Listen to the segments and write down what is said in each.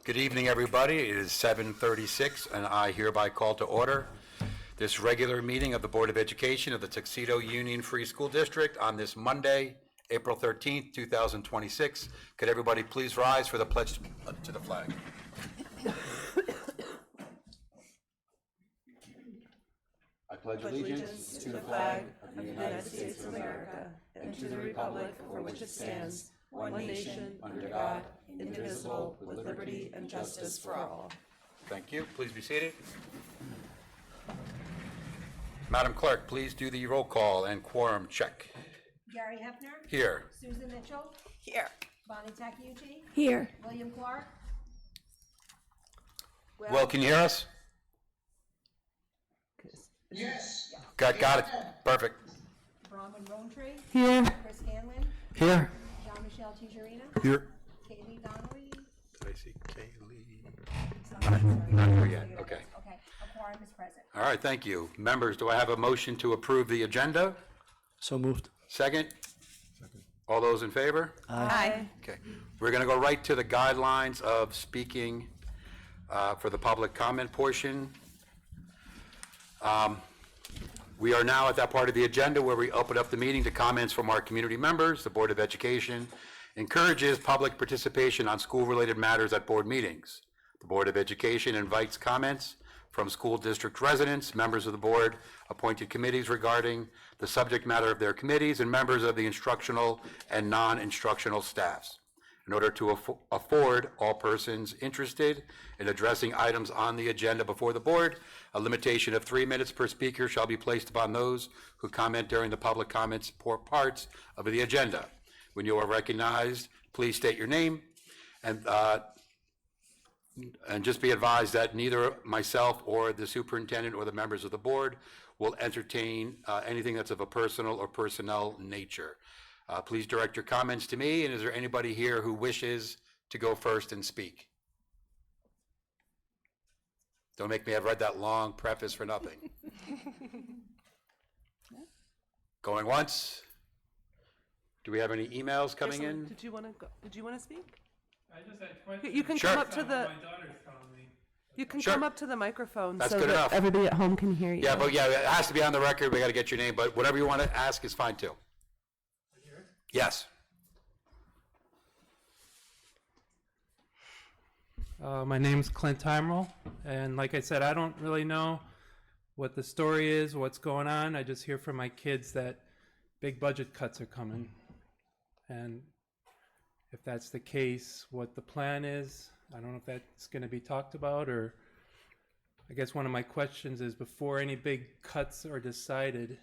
Good evening, everybody. It is 7:36, and I hereby call to order this regular meeting of the Board of Education of the Tuxedo Union Free School District on this Monday, April 13th, 2026. Could everybody please rise for the pledge to the flag? I pledge allegiance to the flag of the United States of America and to the republic for which it stands, one nation, under God, indivisible, with liberty and justice for all. Thank you. Please be seated. Madam Clerk, please do the roll call and quorum check. Gary Hefner. Here. Susan Mitchell. Here. Bonnie Takeuchi. Here. William Clark. Will, can you hear us? Yes. Got it. Perfect. Bronwyn Rowntree. Here. Chris Hanlon. Here. Jean-Michel Tijerina. Here. Kaylee Donnelly. Did I see Kaylee? Not here yet. Okay. Okay, a quorum is present. All right, thank you. Members, do I have a motion to approve the agenda? So moved. Second? All those in favor? Aye. Okay. We're going to go right to the guidelines of speaking for the public comment portion. We are now at that part of the agenda where we open up the meeting to comments from our community members. The Board of Education encourages public participation on school-related matters at board meetings. The Board of Education invites comments from school district residents, members of the board, appointed committees regarding the subject matter of their committees, and members of the instructional and non-instructional staffs. In order to afford all persons interested in addressing items on the agenda before the board, a limitation of 3 minutes per speaker shall be placed upon those who comment during the public comments parts of the agenda. When you are recognized, please state your name, and just be advised that neither myself or the superintendent or the members of the board will entertain anything that's of a personal or personnel nature. Please direct your comments to me, and is there anybody here who wishes to go first and speak? Don't make me have read that long preface for nothing. Going once? Do we have any emails coming in? Did you want to go? Did you want to speak? I just had questions. You can Sure. come up to the. My daughter's calling me. You can Sure. come up to the microphone That's so good that enough. everybody at home can hear you. Yeah, but yeah, it has to be on the record. We got to get your name, but whatever you want to ask is fine too. Yes. My name's Clint Timerl, and like I said, I don't really know what the story is, what's going on. I just hear from my kids that big budget cuts are coming. And if that's the case, what the plan is, I don't know if that's going to be talked about, or I guess one of my questions is, before any big cuts are decided,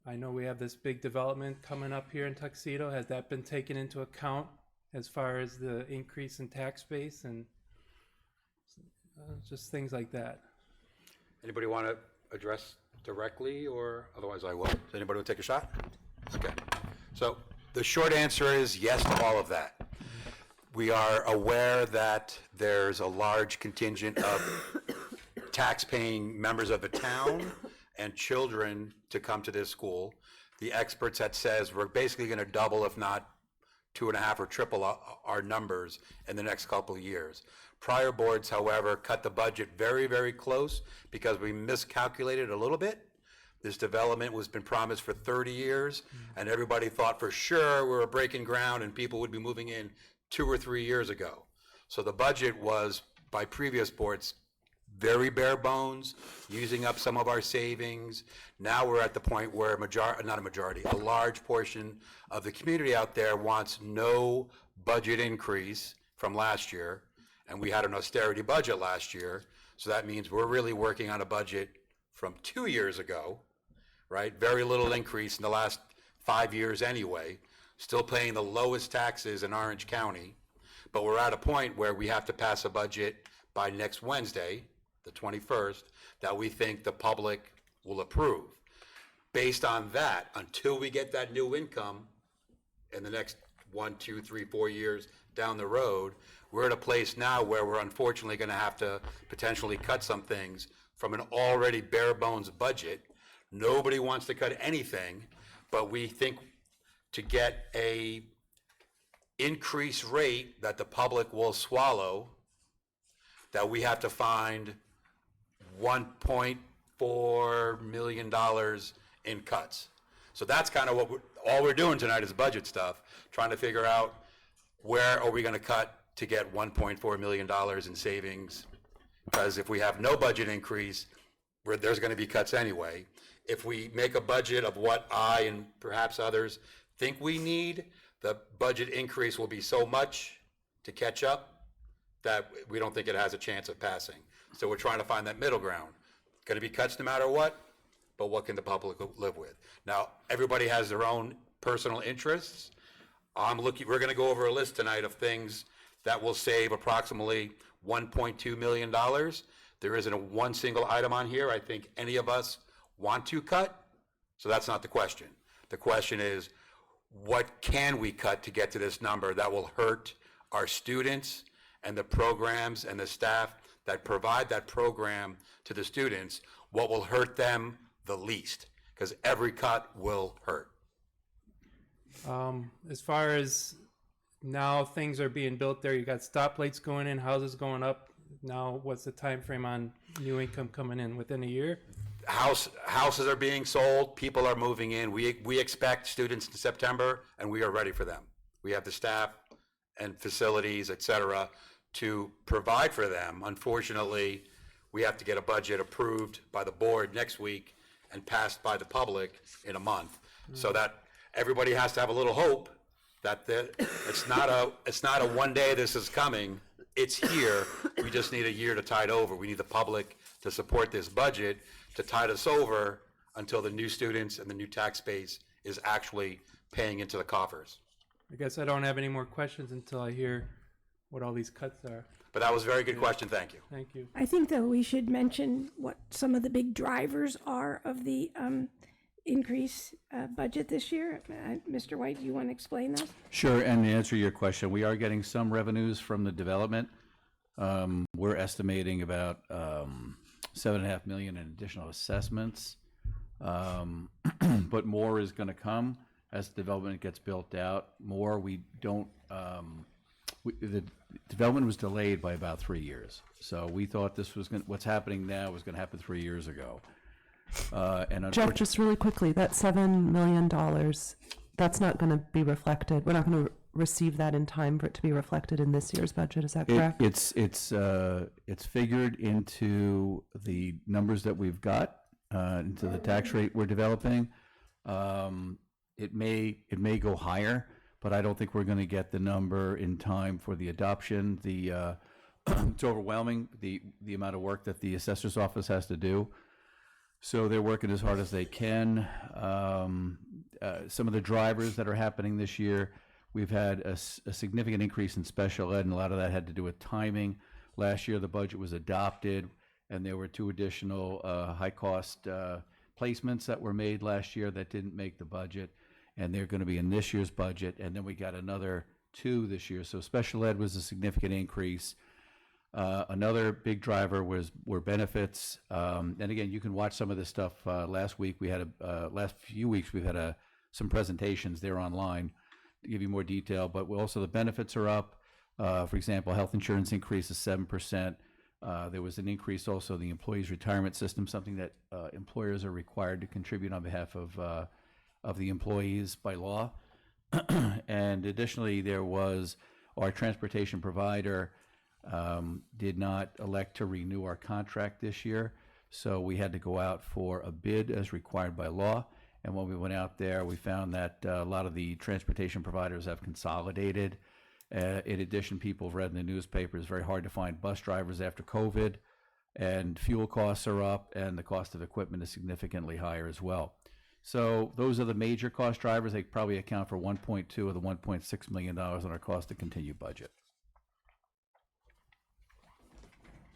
I know we have this big development coming up here in Tuxedo. Has that been taken into account as far as the increase in tax base and just things like that? Anybody want to address directly, or otherwise I will? Does anybody want to take a shot? Okay. So the short answer is yes to all of that. We are aware that there's a large contingent of tax-paying members of the town and children to come to this school. The experts had says we're basically going to double, if not 2.5 or triple our numbers in the next couple of years. Prior boards, however, cut the budget very, very close because we miscalculated a little bit. This development was been promised for 30 years, and everybody thought for sure we were breaking ground and people would be moving in 2 or 3 years ago. So the budget was, by previous boards, very bare bones, using up some of our savings. Now we're at the point where a large portion of the community out there wants no budget increase from last year, and we had an austerity budget last year, so that means we're really working on a budget from 2 years ago, right? Very little increase in the last 5 years anyway, still paying the lowest taxes in Orange County, but we're at a point where we have to pass a budget by next Wednesday, the 21st, that we think the public will approve. Based on that, until we get that new income in the next 1, 2, 3, 4 years down the road, we're at a place now where we're unfortunately going to have to potentially cut some things from an already bare bones budget. Nobody wants to cut anything, but we think to get a increase rate that the public will swallow, that we have to find $1.4 million in cuts. So that's kind of all we're doing tonight is budget stuff, trying to figure out where are we going to cut to get $1.4 million in savings. Because if we have no budget increase, there's going to be cuts anyway. If we make a budget of what I and perhaps others think we need, the budget increase will be so much to catch up that we don't think it has a chance of passing. So we're trying to find that middle ground. Going to be cuts no matter what, but what can the public live with? Now, everybody has their own personal interests. We're going to go over a list tonight of things that will save approximately $1.2 million. There isn't one single item on here I think any of us want to cut, so that's not the question. The question is, what can we cut to get to this number that will hurt our students and the programs and the staff that provide that program to the students? What will hurt them the least? Because every cut will hurt. As far as now things are being built there, you got stoplights going in, houses going up. Now, what's the time frame on new income coming in? Within a year? Houses are being sold, people are moving in. We expect students in September, and we are ready for them. We have the staff and facilities, et cetera, to provide for them. Unfortunately, we have to get a budget approved by the board next week and passed by the public in a month. So that everybody has to have a little hope that it's not a one day this is coming. It's here. We just need a year to tide over. We need the public to support this budget to tide us over until the new students and the new tax base is actually paying into the coffers. I guess I don't have any more questions until I hear what all these cuts are. But that was a very good question. Thank you. Thank you. I think, though, we should mention what some of the big drivers are of the increase budget this year. Mr. White, do you want to explain those? Sure, and to answer your question, we are getting some revenues from the development. We're estimating about $7.5 million in additional assessments, but more is going to come as development gets built out. The development was delayed by about 3 years, so we thought what's happening now was going to happen 3 years ago. And Jeff, just really quickly, that $7 million, that's not going to be reflected. We're not going to receive that in time for it to be reflected in this year's budget. Is that correct? It's figured into the numbers that we've got, into the tax rate we're developing. It may go higher, but I don't think we're going to get the number in time for the adoption. It's overwhelming, the amount of work that the assessor's office has to do. So they're working as hard as they can. Some of the drivers that are happening this year, we've had a significant increase in special ed, and a lot of that had to do with timing. Last year, the budget was adopted, and there were 2 additional high-cost placements that were made last year that didn't make the budget, and they're going to be in this year's budget, and then we got another 2 this year. So special ed was a significant increase. Another big driver were benefits, and again, you can watch some of this stuff. Last week we had last few weeks we've had some presentations there online to give you more detail. But also the benefits are up. For example, health insurance increase is 7%. There was an increase also in the employees' retirement system, something that employers are required to contribute on behalf of the employees by law. And additionally, there was our transportation provider. Did not elect to renew our contract this year, so we had to go out for a bid as required by law. And when we went out there, we found that a lot of the transportation providers have consolidated. In addition, people have read in the newspaper, it's very hard to find bus drivers after COVID, and fuel costs are up, and the cost of equipment is significantly higher as well. So those are the major cost drivers. They probably account for 1.2 of the $1.6 million on our cost to continue budget.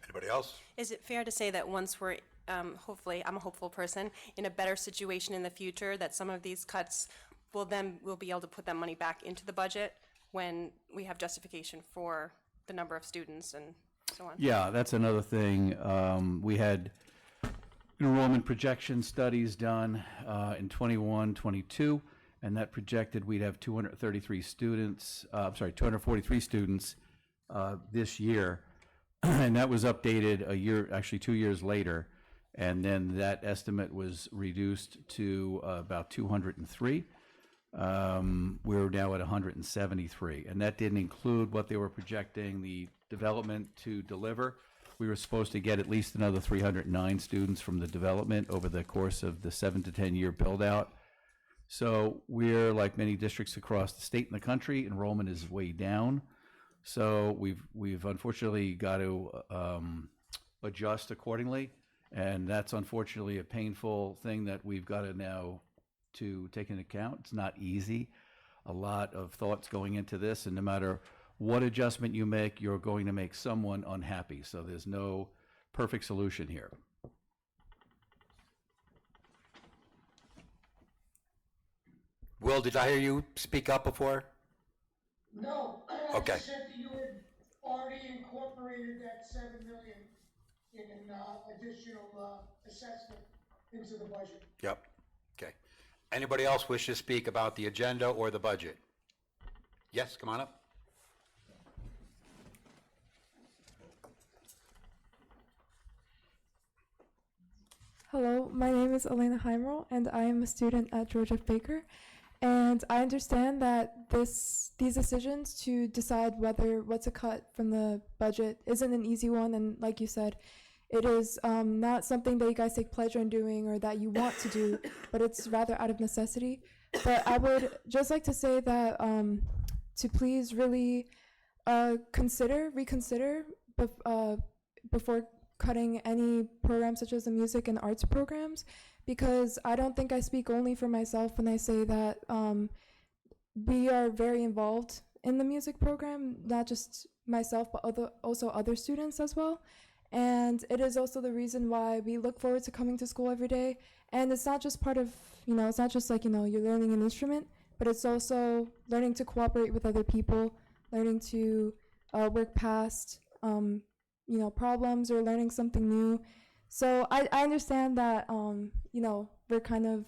Anybody else? Is it fair to say that once we're, hopefully, I'm a hopeful person, in a better situation in the future, that some of these cuts we'll be able to put that money back into the budget when we have justification for the number of students and so on? Yeah, that's another thing. We had enrollment projection studies done in 21, 22, and that projected we'd have 243 students, 243 students this year. And that was updated a year, actually 2 years later. And then that estimate was reduced to about 203. We're now at 173. And that didn't include what they were projecting the development to deliver. We were supposed to get at least another 309 students from the development over the course of the 7 to 10 year build out. So we're like many districts across the state and the country, enrollment is way down. So we've unfortunately got to adjust accordingly, and that's unfortunately a painful thing that we've got to now to take into account. It's not easy. A lot of thoughts going into this, and no matter what adjustment you make, you're going to make someone unhappy. So there's no perfect solution here. Will, did I hear you speak up before? No, Okay. I just said that you had already incorporated that 7 million in an additional assessment into the budget. Yep. Okay. Anybody else wish to speak about the agenda or the budget? Yes, come on up. Hello, my name is Elena Heimerl, and I am a student at George F. Baker. And I understand that these decisions to decide what to cut from the budget isn't an easy one, and like you said, it is not something that you guys take pleasure in doing or that you want to do, but it's rather out of necessity. But I would just like to say that to please really reconsider before cutting any programs such as the music and arts programs, because I don't think I speak only for myself when I say that we are very involved in the music program, not just myself, but also other students as well. And it is also the reason why we look forward to coming to school every day. And it's not just part of, it's not just like, you're learning an instrument, but it's also learning to cooperate with other people, learning to work past problems or learning something new. So I understand that, we're kind of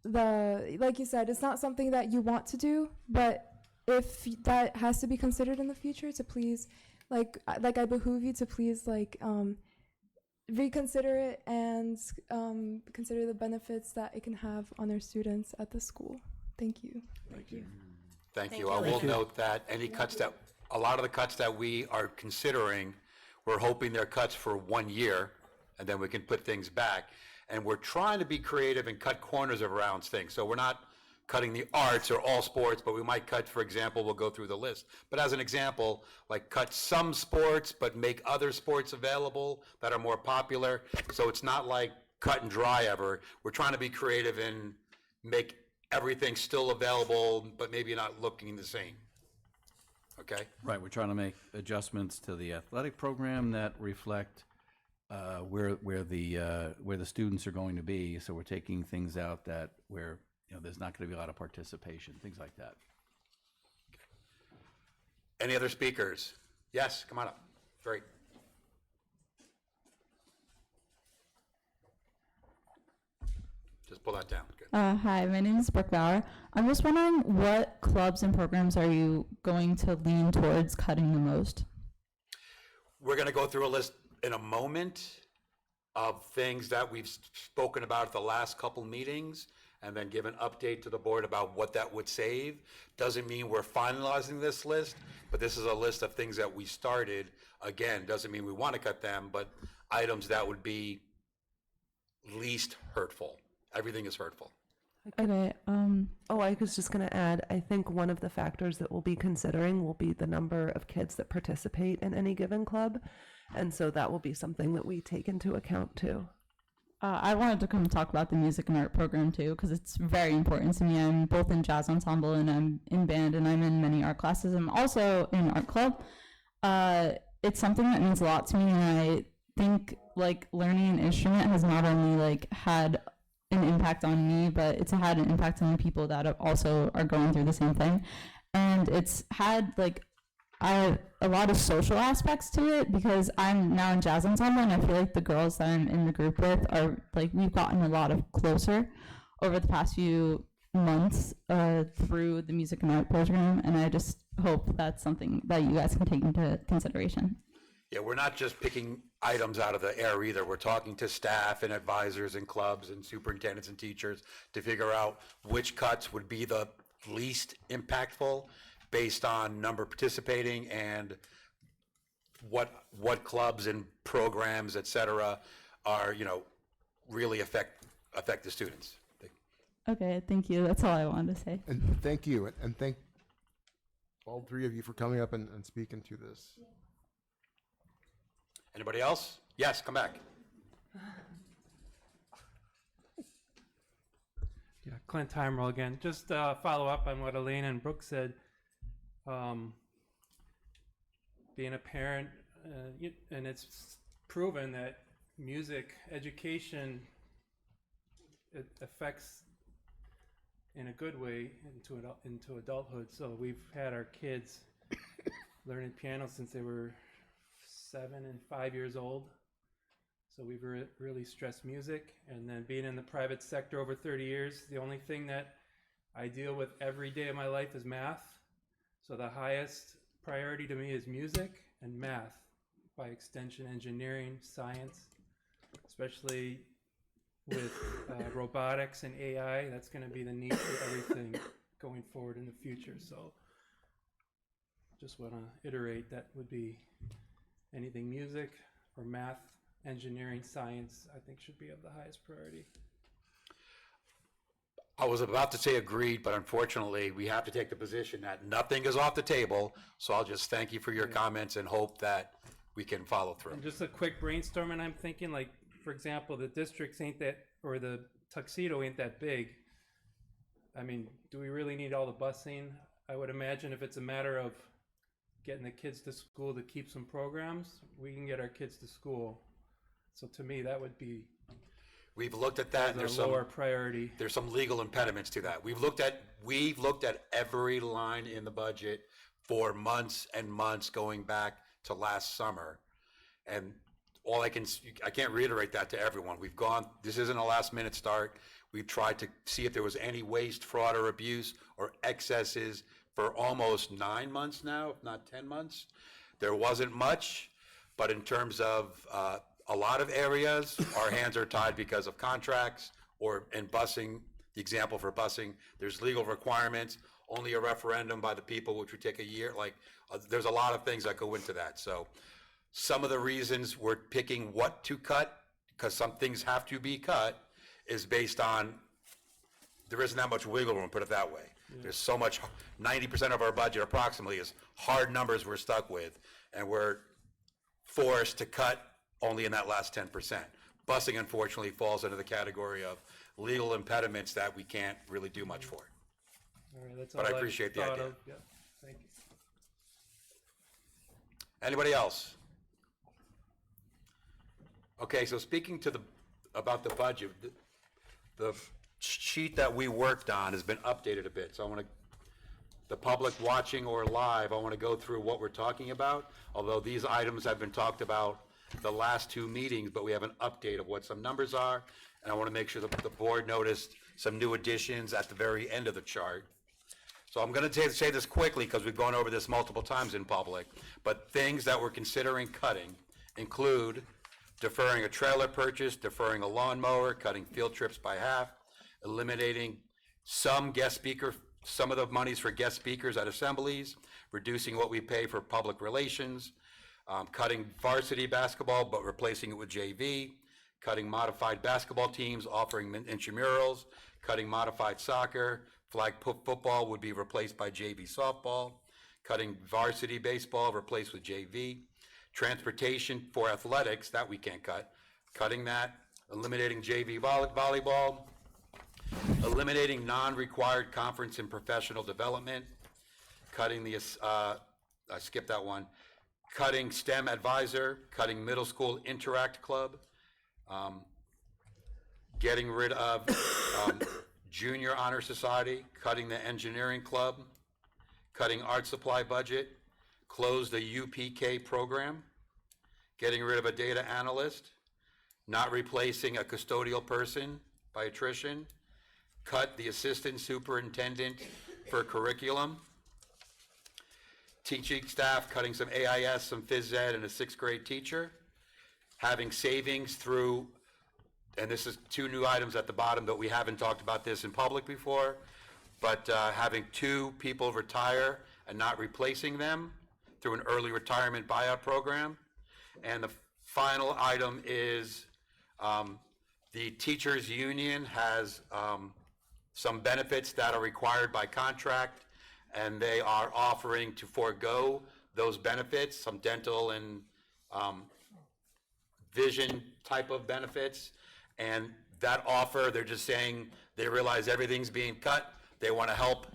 like you said, it's not something that you want to do, but if that has to be considered in the future, to please, like I behoove you to please, reconsider it and consider the benefits that it can have on our students at the school. Thank you. Thank you. I will note that a lot of the cuts that we are considering, we're hoping they're cuts for 1 year, and then we can put things back. And we're trying to be creative and cut corners around things. So we're not cutting the arts or all sports, but we might cut, for example, we'll go through the list. But as an example, like cut some sports, but make other sports available that are more popular. So it's not like cut and dry ever. We're trying to be creative and make everything still available, but maybe not looking the same. Okay? Right, we're trying to make adjustments to the athletic program that reflect where the students are going to be. So we're taking things out that where there's not going to be a lot of participation, things like that. Any other speakers? Yes, come on up. Great. Just pull that down. Good. Hi, my name is Brooke Bauer. I'm just wondering, what clubs and programs are you going to lean towards cutting the most? We're going to go through a list in a moment of things that we've spoken about at the last couple meetings, and then give an update to the board about what that would save. Doesn't mean we're finalizing this list, but this is a list of things that we started. Again, doesn't mean we want to cut them, but items that would be least hurtful. Everything is hurtful. Okay. Oh, I was just going to add, I think one of the factors that we'll be considering will be the number of kids that participate in any given club. And so that will be something that we take into account too. I wanted to come talk about the music and art program too, because it's very important to me. I'm both in jazz ensemble and I'm in band, and I'm in many art classes. I'm also in art club. It's something that means a lot to me, and I think learning an instrument has not only had an impact on me, but it's had an impact on the people that also are going through the same thing. And it's had a lot of social aspects to it, because I'm now in jazz ensemble, and I feel like the girls that I'm in the group with are we've gotten a lot closer over the past few months through the music and art program, and I just hope that's something that you guys can take into consideration. Yeah, we're not just picking items out of the air either. We're talking to staff and advisors and clubs and superintendents and teachers to figure out which cuts would be the least impactful based on number participating and what clubs and programs, et cetera, are, really affect the students. Okay, thank you. That's all I wanted to say. And thank you, and thank all three of you for coming up and speaking to this. Anybody else? Yes, come back. Yeah, Clint Timerl again. Just follow up on what Elaine and Brooke said. Being a parent, and it's proven that music education, it affects in a good way into adulthood. So we've had our kids learning piano since they were 7 and 5 years old. So we've really stressed music. And then being in the private sector over 30 years, the only thing that I deal with every day of my life is math. So the highest priority to me is music and math, by extension engineering, science, especially with robotics and AI. That's going to be the need for everything going forward in the future. So just want to iterate that would be anything music or math, engineering, science, I think should be of the highest priority. I was about to say agreed, but unfortunately, we have to take the position that nothing is off the table. So I'll just thank you for your comments and hope that we can follow through. And just a quick brainstorming, I'm thinking, like, for example, the districts ain't that, or the Tuxedo ain't that big. I mean, do we really need all the busing? I would imagine if it's a matter of getting the kids to school to keep some programs, we can get our kids to school. So to me, that would be We've looked at that, and there's lower priority. There's some legal impediments to that. We've looked at every line in the budget for months and months going back to last summer. And I can't reiterate that to everyone. This isn't a last minute start. We've tried to see if there was any waste, fraud, or abuse or excesses for almost 9 months now, if not 10 months. There wasn't much, but in terms of a lot of areas, our hands are tied because of contracts and busing. The example for busing, there's legal requirements, only a referendum by the people, which would take a year. There's a lot of things that go into that. So some of the reasons we're picking what to cut, because some things have to be cut, is based on there isn't that much wiggle room, put it that way. Yeah. There's so much, 90% of our budget approximately is hard numbers we're stuck with, and we're forced to cut only in that last 10%. Busing, unfortunately, falls into the category of legal impediments that we can't really do much for. All right, that's But all I appreciate the idea. Yeah, thank you. Anybody else? Okay, so speaking about the budget, the sheet that we worked on has been updated a bit. So the public watching or live, I want to go through what we're talking about, although these items have been talked about the last 2 meetings, but we have an update of what some numbers are, and I want to make sure that the board noticed some new additions at the very end of the chart. So I'm going to say this quickly because we've gone over this multiple times in public, but things that we're considering cutting include deferring a trailer purchase, deferring a lawnmower, cutting field trips by half, eliminating some of the monies for guest speakers at assemblies, reducing what we pay for public relations, cutting varsity basketball but replacing it with JV, cutting modified basketball teams, offering intramurals, cutting modified soccer, flag football would be replaced by JV softball, cutting varsity baseball, replaced with JV, transportation for athletics, that we can't cut, cutting that, eliminating JV volleyball, eliminating non-required conference and professional development, cutting I skipped that one, cutting STEM advisor, cutting middle school interact club, getting rid of junior honor society, cutting the engineering club, cutting art supply budget, close the UPK program, getting rid of a data analyst, not replacing a custodial person by attrition, cut the assistant superintendent for curriculum. Teaching staff, cutting some AIS, some phys ed, and a sixth grade teacher. Having savings through, and this is 2 new items at the bottom, but we haven't talked about this in public before, but having 2 people retire and not replacing them through an early retirement buyout program. And the final item is the teachers union has some benefits that are required by contract, and they are offering to forego those benefits, some dental and vision type of benefits. And that offer, they're just saying they realize everything's being cut. They want to help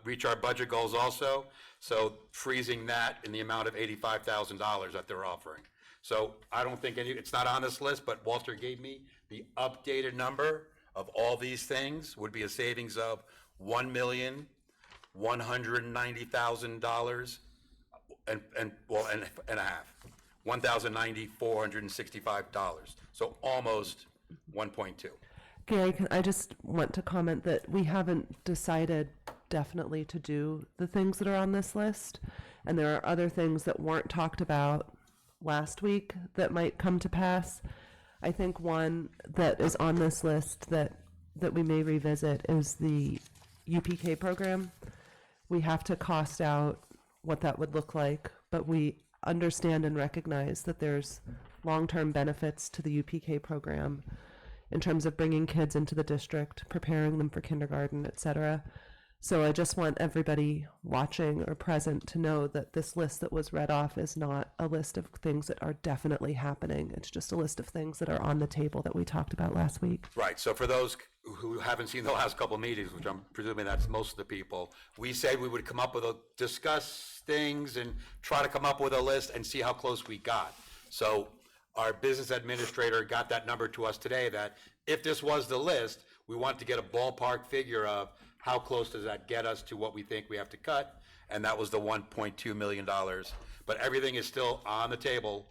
reach our budget goals also. So freezing that in the amount of $85,000 that they're offering. So I don't think it's not on this list, but Walter gave me the updated number of all these things would be a savings of $1,190,000 and a half. $1,090,465. So almost 1.2. Gary, I just want to comment that we haven't decided definitely to do the things that are on this list. And there are other things that weren't talked about last week that might come to pass. I think one that is on this list that we may revisit is the UPK program. We have to cost out what that would look like, but we understand and recognize that there's long-term benefits to the UPK program in terms of bringing kids into the district, preparing them for kindergarten, et cetera. So I just want everybody watching or present to know that this list that was read off is not a list of things that are definitely happening. It's just a list of things that are on the table that we talked about last week. Right, so for those who haven't seen the last couple meetings, which I'm presuming that's most of the people, we said we would come up with discuss things and try to come up with a list and see how close we got. So our business administrator got that number to us today that if this was the list, we want to get a ballpark figure of how close does that get us to what we think we have to cut, and that was the $1.2 million. But everything is still on the table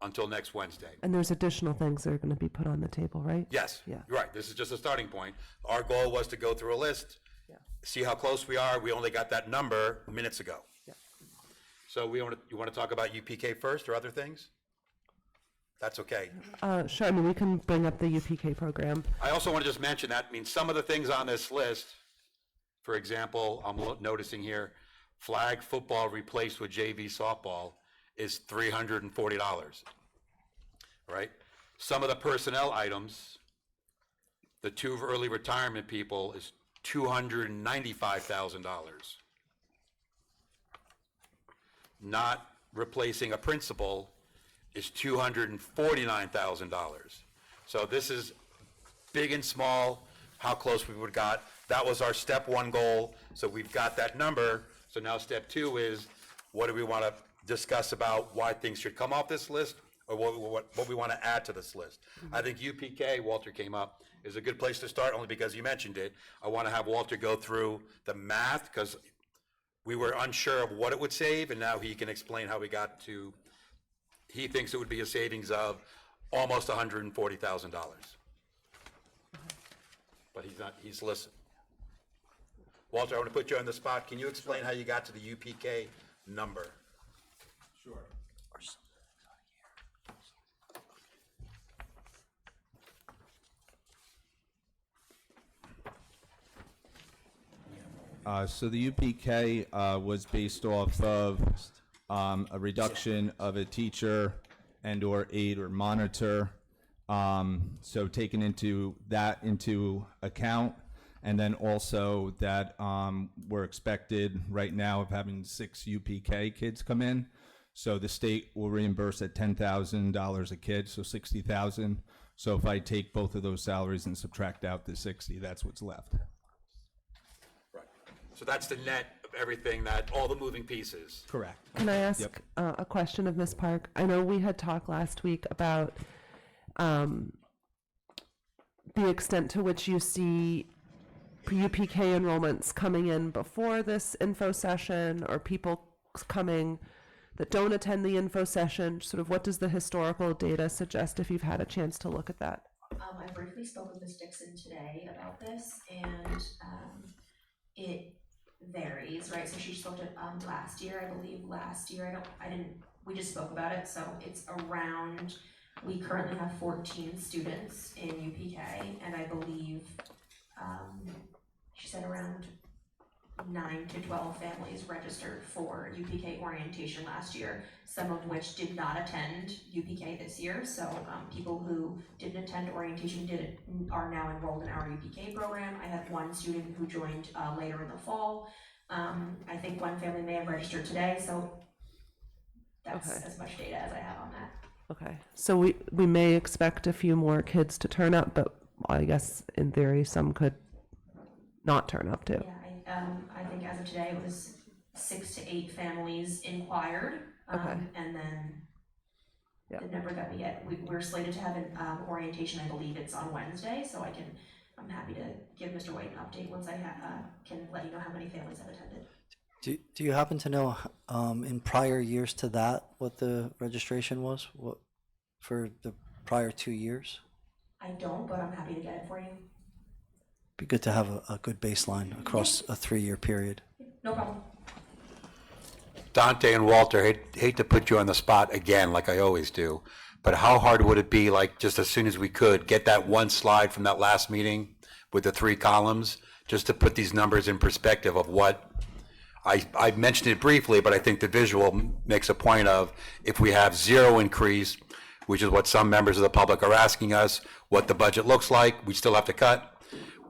until next Wednesday. And there's additional things that are going to be put on the table, right? Yes, Yeah. right, this is just a starting point. Our goal was to go through a list, see how close we are. We only got that number minutes ago. Yeah. So you want to talk about UPK first or other things? That's okay. Sure, I mean, we can bring up the UPK program. I also want to just mention that, I mean, some of the things on this list, for example, I'm noticing here, flag football replaced with JV softball is $340, right? Some of the personnel items, the 2 early retirement people is $295,000. Not replacing a principal is $249,000. So this is big and small, how close we would got. That was our step 1 goal, so we've got that number. So now step 2 is, what do we want to discuss about why things should come off this list, or what we want to add to this list? I think UPK, Walter came up, is a good place to start, only because you mentioned it. I want to have Walter go through the math, because we were unsure of what it would save, and now he can explain how we got to, he thinks it would be a savings of almost $140,000. But he's listening. Walter, I want to put you on the spot. Can you explain how you got to the UPK number? Sure. So the UPK was based off of a reduction of a teacher and or aide or monitor. So taking into account, and then also that we're expected right now of having 6 UPK kids come in. So the state will reimburse at $10,000 a kid, so $60,000. So if I take both of those salaries and subtract out the 60, that's what's left. Right. So that's the net of everything, that all the moving pieces. Correct. Can I ask Yep. a question of Ms. Park? I know we had talked last week about the extent to which you see UPK enrollments coming in before this info session, or people coming that don't attend the info session. Sort of, what does the historical data suggest if you've had a chance to look at that? I briefly spoke with Ms. Dixon today about this, and it varies, right? So she spoke to last year, I believe. Last year, we just spoke about it. So it's around. We currently have 14 students in UPK, and I believe she said around 9 to 12 families registered for UPK orientation last year, some of which did not attend UPK this year. So people who didn't attend orientation are now enrolled in our UPK program. I had one student who joined later in the fall. I think one family may have registered today, so that's Okay. as much data as I have on that. Okay, so we may expect a few more kids to turn up, but I guess in theory, some could not turn up too. Yeah, I think as of today, it was 6 to 8 families inquired, Okay. and then Yeah. the number that we get, we're slated to have an orientation. I believe it's on Wednesday, so I'm happy to give Mr. White an update once I can let you know how many families have attended. Do you happen to know in prior years to that what the registration was? What for the prior 2 years? I don't, but I'm happy to get it for you. Be good to have a good baseline across a 3-year period. No problem. Dante and Walter, hate to put you on the spot again, like I always do, but how hard would it be, like, just as soon as we could, get that one slide from that last meeting with the 3 columns, just to put these numbers in perspective of what, I mentioned it briefly, but I think the visual makes a point of, if we have 0 increase, which is what some members of the public are asking us, what the budget looks like, we still have to cut,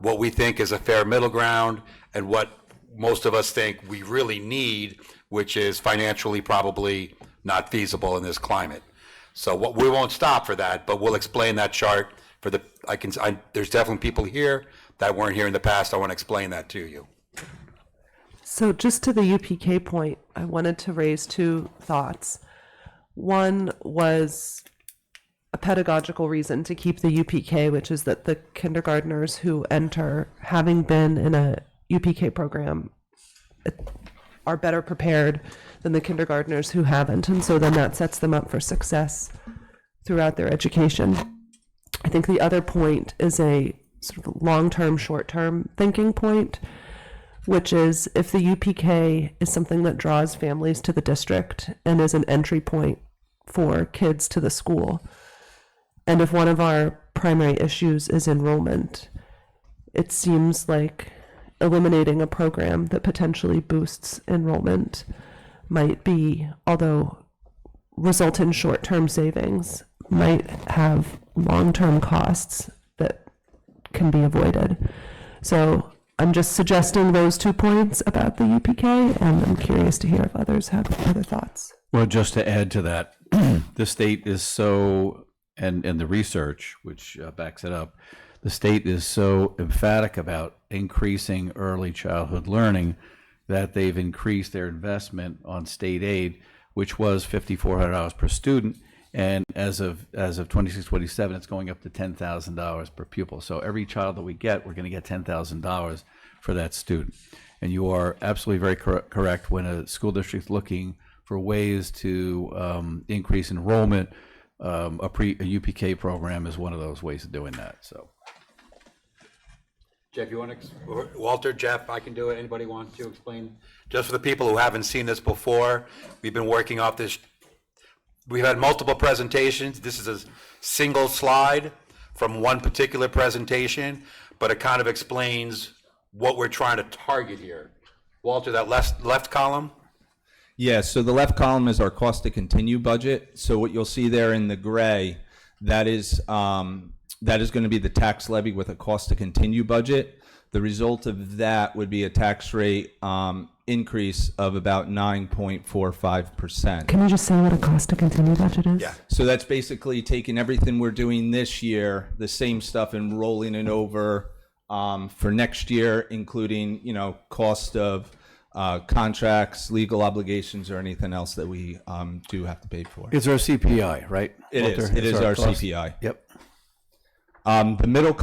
what we think is a fair middle ground, and what most of us think we really need, which is financially probably not feasible in this climate. So we won't stop for that, but we'll explain that chart for there's definitely people here that weren't here in the past. I want to explain that to you. So just to the UPK point, I wanted to raise 2 thoughts. One was a pedagogical reason to keep the UPK, which is that the kindergartners who enter, having been in a UPK program, are better prepared than the kindergartners who haven't. And so then that sets them up for success throughout their education. I think the other point is a sort of long-term, short-term thinking point, which is if the UPK is something that draws families to the district and is an entry point for kids to the school, and if one of our primary issues is enrollment, it seems like eliminating a program that potentially boosts enrollment might be, although result in short-term savings, might have long-term costs that can be avoided. So I'm just suggesting those 2 points about the UPK, and I'm curious to hear if others have other thoughts. Well, just to add to that, the state is so, and the research, which backs it up, the state is so emphatic about increasing early childhood learning that they've increased their investment on state aid, which was $5,400 per student. And as of 26-27, it's going up to $10,000 per pupil. So every child that we get, we're going to get $10,000 for that student. And you are absolutely very correct. When a school district's looking for ways to increase enrollment, a UPK program is one of those ways of doing that. So, Jeff, you want to, Walter, Jeff, I can do it. Anybody want to explain? Just for the people who haven't seen this before, we've been working off this. We've had multiple presentations. This is a single slide from one particular presentation, but it kind of explains what we're trying to target here. Walter, that left column? Yeah, so the left column is our cost to continue budget. So what you'll see there in the gray, that is going to be the tax levy with a cost to continue budget. The result of that would be a tax rate increase of about 9.45%. Can you just say what a cost to continue budget is? Yeah. So that's basically taking everything we're doing this year, the same stuff, and rolling it over for next year, including, cost of contracts, legal obligations, or anything else that we do have to pay for. it's our CPI, right? It Walter? is. It It's is our cost. CPI. Yep. The middle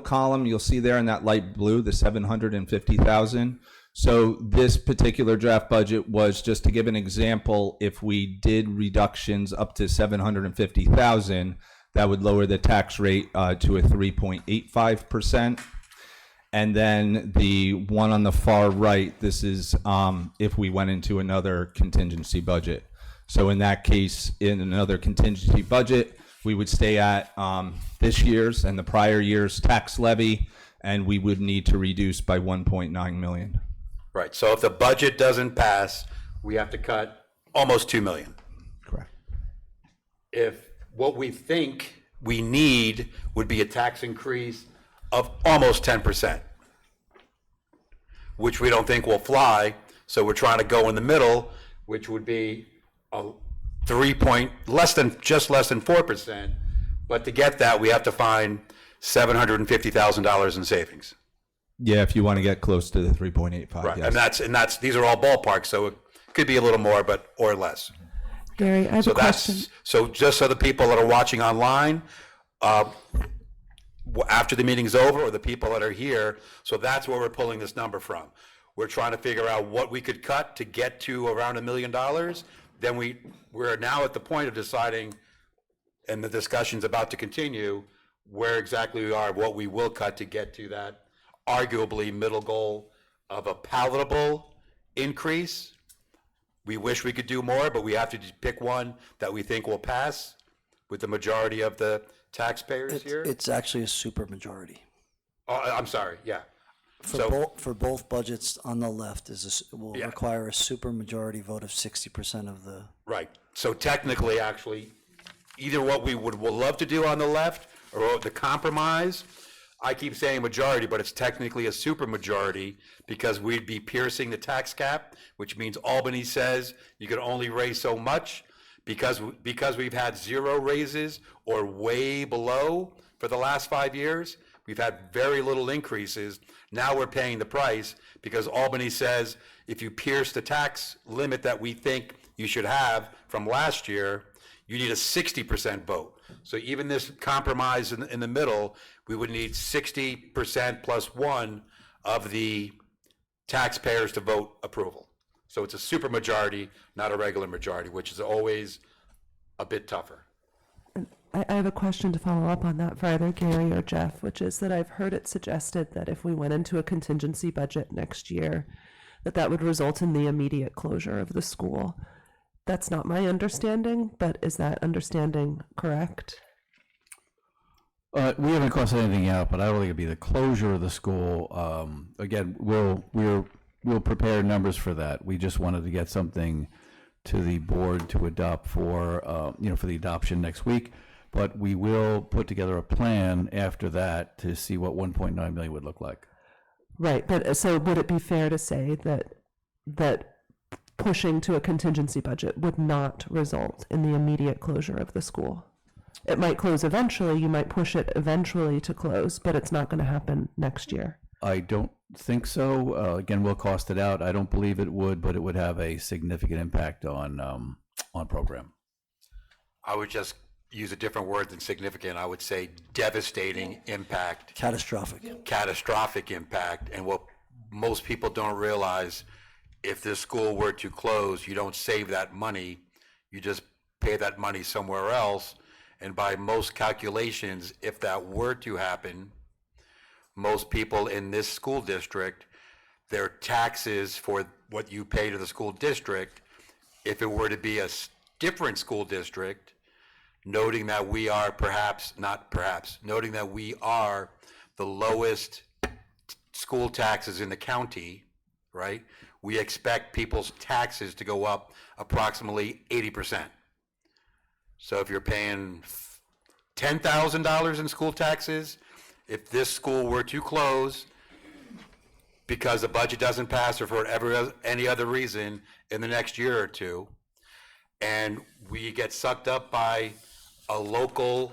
column, you'll see there in that light blue, the 750,000. So this particular draft budget was, just to give an example, if we did reductions up to 750,000, That would lower the tax rate to a 3.85%. And then the one on the far right, this is if we went into another contingency budget. So in that case, in another contingency budget, we would stay at this year's and the prior year's tax levy, and we would need to reduce by 1.9 million. Right, so if the budget doesn't pass, we have to cut almost 2 million. Correct. If what we think we need would be a tax increase of almost 10%, which we don't think will fly, so we're trying to go in the middle, which would be a less than 4%, but to get that, we have to find $750,000 in savings. Yeah, if you want to get close to the 3.85. Right, Yes. and that's these are all ballparks, so it could be a little more, but or less. Gary, I have a question. So just so the people that are watching online, after the meeting's over, or the people that are here, so that's where we're pulling this number from. We're trying to figure out what we could cut to get to around $1 million. Then we're now at the point of deciding, and the discussion's about to continue, where exactly we are, what we will cut to get to that arguably middle goal of a palatable increase. We wish we could do more, but we have to just pick one that we think will pass with the majority of the taxpayers here. It's actually a super majority. Oh, I'm sorry, yeah. For both budgets on the left will Yeah. require a super majority vote of 60% of the. Right, so technically, actually, either what we would love to do on the left, or the compromise, I keep saying majority, but it's technically a super majority, because we'd be piercing the tax cap, which means Albany says you could only raise so much, because we've had 0 raises or way below for the last 5 years. We've had very little increases. Now we're paying the price because Albany says if you pierce the tax limit that we think you should have from last year, you need a 60% vote. So even this compromise in the middle, we would need 60% plus 1 of the taxpayers to vote approval. So it's a super majority, not a regular majority, which is always a bit tougher. I have a question to follow up on that for either Gary or Jeff, which is that I've heard it suggested that if we went into a contingency budget next year, that would result in the immediate closure of the school. That's not my understanding, but is that understanding correct? We haven't crossed anything out, but I don't think it'd be the closure of the school. Again, we'll prepare numbers for that. We just wanted to get something to the board to adopt for the adoption next week. But we will put together a plan after that to see what 1.9 million would look like. Right, but so would it be fair to say that pushing to a contingency budget would not result in the immediate closure of the school? It might close eventually, you might push it eventually to close, but it's not going to happen next year. I don't think so. Again, we'll cost it out. I don't believe it would, but it would have a significant impact on program. I would just use a different word than significant. I would say devastating impact. Catastrophic impact. And what most people don't realize, if this school were to close, you don't save that money. You just pay that money somewhere else. And by most calculations, if that were to happen, most people in this school district, their taxes for what you pay to the school district, if it were to be a different school district, noting that we are noting that we are the lowest school taxes in the county, right? We expect people's taxes to go up approximately 80%. So if you're paying $10,000 in school taxes, if this school were to close because the budget doesn't pass or for any other reason in the next year or two, and we get sucked up by a local,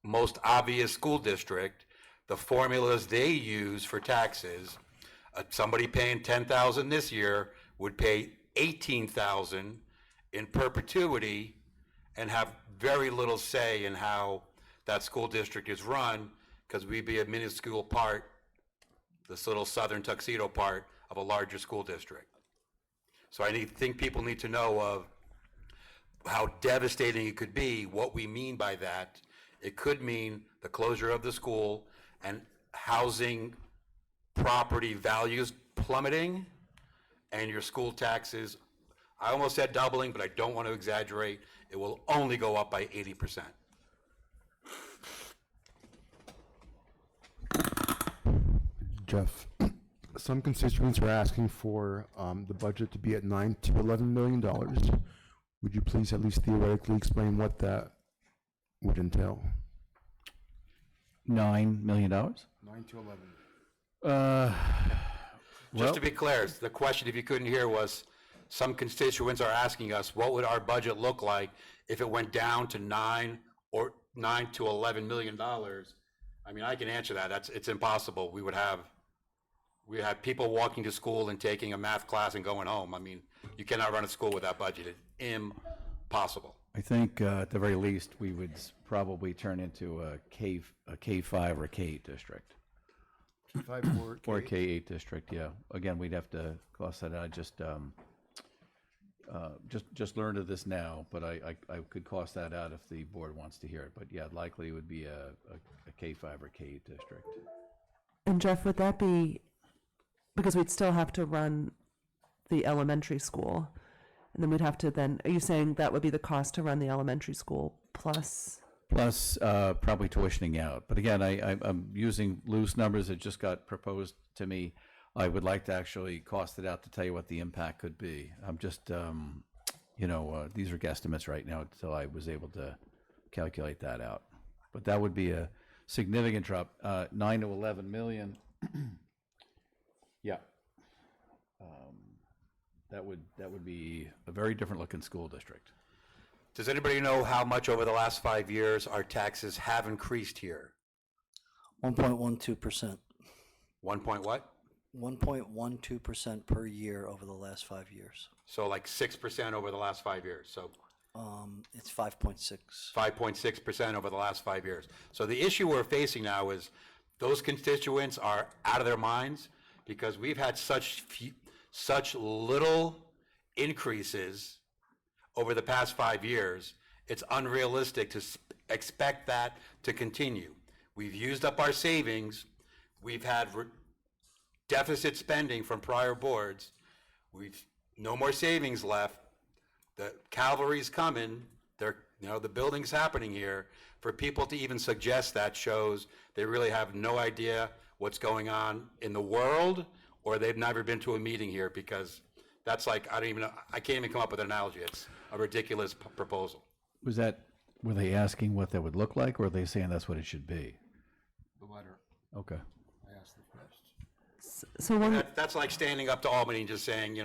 most obvious school district, the formulas they use for taxes, somebody paying $10,000 this year would pay $18,000 in perpetuity and have very little say in how that school district is run, because we'd be a minuscule part, this little southern Tuxedo part of a larger school district. So I think people need to know of how devastating it could be, what we mean by that, It could mean the closure of the school and housing property values plummeting and your school taxes, I almost said doubling, but I don't want to exaggerate. It will only go up by 80%. Jeff, some constituents are asking for the budget to be at $9 to $11 million. Would you please at least theoretically explain what that would entail? $9 million? 9 to 11. Just to be clear, the question, if you couldn't hear, was some constituents are asking us, what would our budget look like if it went down to $9 to $11 million? I mean, I can answer that. It's impossible. We have people walking to school and taking a math class and going home. I mean, you cannot run a school with that budget. It's impossible. I think at the very least, we would probably turn into a K5 or a K8 district. K5 or a K8 district, yeah. Again, we'd have to cost that. I just learned of this now, but I could cost that out if the board wants to hear it. But yeah, likely it would be a K5 or K8 district. And Jeff, would that be, because we'd still have to run the elementary school, and then we'd have to then, are you saying that would be the cost to run the elementary school plus? Plus probably tuitioning out. But again, I'm using loose numbers that just got proposed to me. I would like to actually cost it out to tell you what the impact could be. I'm just, these are guesstimates right now until I was able to calculate that out. But that would be a significant drop, 9 to 11 million. Yeah. That would be a very different looking school district. Does anybody know how much over the last 5 years our taxes have increased here? 1.12%. 1 point what? 1.12% per year over the last 5 years. So like 6% over the last 5 years. So It's 5.6. 5.6% over the last 5 years. So the issue we're facing now is those constituents are out of their minds because we've had such little increases over the past 5 years. It's unrealistic to expect that to continue. We've used up our savings. We've had deficit spending from prior boards. We've no more savings left. The cavalry's coming. The building's happening here. For people to even suggest that shows they really have no idea what's going on in the world, or they've never been to a meeting here, because that's like, I can't even come up with an analogy. It's a ridiculous proposal. Were they asking what that would look like, or were they saying that's what it should be? The latter. Okay. I asked the first. So That's like standing up to Albany and just saying,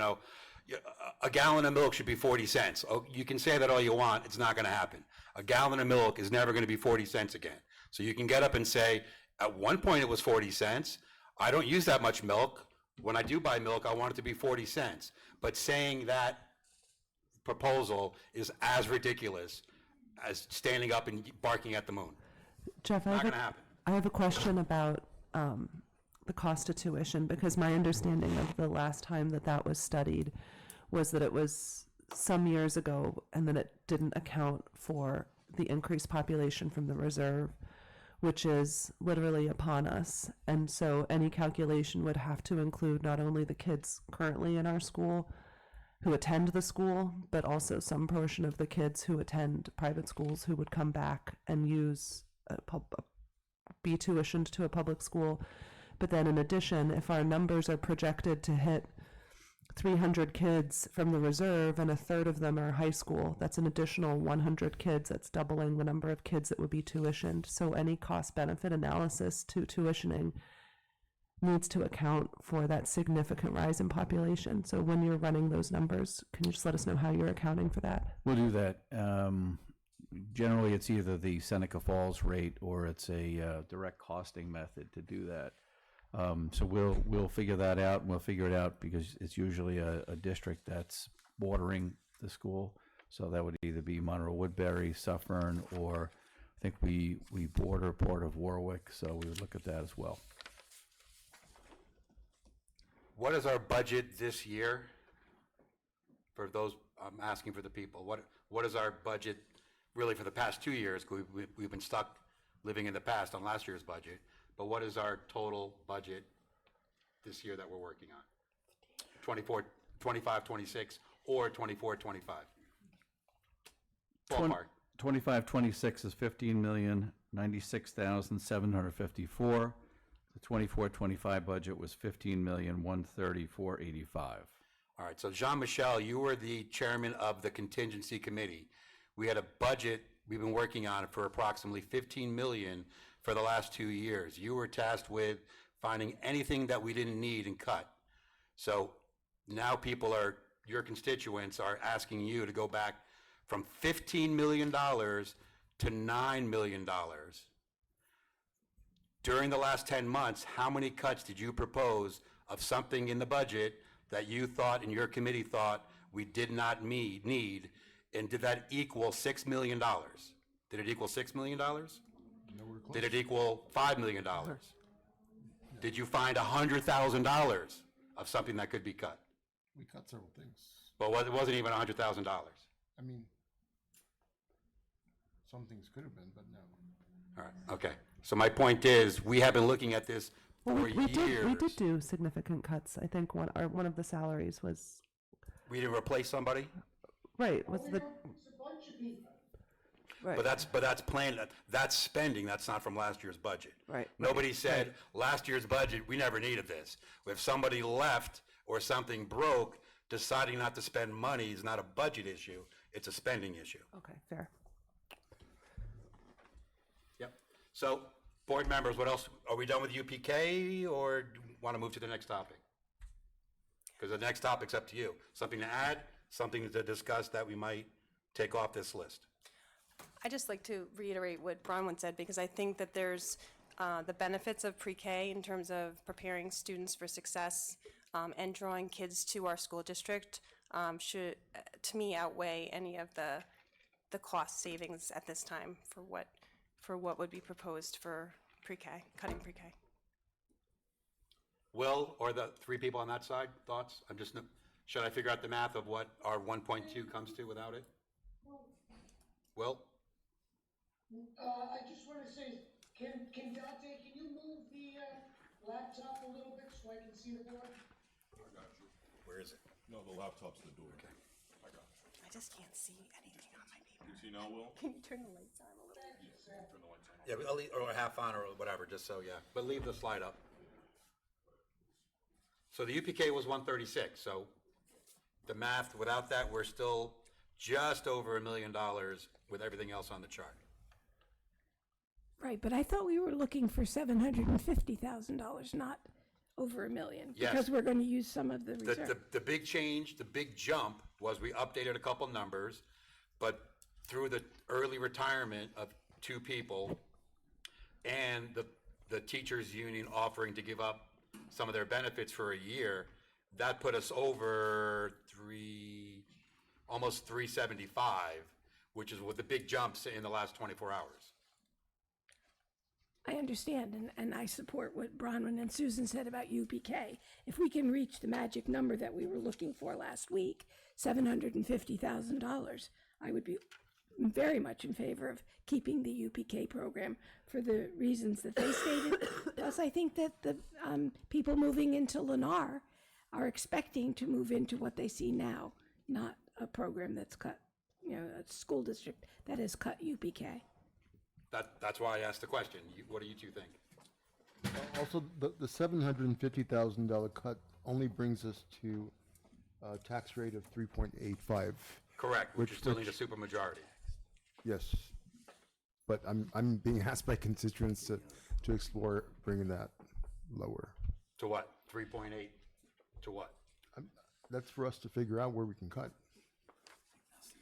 a gallon of milk should be 40 cents. Oh, you can say that all you want. It's not going to happen. A gallon of milk is never going to be 40 cents again. So you can get up and say, at one point it was 40 cents. I don't use that much milk. When I do buy milk, I want it to be 40 cents. But saying that proposal is as ridiculous as standing up and barking at the moon. Jeff, Not going to happen. I have a question about the cost of tuition, because my understanding of the last time that was studied was that it was some years ago, and then it didn't account for the increased population from the reserve, which is literally upon us. And so any calculation would have to include not only the kids currently in our school who attend the school, but also some portion of the kids who attend private schools who would come back and be tuitioned to a public school. But then in addition, if our numbers are projected to hit 300 kids from the reserve and a third of them are high school, that's an additional 100 kids. That's doubling the number of kids that would be tuitioned. So any cost benefit analysis to tuitioning needs to account for that significant rise in population. So when you're running those numbers, can you just let us know how you're accounting for that? We'll do that. Generally, it's either the Seneca Falls rate or it's a direct costing method to do that. So we'll figure that out, and we'll figure it out because it's usually a district that's bordering the school. So that would either be Monroe Woodbury, Suffern, or I think we border part of Warwick, so we would look at that as well. What is our budget this year? For those, I'm asking for the people. What is our budget really for the past 2 years? We've been stuck living in the past on last year's budget, but what is our total budget this year that we're working on? 24, 25, 26, or 24, 25? Ballpark. 25-26 is 15,096,754. The 24-25 budget was 15,134,085. All right, so Jean-Michel, you were the chairman of the contingency committee. We had a budget we've been working on for approximately 15 million for the last 2 years. You were tasked with finding anything that we didn't need and cut. So now your constituents are asking you to go back from $15 million to $9 million. During the last 10 months, how many cuts did you propose of something in the budget that you thought and your committee thought we did not need? And did that equal $6 million? Did it equal $6 million? Did it equal $5 million? Did you find $100,000 of something that could be cut? We cut several things. But it wasn't even $100,000. I mean, some things could have been, but no. All right, okay. So my point is, we have been looking at this for Well, we years. did do significant cuts. I think one of the salaries was, We didn't replace somebody? right, was the, It's a bunch of people. right. But that's planned, that's spending, that's not from last year's budget. Right. Nobody said, last year's budget, we never needed this. If somebody left or something broke, deciding not to spend money is not a budget issue, it's a spending issue. Okay, fair. Yep. So, board members, what else? Are we done with UPK or want to move to the next topic? Because the next topic's up to you. Something to add, something to discuss that we might take off this list? I just like to reiterate what Bronwyn said, because I think that there's the benefits of pre-K in terms of preparing students for success and drawing kids to our school district should, to me, outweigh any of the cost savings at this time for what would be proposed for pre-K, cutting pre-K. Will, or the three people on that side, thoughts? Should I figure out the math of what our 1.2 comes to without it? Will? I just want to say, can Dante, can you move the laptop a little bit so I can see the board? I got you. Where is it? No, the laptop's in the door. Okay. I got you. I just can't see anything on my paper. You see now, Will? Can you turn the lights on a little? Turn the lights on. Yeah, but or half on or whatever, just so, yeah. But leave the slide up. So the UPK was 136, so the math, without that, we're still just over $1 million with everything else on the chart. Right, but I thought we were looking for $750,000, not over $1 million. Yes. Because we're going to use some of the reserve. The big change, the big jump was we updated a couple numbers, but through the early retirement of 2 people and the teachers union offering to give up some of their benefits for a year, that put us over almost 375, which is with the big jumps in the last 24 hours. I understand, and I support what Bronwyn and Susan said about UPK. If we can reach the magic number that we were looking for last week, $750,000, I would be very much in favor of keeping the UPK program for the reasons that they stated. Plus, I think that the people moving into Lennar are expecting to move into what they see now, not a program that's cut, a school district that has cut UPK. That's why I asked the question. What do you two think? Also, the $750,000 cut only brings us to a tax rate of 3.85. Correct, which you still need a supermajority. Yes, but I'm being asked by constituents to explore bringing that lower. To what? 3.8 to what? That's for us to figure out where we can cut.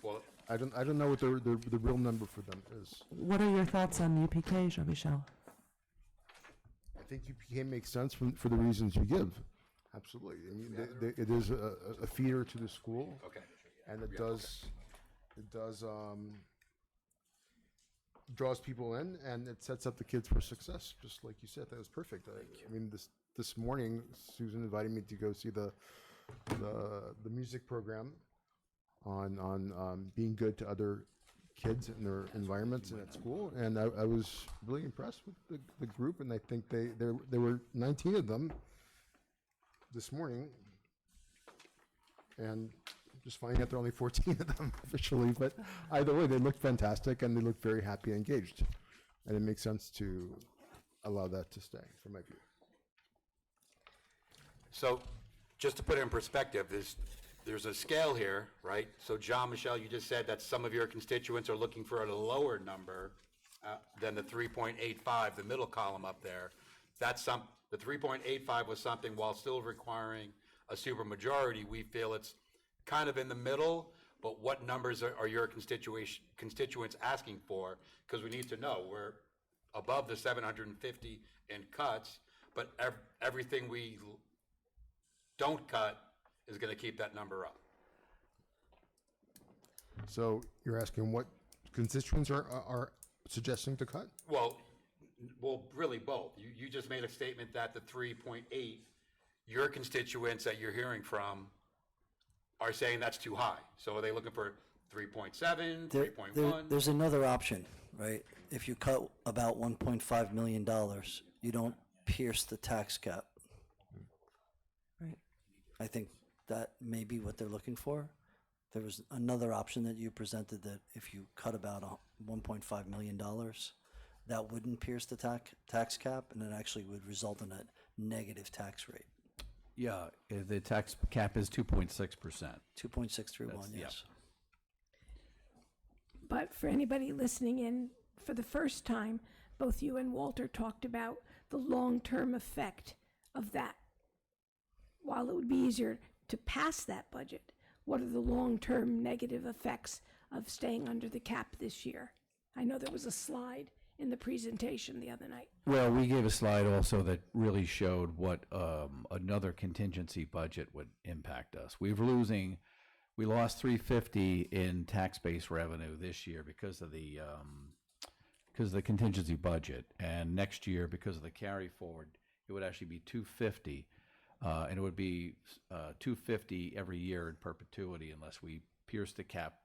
Well, I don't know what the real number for them is. What are your thoughts on UPK, Jean-Michel? I think UPK makes sense for the reasons you give. Absolutely. I mean, it is a feeder to the school. Okay. And it does draws people in, and it sets up the kids for success, just like you said. That was perfect. I mean, this morning, Susan invited me to go see the music program on being good to other kids and their environments and at school. And I was really impressed with the group, and I think there were 19 of them this morning, and just finding out there are only 14 of them officially. But either way, they looked fantastic and they looked very happy and engaged, and it makes sense to allow that to stay, from my view. So, just to put it in perspective, there's a scale here, right? So John, Michelle, you just said that some of your constituents are looking for a lower number than the 3.85, the middle column up there. The 3.85 was something, while still requiring a supermajority, we feel it's kind of in the middle, but what numbers are your constituents asking for? Because we need to know. We're above the 750 in cuts, but everything we don't cut is going to keep that number up. So you're asking what constituents are suggesting to cut? Well, really both. You just made a statement that the 3.8, your constituents that you're hearing from are saying that's too high. So are they looking for 3.7, 3.1? There's another option, right? If you cut about $1.5 million, you don't pierce the tax cap. Right. I think that may be what they're looking for. There was another option that you presented, that if you cut about $1.5 million, that wouldn't pierce the tax cap, and it actually would result in a negative tax rate. Yeah, the tax cap is 2.6%. 2.631, yeah. yes. But for anybody listening in for the first time, both you and Walter talked about the long-term effect of that. While it would be easier to pass that budget, what are the long-term negative effects of staying under the cap this year? I know there was a slide in the presentation the other night. Well, we gave a slide also that really showed what another contingency budget would impact us. We lost 350 in tax-based revenue this year because of the contingency budget, and next year, because of the carry forward, it would actually be 250, and it would be 250 every year in perpetuity unless we pierce the cap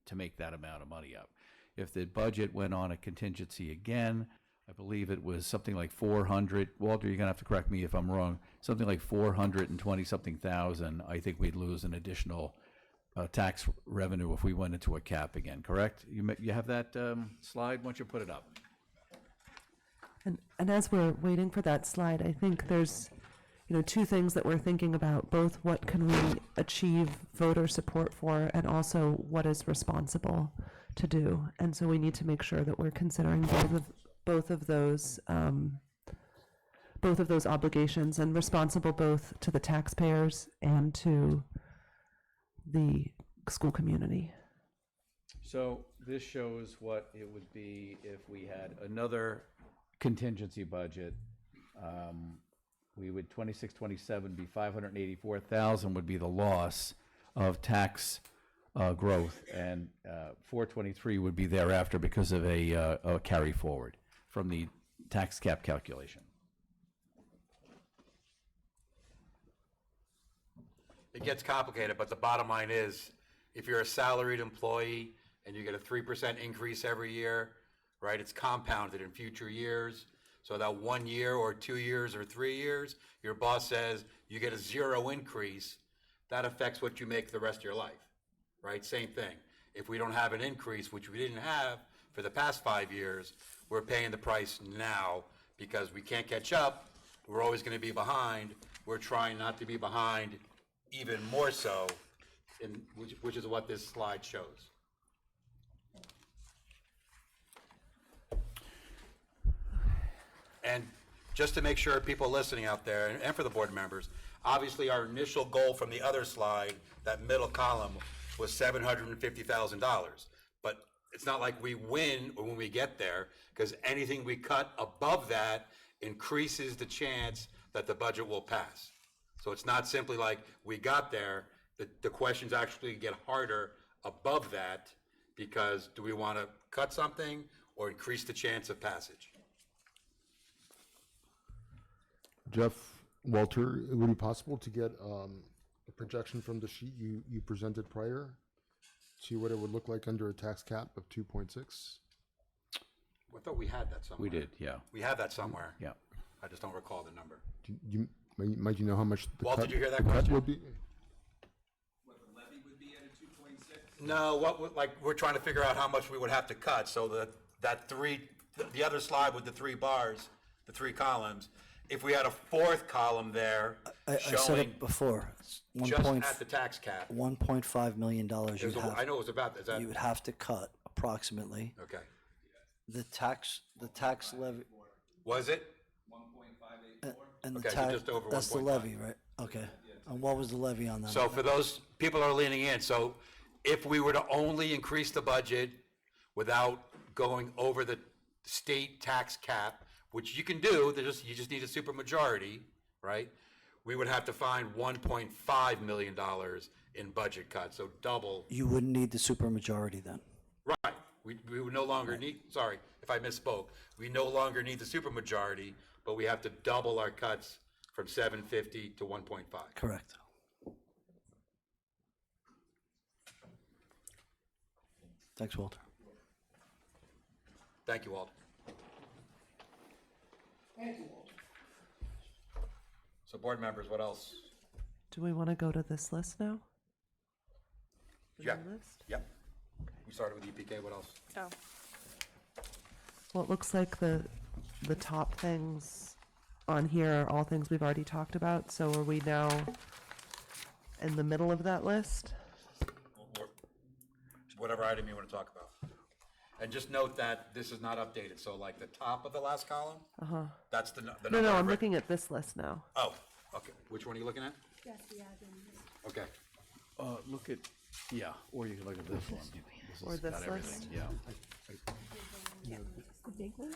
to make that amount of money up. If the budget went on a contingency again, I believe it was something like 400. Walter, you're gonna have to correct me if I'm wrong. Something like 420-something thousand. I think we'd lose an additional tax revenue if we went into a cap again. Correct? You have that slide? Why don't you put it up? And as we're waiting for that slide, I think there's, two things that we're thinking about, both what can we achieve voter support for, and also what is responsible to do. And so we need to make sure that we're considering both of those obligations, and responsible both to the taxpayers and to the school community. So this shows what it would be if we had another contingency budget. We would 26-27 be 584,000 would be the loss of tax growth, and 423 would be thereafter because of a carry forward from the tax cap calculation. It gets complicated, but the bottom line is, if you're a salaried employee and you get a 3% increase every year, right, it's compounded in future years. So that 1 year or 2 years or 3 years, your boss says you get a 0 increase, that affects what you make the rest of your life, right? Same thing. If we don't have an increase, which we didn't have for the past 5 years, we're paying the price now because we can't catch up. We're always going to be behind. We're trying not to be behind even more so, which is what this slide shows. And just to make sure people listening out there, and for the board members, obviously our initial goal from the other slide, that middle column, was $750,000. But it's not like we win when we get there, because anything we cut above that increases the chance that the budget will pass. So it's not simply like we got there. The questions actually get harder above that, because do we want to cut something or increase the chance of passage? Jeff, Walter, would it be possible to get a projection from the sheet you presented prior see what it would look like under a tax cap of 2.6? I thought we had that somewhere. We did, yeah. We have that somewhere. Yeah. I just don't recall the number. Might you know how much the Walt, cut, did you hear that the cut question? would be? What the levy would be at a 2.6? No, we're trying to figure out how much we would have to cut, so the other slide with the 3 bars, the 3 columns, if we had a 4th column there I said showing it before. It's just at the tax cap. $1.5 million I know it was about, is that, you would have to cut approximately. okay. The tax levy, Was it? and the Okay, so tax, just over that's the 1.5. levy, right? Okay. And what was the levy on that? So for those people are leaning in, so if we were to only increase the budget without going over the state tax cap, which you can do, you just need a supermajority, right? We would have to find $1.5 million in budget cuts, so double. You wouldn't need the supermajority then. Right, we would no longer need, sorry if I misspoke, we no longer need the supermajority, but we have to double our cuts from 750 to 1.5. Correct. Thanks, Walter. Thank you, Walt. Thank you, Walter. So board members, what else? Do we want to go to this list now? The Yeah. new list? Yep. We started with EPK, what else? Oh, Well, it looks like the top things on here are all things we've already talked about. So are we now in the middle of that list? Or whatever item you want to talk about. And just note that this is not updated, so like the top of the last column, that's the number. No, I'm I've looking at this list now. Oh, okay. Which one are you looking at? Yes, the admin. Okay. Look at, yeah, or you can look at this one. Or has this got everything, list? Yeah. The big one?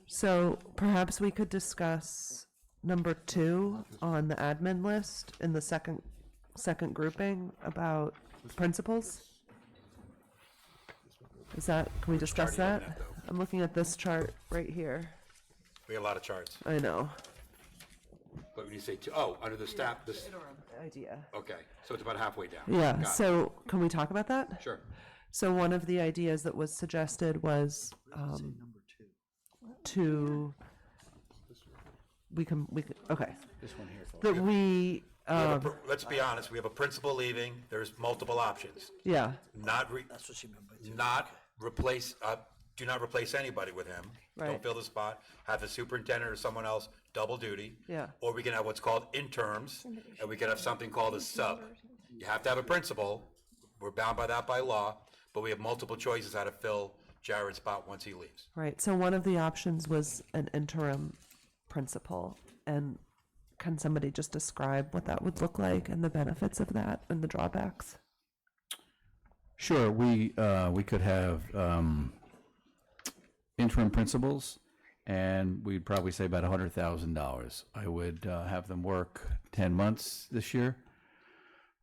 So perhaps we could discuss number 2 on the admin list in the second grouping about principals. Is that, can we discuss chart are you that? looking at, though? I'm looking at this chart right here. We have a lot of charts. I know. But when you say two, oh, under the staff, this, Idea. okay. So it's about halfway down. Yeah, Got it. so can we talk about that? Sure. So one of the ideas that was suggested was to, we can, okay. This one here. That we, Let's be honest, we have a principal leaving, there's multiple options. yeah, That's what she meant by two. Not replace, do not replace anybody with him. Don't Right. fill the spot. Have the superintendent or someone else double duty. Yeah. Or we can have what's called interims, and we can have something called a sub. You have to have a principal. We're bound by that by law, but we have multiple choices how to fill Jared's spot once he leaves. right. So one of the options was an interim principal. And can somebody just describe what that would look like and the benefits of that and the drawbacks? Sure, we could have interim principals, and we'd probably say about $100,000. I would have them work 10 months this year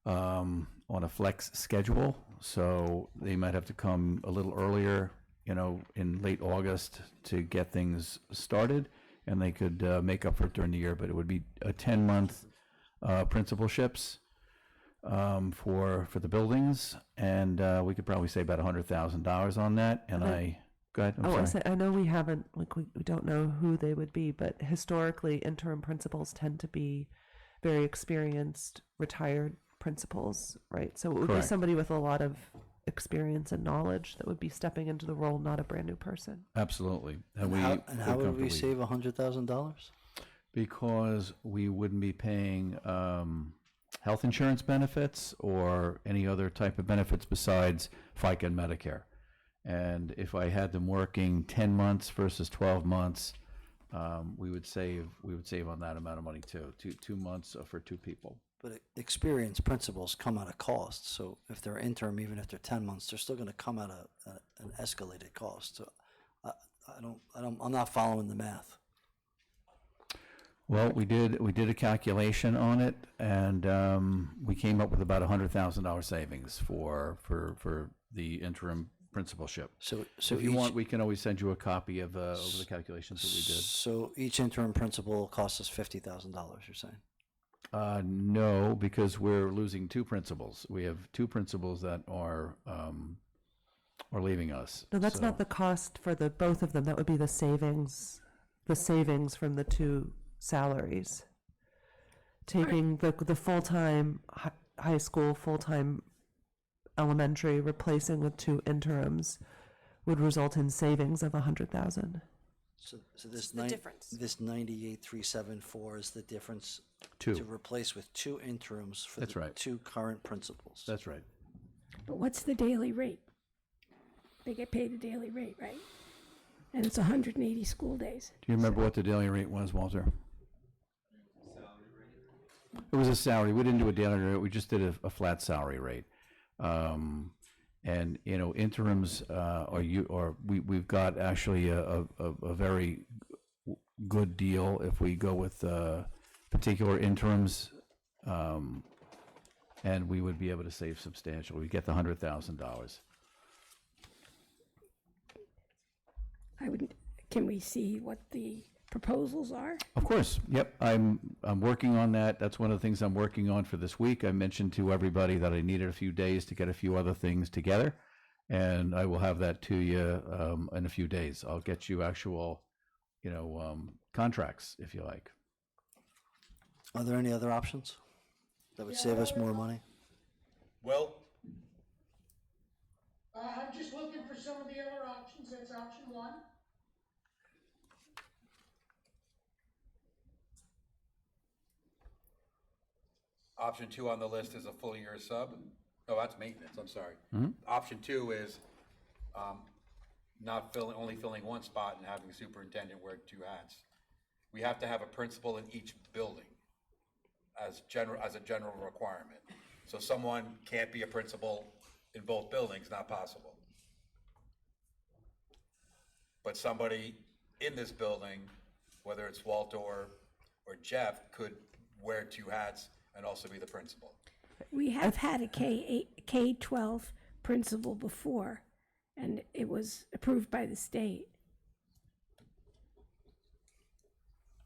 on a flex schedule, so they might have to come a little earlier, in late August to get things started, and they could make up for it during the year, but it would be a 10-month principalships for the buildings, and we could probably say about $100,000 on that. And go ahead. I'm sorry. I know we haven't, like, we don't know who they would be, but historically, interim principals tend to be very experienced, retired principals, right? So it would Correct. be somebody with a lot of experience and knowledge that would be stepping into the role, not a brand new person. Absolutely. How would we save $100,000? Because we wouldn't be paying health insurance benefits or any other type of benefits besides FICA and Medicare. And if I had them working 10 months versus 12 months, we would save on that amount of money too. Two months for 2 people. But experienced principals come at a cost. So if they're interim, even if they're 10 months, they're still going to come at an escalated cost. So I'm not following the math. Well, we did a calculation on it, and we came up with about $100,000 savings for the interim principalship. So if you want, we can always send you a copy of the calculations that we did. So each interim principal costs us $50,000. You're saying? No, because we're losing two principals. We have two principals that are leaving us. No, that's So- not the cost for the both of them. That would be the savings from the two salaries. Taking the full-time high school, full-time elementary, replacing with two interims would result in savings of 100,000. So this the difference. this 98,374 is the difference Two. to replace with two interims for That's the right. two current principals. That's right. But what's the daily rate? They get paid a daily rate, right? And it's 180 school days. Do you remember what the daily rate was, Walter? It was a salary. We didn't do a daily rate. We just did a flat salary rate. And interims we've got actually a very good deal if we go with particular interims, and we would be able to save substantial. We get the $100,000. Can we see what the proposals are? Of course, yep. I'm working on that. That's one of the things I'm working on for this week. I mentioned to everybody that I needed a few days to get a few other things together, and I will have that to you in a few days. I'll get you actual, contracts if you like. Are there any other options that would save us more money? Well, I'm just looking for some of the other options. That's option one. option 2 on the list is a full year sub. Oh, that's maintenance, I'm sorry. Mhm. Option 2 is only filling one spot and having the superintendent wear 2 hats. We have to have a principal in each building as a general requirement. So someone can't be a principal in both buildings, not possible. But somebody in this building, whether it's Walter or Jeff, could wear 2 hats and also be the principal. We have had a K-12 principal before, and it was approved by the state.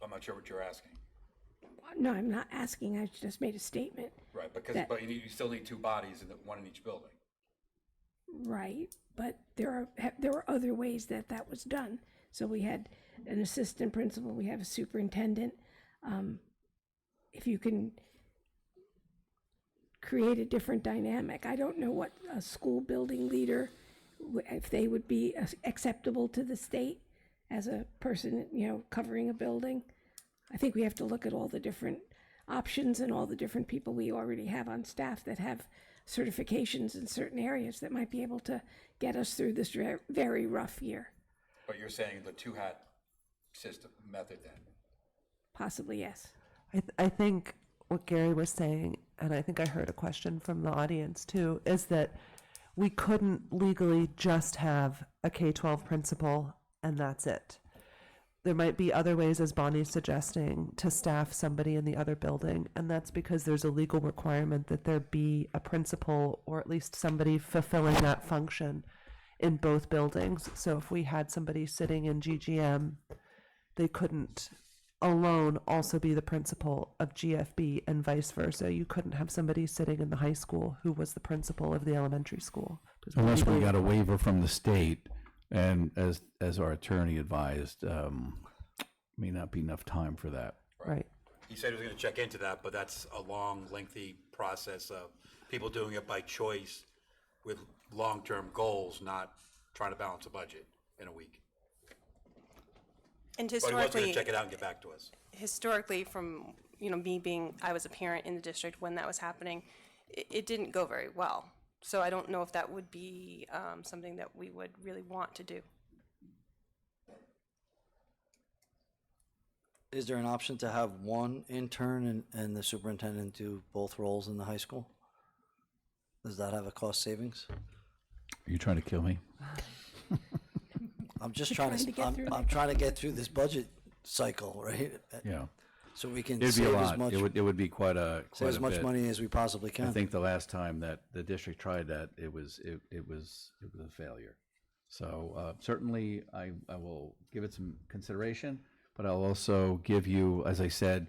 I'm not sure what you're asking. No, I'm not asking, I just made a statement. Right, That- you still need 2 bodies, one in each building. Right, but there were other ways that was done. So we had an assistant principal, we have a superintendent. If you can create a different dynamic, I don't know what a school building leader, if they would be acceptable to the state as a person, covering a building. I think we have to look at all the different options and all the different people we already have on staff that have certifications in certain areas that might be able to get us through this very rough year. But you're saying the 2-hat system method then? Possibly, yes. I think what Gary was saying, and I think I heard a question from the audience too, is that we couldn't legally just have a K-12 principal and that's it. There might be other ways, as Bonnie's suggesting, to staff somebody in the other building, and that's because there's a legal requirement that there be a principal or at least somebody fulfilling that function in both buildings. So if we had somebody sitting in GGM, they couldn't alone also be the principal of GFB and vice versa. You couldn't have somebody sitting in the high school who was the principal of the elementary school. Unless we got a waiver from the state, and as our attorney advised, may not be enough time for that. Right. He said he was going to check into that, but that's a long, lengthy process of people doing it by choice with long-term goals, not trying to balance a budget in a week. And But he was going historically, to check it out and get back to us. historically, from I was a parent in the district when that was happening, it didn't go very well. So I don't know if that would be something that we would really want to do. Is there an option to have one intern and the superintendent do both roles in the high school? Does that have a cost savings? Are you trying to kill me? I'm just trying to, get through I'm trying to get through this budget cycle, right? Yeah. So we can It'd be a save as lot. much, It would be quite a much bit. money as we possibly I can. think the last time that the district tried that, it was a failure. So certainly I will give it some consideration, but I'll also give you, as I said,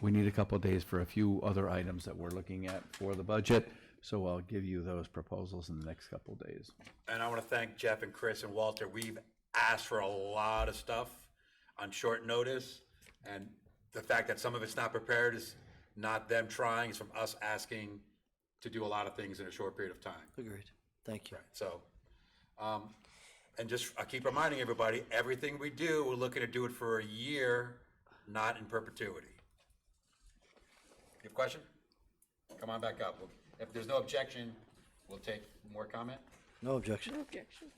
we need a couple of days for a few other items that we're looking at for the budget. So I'll give you those proposals in the next couple of days. And I want to thank Jeff and Chris and Walter. We've asked for a lot of stuff on short notice, and the fact that some of it's not prepared is not them trying, it's from us asking to do a lot of things in a short period of time. Agreed. Thank you. So, and just, I keep reminding everybody, everything we do, we're looking to do it for a year, not in perpetuity. You have a question? Come on back up. If there's no objection, we'll take more comment. No objection. No objection.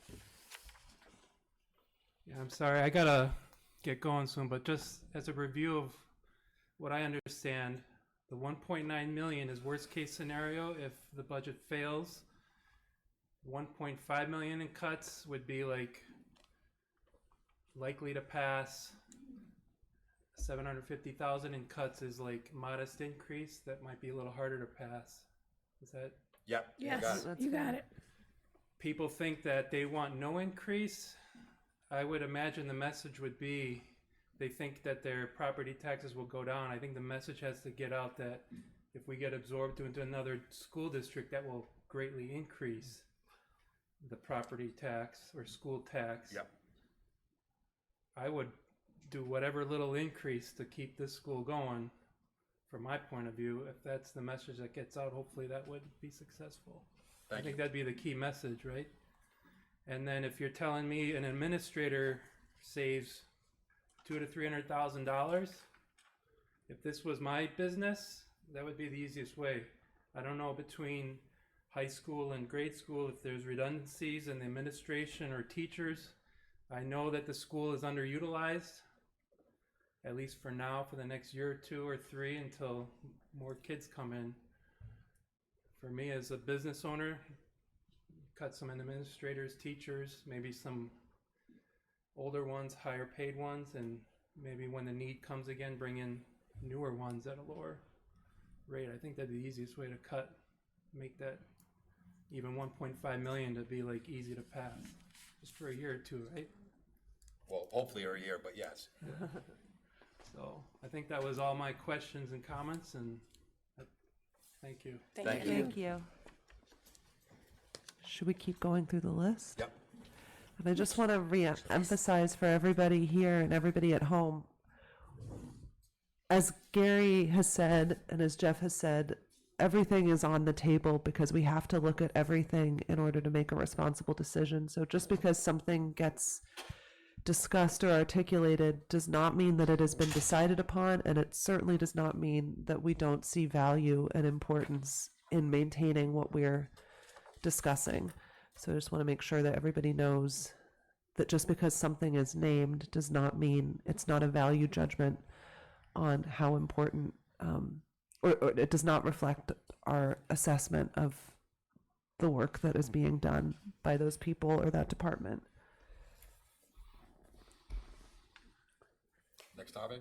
Yeah, I'm sorry, I gotta get going soon, but just as a review of what I understand, the 1.9 million is worst case scenario if the budget fails. 1.5 million in cuts would be like likely to pass. 750,000 in cuts is like modest increase that might be a little harder to pass. Is that? Yep. Yes, you got it. People think that they want no increase. I would imagine the message would be they think that their property taxes will go down. I think the message has to get out that if we get absorbed into another school district, that will greatly increase the property tax or school tax. Yep. I would do whatever little increase to keep this school going. From my point of view, if that's the message that gets out, hopefully that would be successful. I think that'd be the key message, right? And then if you're telling me an administrator saves $200,000 to $300,000, if this was my business, that would be the easiest way. I don't know between high school and grade school if there's redundancies in the administration or teachers. I know that the school is underutilized, at least for now, for the next year or 2 or 3 until more kids come in. For me as a business owner, cut some administrators, teachers, maybe some older ones, higher paid ones, and maybe when the need comes again, bring in newer ones at a lower rate. I think that'd be the easiest way to cut, make that even 1.5 million to be like easy to pass, just for a year or 2, right? Well, hopefully a year, but yes. So I think that was all my questions and comments, and thank you. Thank you. Thank you. Should we keep going through the list? Yep. And I just want to re-emphasize for everybody here and everybody at home, as Gary has said and as Jeff has said, everything is on the table because we have to look at everything in order to make a responsible decision. So just because something gets discussed or articulated does not mean that it has been decided upon, and it certainly does not mean that we don't see value and importance in maintaining what we're discussing. So I just want to make sure that everybody knows that just because something is named does not mean it's not a value judgment on how important, or it does not reflect our assessment of the work that is being done by those people or that department. Next topic.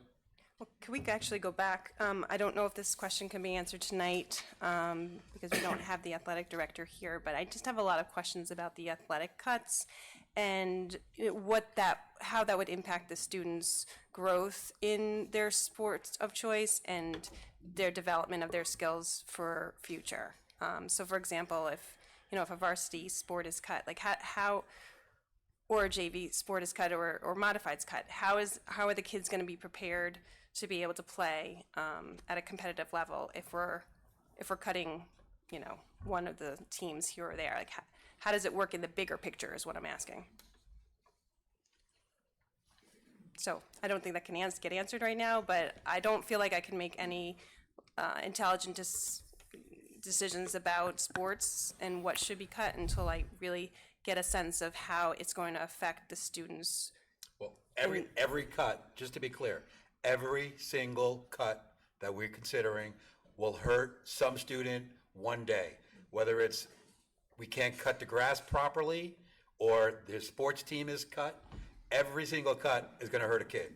Well, could we actually go back? I don't know if this question can be answered tonight because we don't have the athletic director here, but I just have a lot of questions about the athletic cuts and how that would impact the students' growth in their sports of choice and their development of their skills for future. So, for example, if a varsity sport is cut, like how or a JV sport is cut or modified is cut, how are the kids going to be prepared to be able to play at a competitive level if we're cutting one of the teams here or there? Like how does it work in the bigger picture is what I'm asking. So I don't think that can get answered right now, but I don't feel like I can make any intelligent decisions about sports and what should be cut until I really get a sense of how it's going to affect the students. Well, every cut, just to be clear, every single cut that we're considering will hurt some student one day, whether it's we can't cut the grass properly or the sports team is cut. Every single cut is going to hurt a kid,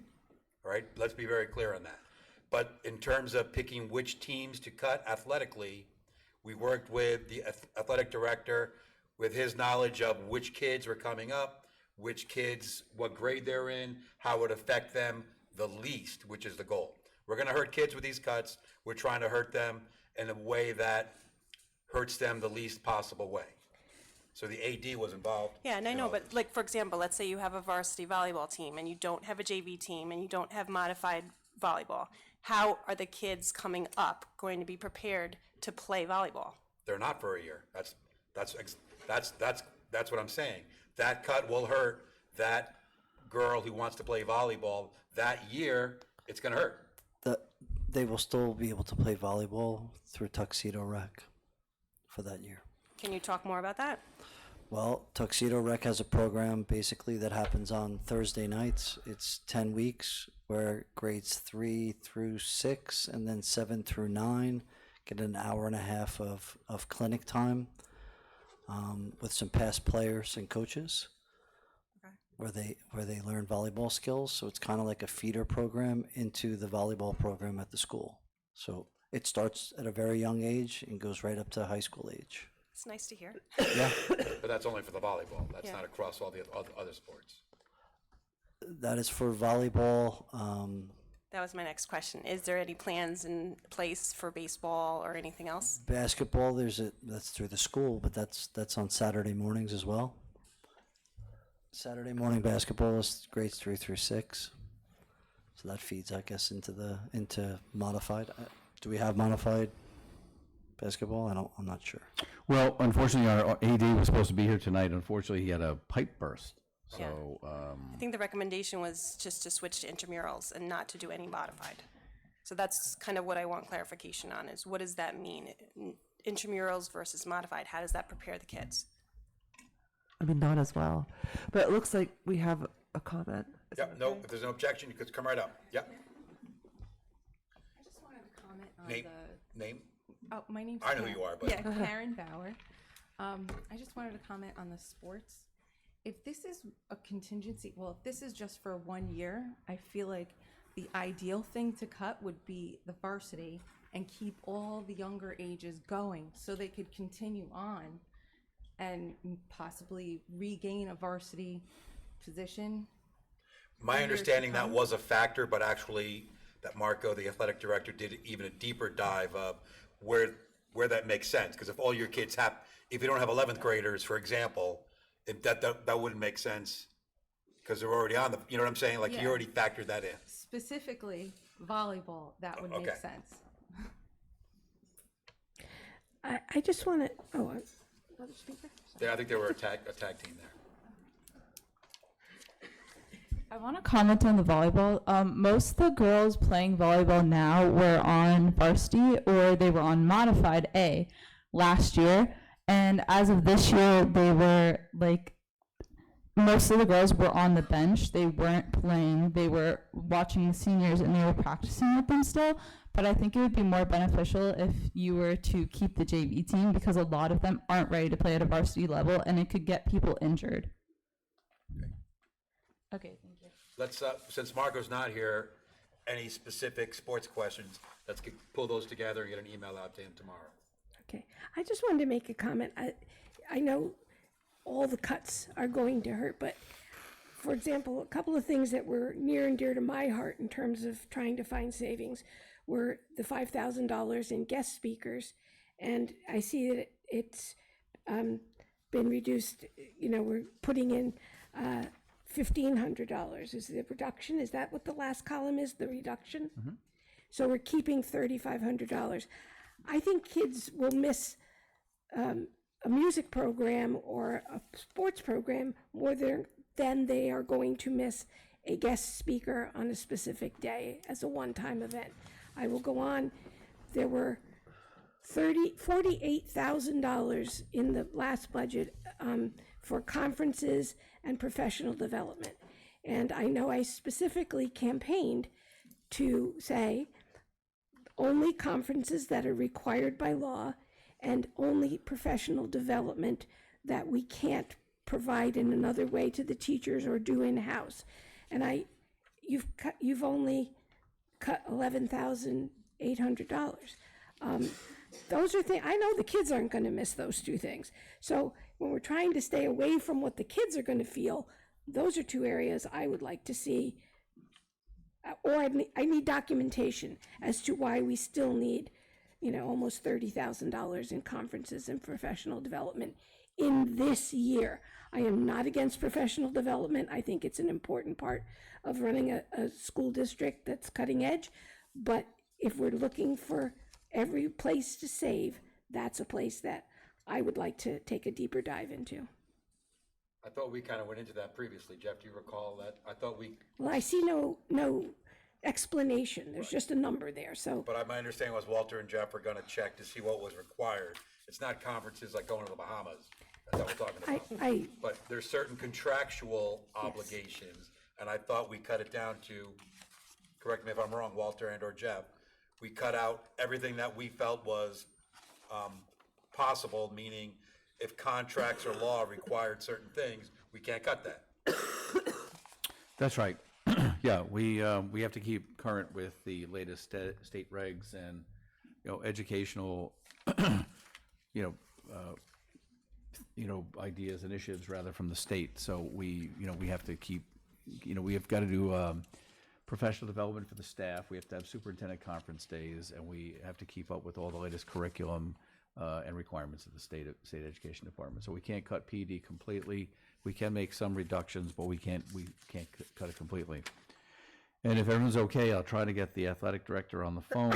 all right? Let's be very clear on that. But in terms of picking which teams to cut athletically, we worked with the athletic director with his knowledge of which kids were coming up, which kids, what grade they're in, how it would affect them the least, which is the goal. we're gonna hurt kids with these cuts. We're trying to hurt them in a way that hurts them the least possible way. So the AD was involved. Yeah, and I in know, all but this. like, for example, let's say you have a varsity volleyball team and you don't have a JV team and you don't have modified volleyball. How are the kids coming up going to be prepared to play volleyball? They're not for a year. That's what I'm saying. That cut will hurt that girl who wants to play volleyball that year. It's gonna hurt. They will still be able to play volleyball through Tuxedo Rec for that year. Can you talk more about that? Well, Tuxedo Rec has a program basically that happens on Thursday nights. It's 10 weeks where grades 3 through 6 and then 7 through 9 get an hour and a half of clinic time with some past players and coaches. Okay. Where they learn volleyball skills. So it's kind of like a feeder program into the volleyball program at the school. So it starts at a very young age and goes right up to high school age. It's nice to hear. Yeah. But that's only for the volleyball. That's Yeah. not across all the other sports. That is for volleyball. That was my next question. Is there any plans in place for baseball or anything else? Basketball, that's through the school, but that's on Saturday mornings as well. Saturday morning basketball is grades 3 through 6. So that feeds, I guess, into modified. Do we have modified basketball? I'm not sure. Well, unfortunately, our AD was supposed to be here tonight. Unfortunately, he had a pipe burst. So, I think the recommendation was just to switch to intramurals and not to do any modified. So that's kind of what I want clarification on, is what does that mean? Intramurals versus modified, how does that prepare the kids? I mean, not as well. But it looks like we have a comment. Is Yep, that no, okay? if there's no objection, you could come right up. Yep. I just wanted to comment on Name, the. name? Oh, my name's. I know who you are, but. Yeah, Karen Bauer. I just wanted to comment on the sports. If this is a contingency, well, if this is just for 1 year, I feel like the ideal thing to cut would be the varsity and keep all the younger ages going so they could continue on and possibly regain a varsity position. My years to understanding that come. was a factor, but actually that Marco, the athletic director, did even a deeper dive of where that makes sense. Because if all your kids if you don't have 11th graders, for example, that wouldn't make sense because they're already on you know what I'm saying? Like Yeah. you already factored that in. Specifically volleyball, that would make Okay. sense. I just want to, another speaker? Yeah, I think they were a tag team there. I want to comment on the volleyball. Most of the girls playing volleyball now were on varsity or they were on modified A last year. And as of this year, they were most of the girls were on the bench. They weren't playing. They were watching the seniors and they were practicing with them still. But I think it would be more beneficial if you were to keep the JV team because a lot of them aren't ready to play at a varsity level and it could get people injured. Okay, thank you. Let's, since Marco's not here, any specific sports questions, let's pull those together and get an email out to him tomorrow. Okay, I just wanted to make a comment. I know all the cuts are going to hurt, but for example, a couple of things that were near and dear to my heart in terms of trying to find savings were the $5,000 in guest speakers. And I see that it's been reduced, we're putting in $1,500 is the reduction. Is that what the last column is, the reduction? Mm-hmm. So we're keeping $3,500. I think kids will miss a music program or a sports program more than they are going to miss a guest speaker on a specific day as a one-time event. I will go on. There were $48,000 in the last budget for conferences and professional development. And I know I specifically campaigned to say only conferences that are required by law and only professional development that we can't provide in another way to the teachers or do in-house. And you've only cut $11,800. Those are things, I know the kids aren't going to miss those two things. So when we're trying to stay away from what the kids are going to feel, those are two areas I would like to see or I need documentation as to why we still need, almost $30,000 in conferences and professional development in this year. I am not against professional development. I think it's an important part of running a school district that's cutting edge. But if we're looking for every place to save, that's a place that I would like to take a deeper dive into. I thought we kind of went into that previously. Jeff, do you recall that? I thought we, Well, I see no explanation. There's just a number there, so. but my understanding was Walter and Jeff are gonna check to see what was required. It's not conferences like going to the Bahamas, that's what we're talking about. But there's certain contractual obligations, and I thought we cut it down to, correct me if I'm wrong, Walter and or Jeff, we cut out everything that we felt was possible, meaning if contracts or law required certain things, we can't cut that. That's right. Yeah, we have to keep current with the latest state regs and, educational, ideas, initiatives rather from the state. So we have to keep, we have got to do professional development for the staff. We have to have superintendent conference days, and we have to keep up with all the latest curriculum and requirements of the state education department. So we can't cut PD completely. We can make some reductions, but we can't cut it completely. And if everyone's okay, I'll try to get the athletic director on the phone.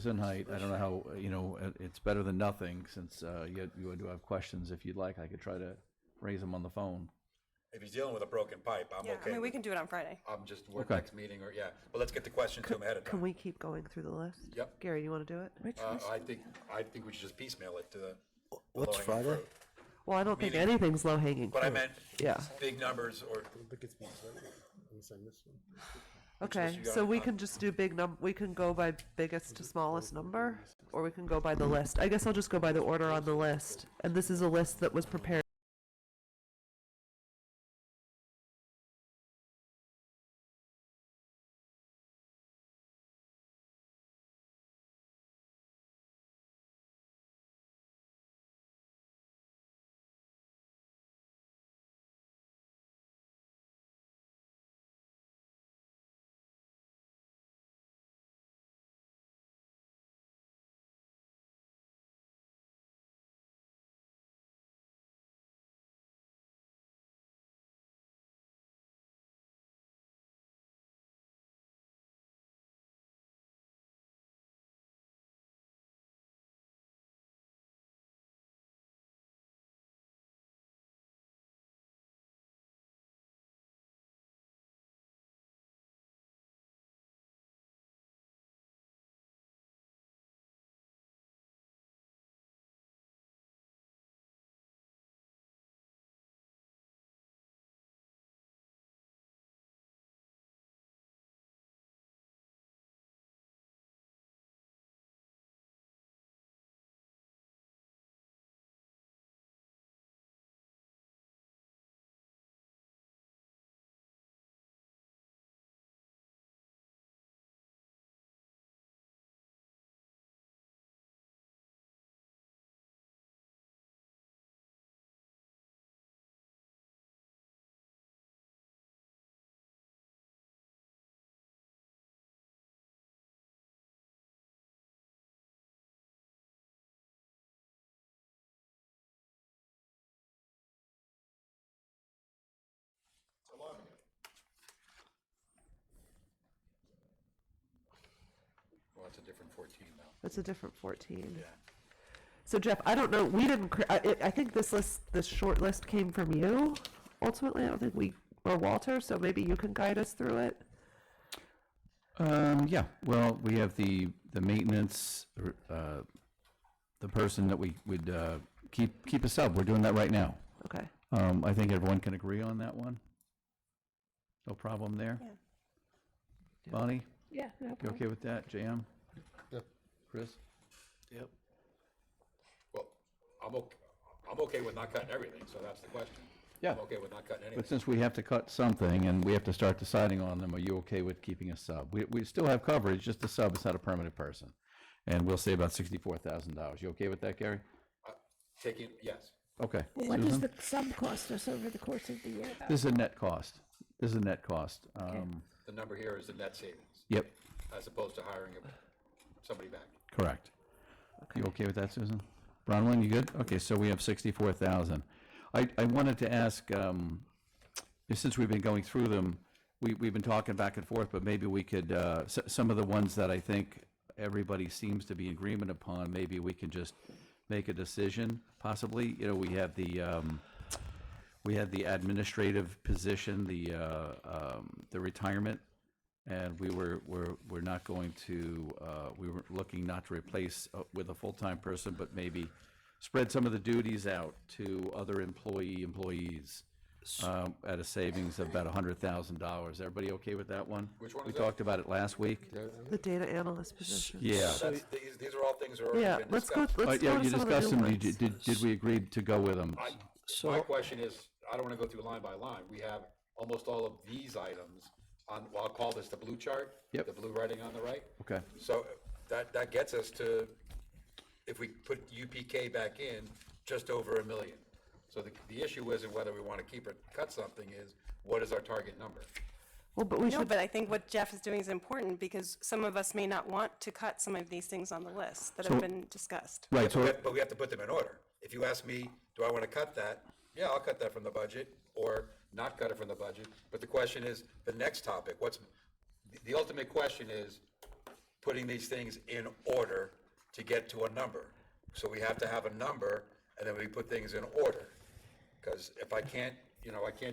Tonight, I don't know how, it's better than nothing, since you do have questions. If you'd like, I could try to raise them on the phone. If he's dealing with a broken pipe, I'm Yeah, okay. I mean, we with- can do it on Friday. I'm just, Okay. next meeting, or, yeah, but let's get the question to him ahead of Can time. we keep going through the list? Yep. Gary, you want to do it? I think we should just piecemeal it to the. What's low-hanging Friday? fruit. Well, I don't think Meaning- anything's low hanging. But I meant Yeah. big numbers or. Okay, you got so it, we Tom? can just do we can go by biggest to smallest number, or we can go by the list. I guess I'll just go by the order on the list. And this is a list that was prepared. Well, it's a different 14 now. It's a different 14. Yeah. So Jeff, I don't know. We didn't. I think this short list came from you. Ultimately, I don't think we or Walter. So maybe you can guide us through it. Yeah, well, we have the maintenance, the person that we would keep a sub. We're doing that right now. Okay. I think everyone can agree on that one. No problem there. Yeah. Bonnie, Yeah, no you problem. okay with that? JM? Yep. Chris? Yep. Well, I'm okay with not cutting everything, so that's the question. Yeah. I'm okay with not cutting anything. But since we have to cut something and we have to start deciding on them, are you okay with keeping a sub? We still have coverage, just a sub, it's not a permanent person. And we'll say about $64,000. You okay with that, Gary? Taking, yes. Okay. What does Susan? the sub cost us over the course of the year, though? This is a net cost. This is a net cost. The number here is the net savings, Yep, as opposed to hiring somebody back. correct. You okay with that, Susan? Bronwyn, you good? Okay, so we have 64,000. I wanted to ask, since we've been going through them, we've been talking back and forth, but maybe we could, some of the ones that I think everybody seems to be in agreement upon, maybe we can just make a decision, possibly. You know, we had the administrative position, the retirement, and we're not going to, we were looking not to replace with a full-time person, but maybe spread some of the duties out to other employees at a savings of about $100,000. Everybody okay with that one? Which one We is that? talked about it last week. The data analyst position. Yeah. These are all things that are already Yeah, been let's go, discussed. let's Yeah, go to you some of the discussed new them. ones. Did we agree to go with them? My question is, I don't want to go through line by line. We have almost all of these items on, well, I'll call this the blue chart. Yep. The blue writing on the right. Okay. So that gets us to, if we put UPK back in, just over $1 million. So the issue isn't whether we want to keep or cut something, is what is our target number? Well, but we No, should, but I think what Jeff is doing is important because some of us may not want to cut some of these things on the list that have been discussed. Right, so, But we have to put them in order. If you ask me, do I want to cut that? Yeah, I'll cut that from the budget, or not cut it from the budget. But the question is, the next topic, the ultimate question is putting these things in order to get to a number. So we have to have a number, and then we put things in order. Because if I can't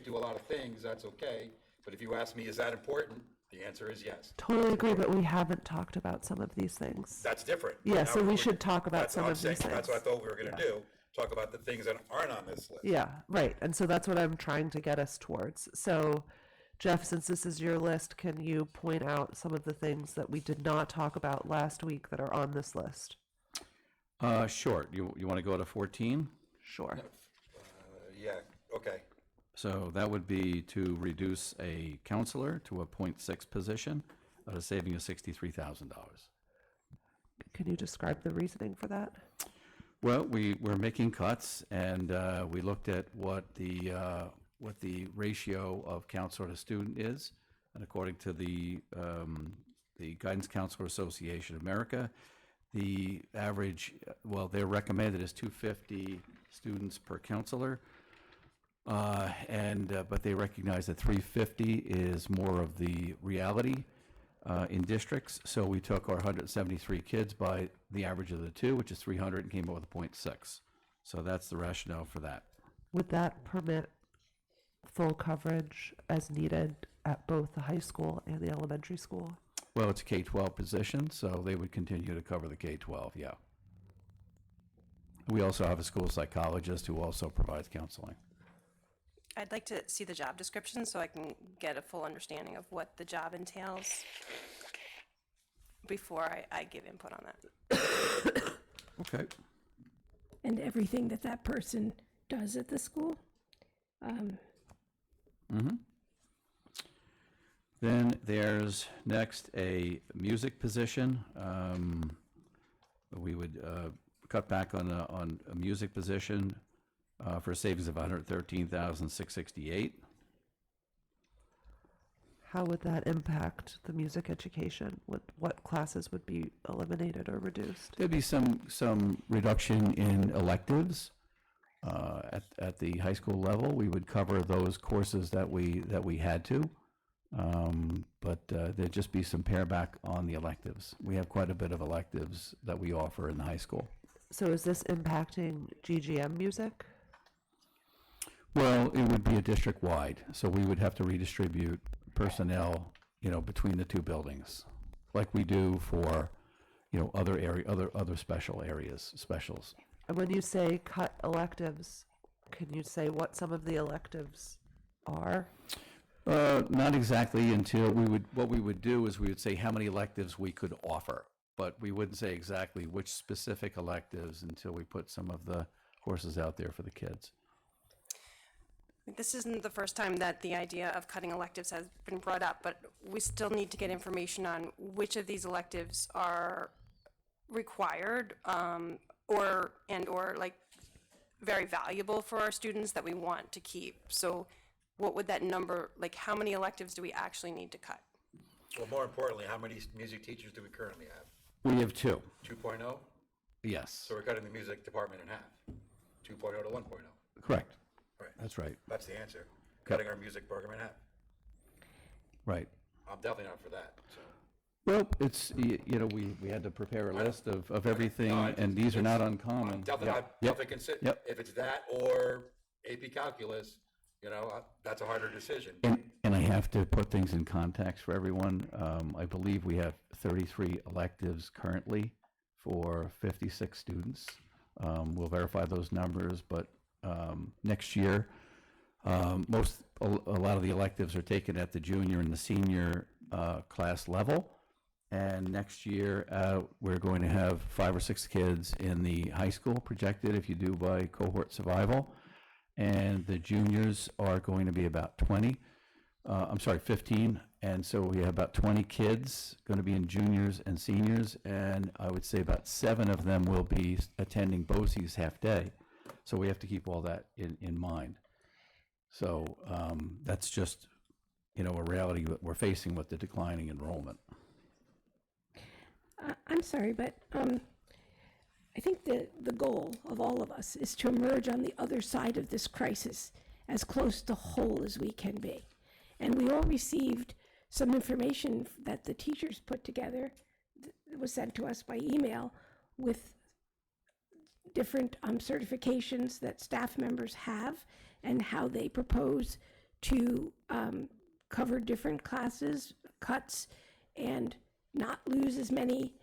do a lot of things, that's okay. But if you ask me, is that important? The answer is yes. totally agree, but we haven't talked about some of these things. That's different. Yeah, Now so we we're- should talk about that's what some I'm of these saying. things. That's what I thought we were gonna do, talk about the things that aren't on this list. Yeah, right. And so that's what I'm trying to get us towards. So, Jeff, since this is your list, can you point out some of the things that we did not talk about last week that are on this list? sure. You want to go to 14? Sure. Yeah, okay. So that would be to reduce a counselor to a .6 position at a saving of $63,000. Can you describe the reasoning for that? Well, we're making cuts, and we looked at what the ratio of counselor to student is, and according to the Guidance Counselor Association of America, the average, well, they're recommended is 250 students per counselor, but they recognize that 350 is more of the reality in districts. So we took our 173 kids by the average of the two, which is 300, and came up with a .6. So that's the rationale for that. Would that permit full coverage as needed at both the high school and the elementary school? Well, it's a K-12 position, so they would continue to cover the K-12, yeah. We also have a school psychologist who also provides counseling. I'd like to see the job description so I can get a full understanding of what the job entails before I give input on that. Okay. And everything that person does at the school? Then there's next a music position. We would cut back on a music position for a savings of $113,668. How would that impact the music education? What classes would be eliminated or reduced? There'd be some reduction in electives at the high school level. We would cover those courses that we had to, but there'd just be some pare back on the electives. We have quite a bit of electives that we offer in the high school. So is this impacting GGM music? Well, it would be a district-wide, so we would have to redistribute personnel, between the two buildings, like we do for, other specials. And when you say cut electives, can you say what some of the electives are? Not exactly until what we would do is we would say how many electives we could offer, but we wouldn't say exactly which specific electives until we put some of the courses out there for the kids. This isn't the first time that the idea of cutting electives has been brought up, but we still need to get information on which of these electives are required or like very valuable for our students that we want to keep. So what would that number, like how many electives do we actually need to cut? Well, more importantly, how many music teachers do we currently have? We have two. 2.0? Yes, So we're cutting the music department in half, 2.0 to 1.0. correct. Right. That's right. That's the answer. Cutting our music program in half. Right. I'm definitely not for that, so. Well, it's, we had to prepare a list of everything, No, and these are not I'm uncommon. definitely, Yep, I yep, definitely consider, yep. if it's that or AP Calculus, that's a harder decision. And I have to put things in context for everyone. I believe we have 33 electives currently for 56 students. We'll verify those numbers, but next year, a lot of the electives are taken at the junior and the senior class level. And next year, we're going to have 5 or 6 kids in the high school projected, if you do by cohort survival. And the juniors are going to be about 15. And so we have about 20 kids going to be in juniors and seniors. And I would say about 7 of them will be attending BOCES half day. So we have to keep all that in mind. So that's just, a reality that we're facing with the declining enrollment. I'm sorry, but I think the goal of all of us is to emerge on the other side of this crisis as close to whole as we can be. And we all received some information that the teachers put together that was sent to us by email with different certifications that staff members have and how they propose to cover different classes, cuts, and not lose as many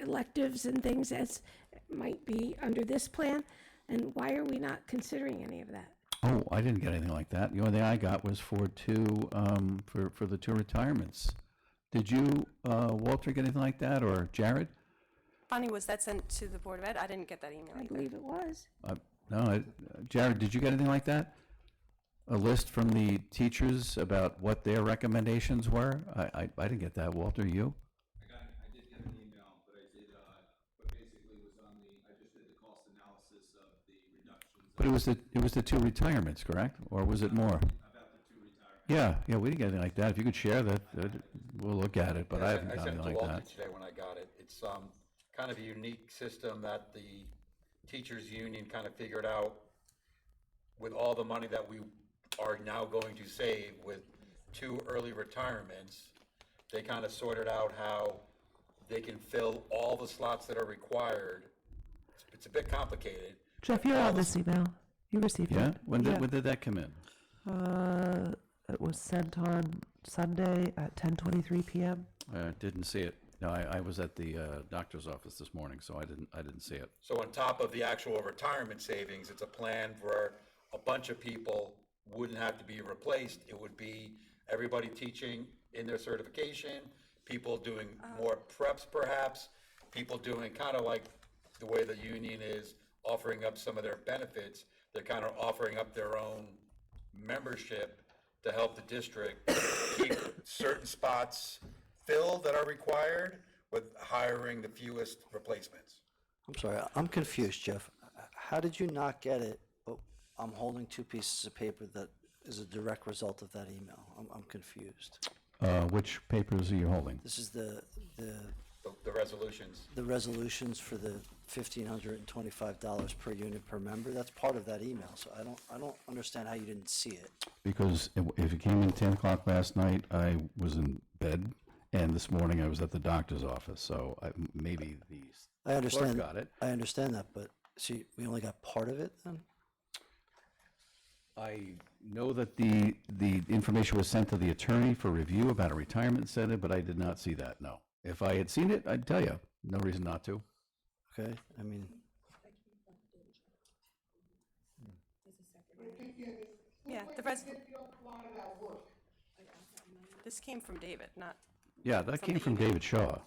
electives and things as might be under this plan. And why are we not considering any of that? Oh, I didn't get anything like that. The only thing I got was for for the 2 retirements. Did you, Walter, get anything like that, or Jared? Bonnie, was that sent to the Board of Ed? I didn't get that email I either. believe it was. No, Jared, did you get anything like that? A list from the teachers about what their recommendations were? I didn't get that. Walter, you? I did get an email, but basically was I just did the cost analysis of the reductions. But it was the 2 retirements, correct? Or was it more? About the 2 retirements. Yeah, we didn't get anything like that. If you could share that, we'll look at it, but I haven't I got sent it anything to like Walter that. today when I got it. It's kind of a unique system that the teachers union kind of figured out with all the money that we are now going to save with 2 early retirements. They kind of sorted out how they can fill all the slots that are required. It's a bit complicated. Jeff, you're on this email. You received Yeah? it. When did that come in? It was sent on Sunday at 10:23 p.m. Didn't see it. No, I was at the doctor's office this morning, so I didn't see it. So on top of the actual retirement savings, it's a plan where a bunch of people wouldn't have to be replaced. It would be everybody teaching in their certification, people doing more preps perhaps, people doing kind of like the way the union is offering up some of their benefits. They're kind of offering up their own membership to help the district keep certain spots filled that are required with hiring the fewest replacements. I'm sorry, I'm confused, Jeff. How did you not get it, but I'm holding 2 pieces of paper that is a direct result of that email? I'm confused. Which papers are you holding? This is the resolutions. The resolutions for the $1,525 per unit per member. That's part of that email, so I don't understand how you didn't see it. Because if it came in 10 o'clock last night, I was in bed, and this morning I was at the doctor's office, so maybe I understand. got it. I understand that, but see, we only got part of it then? I know that the information was sent to the attorney for review about a retirement incentive, but I did not see that, no. If I had seen it, I'd tell you. No reason not to. Okay, I mean, Yeah, this came from David, not. Yeah, that came from David Shaw.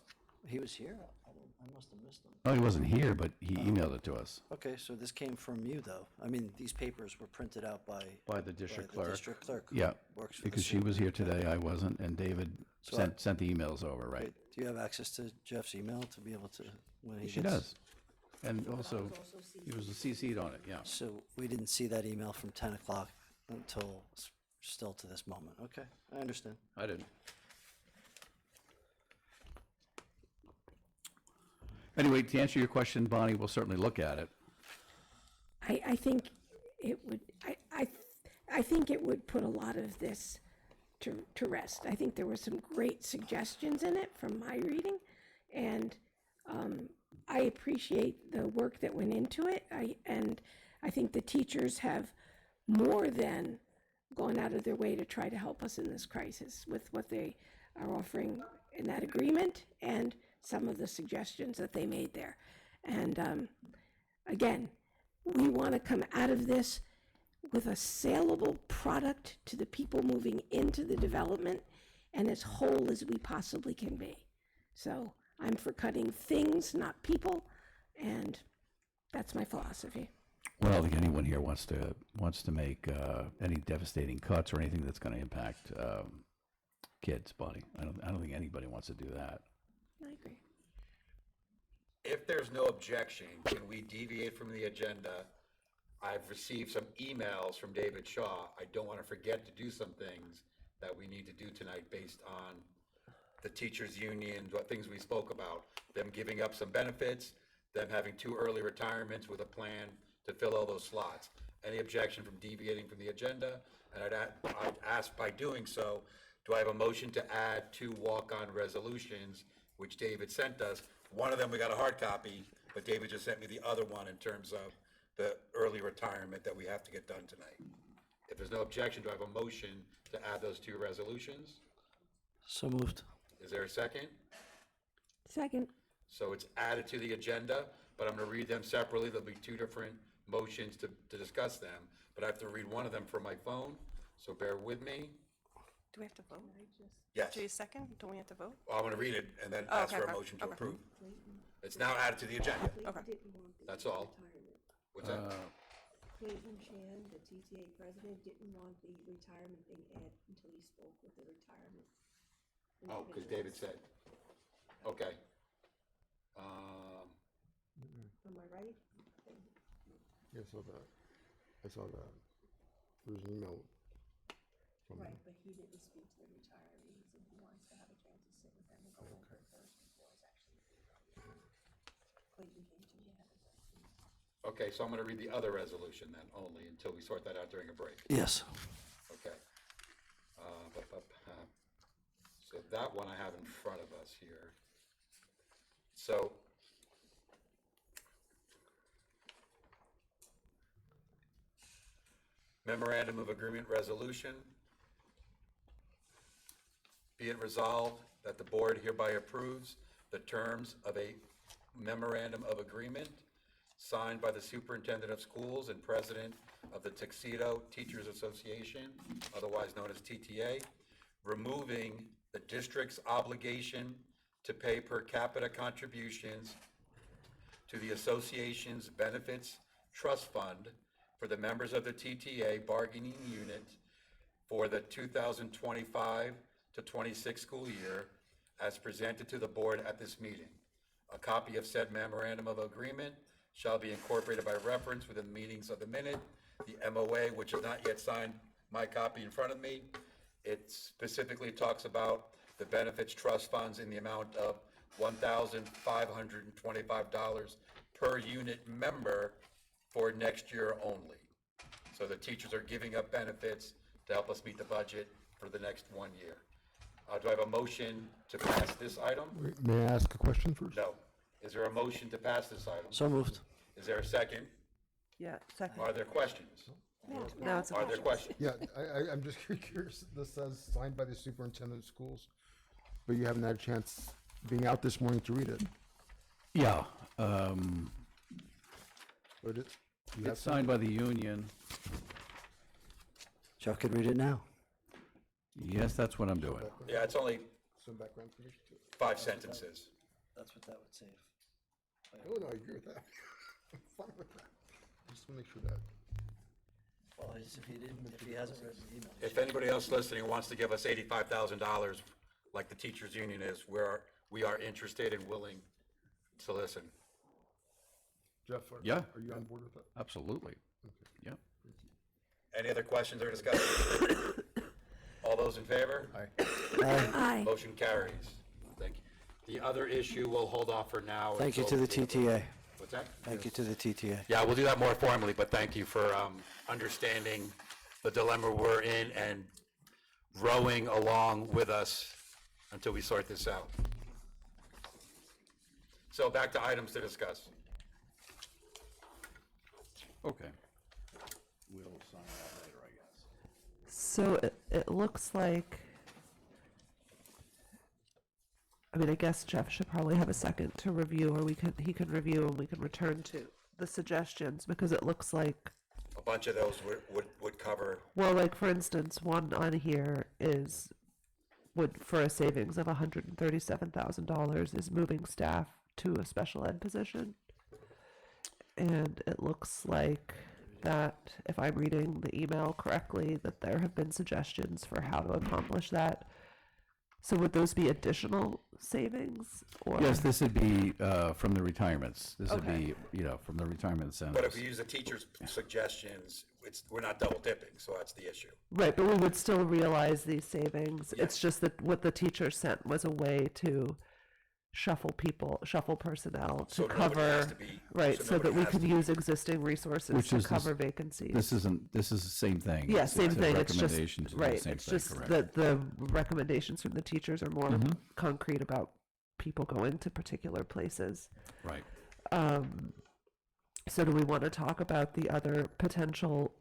he was here? I must have missed him. Oh, he wasn't here, but he emailed it to us. Okay, so this came from you, though. I mean, these papers were printed out by The district the clerk. district clerk who Yeah, works for the because she city. was here today, I wasn't, and David So sent the emails over, right? Okay, do you have access to Jeff's email to be able to, when he She gets- does. And also, he was CC'd on it, yeah. So we didn't see that email from 10 o'clock until still to this moment. Okay, I understand. I didn't. Anyway, to answer your question, Bonnie, we'll certainly look at it. I think it would, I think it would put a lot of this to rest. I think there were some great suggestions in it from my reading, and I appreciate the work that went into it. I think the teachers have more than gone out of their way to try to help us in this crisis with what they are offering in that agreement and some of the suggestions that they made there. And again, we want to come out of this with a saleable product to the people moving into the development and as whole as we possibly can be. So I'm for cutting things, not people, and that's my philosophy. Well, I don't think anyone here wants to make any devastating cuts or anything that's going to impact kids, Bonnie. I don't think anybody wants to do that. I agree. If there's no objection, can we deviate from the agenda? I've received some emails from David Shaw. I don't want to forget to do some things that we need to do tonight based on the teachers' union, what things we spoke about, them giving up some benefits, them having 2 early retirements with a plan to fill all those slots. Any objection from deviating from the agenda? And I'd ask, by doing so, do I have a motion to add 2 walk-on resolutions, which David sent us? One of them, we got a hard copy, but David just sent me the other one in terms of the early retirement that we have to get done tonight. If there's no objection, do I have a motion to add those 2 resolutions? So moved. Is there a second? Second. So it's added to the agenda, but I'm going to read them separately. There'll be 2 different motions to discuss them, but I have to read one of them from my phone, so bear with me. Do we have to vote? Yes. Do you second? Don't we have to vote? Well, I'm going to read it and then Oh, ask okay, for a okay, motion to okay. approve. It's now added to the agenda. Okay. That's all. What's that? Clayton Chan, the TTA president, didn't want the retirement thing added until he spoke with the retirement. Oh, because David said. Okay. Am I right? Yeah, I saw that. There was an email from him. Right, but he didn't speak to the retirees, and he wants to have a chance to sit with them and go over it first before it's actually. Clayton came to me ahead of that. Okay, so I'm going to read the other resolution then only until we sort that out during a break. Yes. Okay. So that one I have in front of us here. So memorandum of agreement resolution. Be it resolved that the board hereby approves the terms of a memorandum of agreement signed by the superintendent of schools and president of the Tuxedo Teachers Association, otherwise known as TTA, removing the district's obligation to pay per capita contributions to the association's benefits trust fund for the members of the TTA bargaining unit for the 2025 to 26 school year as presented to the board at this meeting. A copy of said memorandum of agreement shall be incorporated by reference within the meetings of the minute. The MOA, which is not yet signed, my copy in front of me, it specifically talks about the benefits trust funds in the amount of $1,525 per unit member for next year only. So the teachers are giving up benefits to help us meet the budget for the next 1 year. Do I have a motion to pass this item? May I ask a question first? No. Is there a motion to pass this item? So moved. Is there a second? Yeah, second. Are there questions? Now it's a Are there questions? Yeah, I'm just curious. This says signed by the superintendent of schools, but you haven't had a chance being out this morning to read it. Yeah, But you have it's signed by the union. Jeff could read it now. Yes, that's what I'm doing. Yeah, it's only some background information to it. 5 sentences. That's what that would save. Oh, no, I agree with that. I'm fine with that. Just to make sure that. Well, if he hasn't read the email. If anybody else listening wants to give us $85,000, like the teachers union is, we are interested and willing to listen. Jeff, Yeah. are you on board with that? Absolutely. Yeah. Any other questions or discussion? All those in favor? Aye. Aye. Motion carries. Thank you. The other issue we'll hold off for now. Thank you to until- the TTA. What's that? Thank you to the TTA. Yeah, we'll do that more formally, but thank you for understanding the dilemma we're in and rowing along with us until we sort this out. So back to items to discuss. Okay. We'll sign that later, I guess. So it looks like, I mean, I guess Jeff should probably have a second to review, or he could review and we can return to the suggestions, because it looks like, A bunch of those would cover, well, like for instance, one on here for a savings of $137,000 is moving staff to a special ed position. And it looks like that, if I'm reading the email correctly, that there have been suggestions for how to accomplish that. So would those be additional savings, or? Yes, this would be from the retirements. This would Okay. be, from the retirement incentives. but if we use the teacher's suggestions, we're not double dipping, so that's the issue. Right, but we would still realize these savings. Yes. It's just that what the teacher sent was a way to shuffle personnel So to nobody has cover, to be- right, so so that nobody we has can to- use existing resources Which to is this- cover vacancies. This is the same thing. Yeah, It's same a thing, it's just, recommendation to do the right, same it's thing, just correct. that the recommendations from the teachers are more Mhm. concrete about people going to particular places. Right. So do we want to talk about the other potential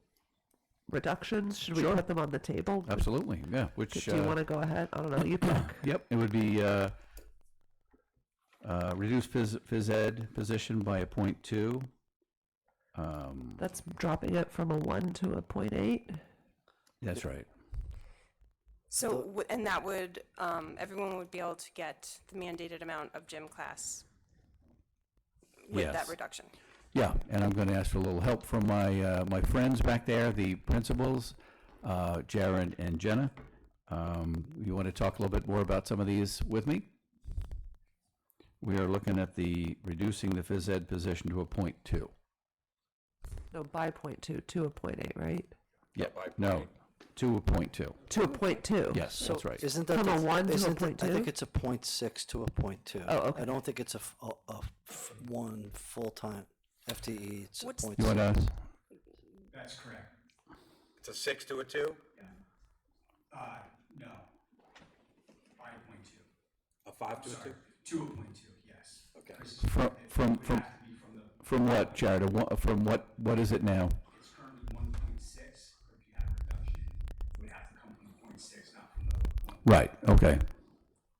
reductions? Should we Sure. put them on the table? Absolutely, yeah, which. Do you want to go ahead? I don't know, you pick. Yep, it would be reduce phys ed position by a 0.2. That's dropping it from a 1 to a 0.8. That's right. So, and that would, everyone would be able to get the mandated amount of gym class with that Yes. reduction. Yeah, and I'm going to ask for a little help from my friends back there, the principals, Jared and Jenna. You want to talk a little bit more about some of these with me? We are looking at reducing the phys ed position to a 0.2. No, by 0.2 to a 0.8, right? Yep, by no, to a 0.2. To a 0.2. Yes, that's right. Isn't that From a the- 1 to a isn't it- 0.2? I think it's a 0.6 to a 0.2. Oh, okay. I don't think it's one full-time FTE. It's a What's- 0.6. You want to? That's correct. It's a 6 to a 2? No. 5.2. A 5 to a 2? Sorry, 2.2, yes. Okay. From what, Jared? From what is it now? It's currently 1.6, but if you had a reduction, it would have to come from the 0.6, not from the 1. Right, okay.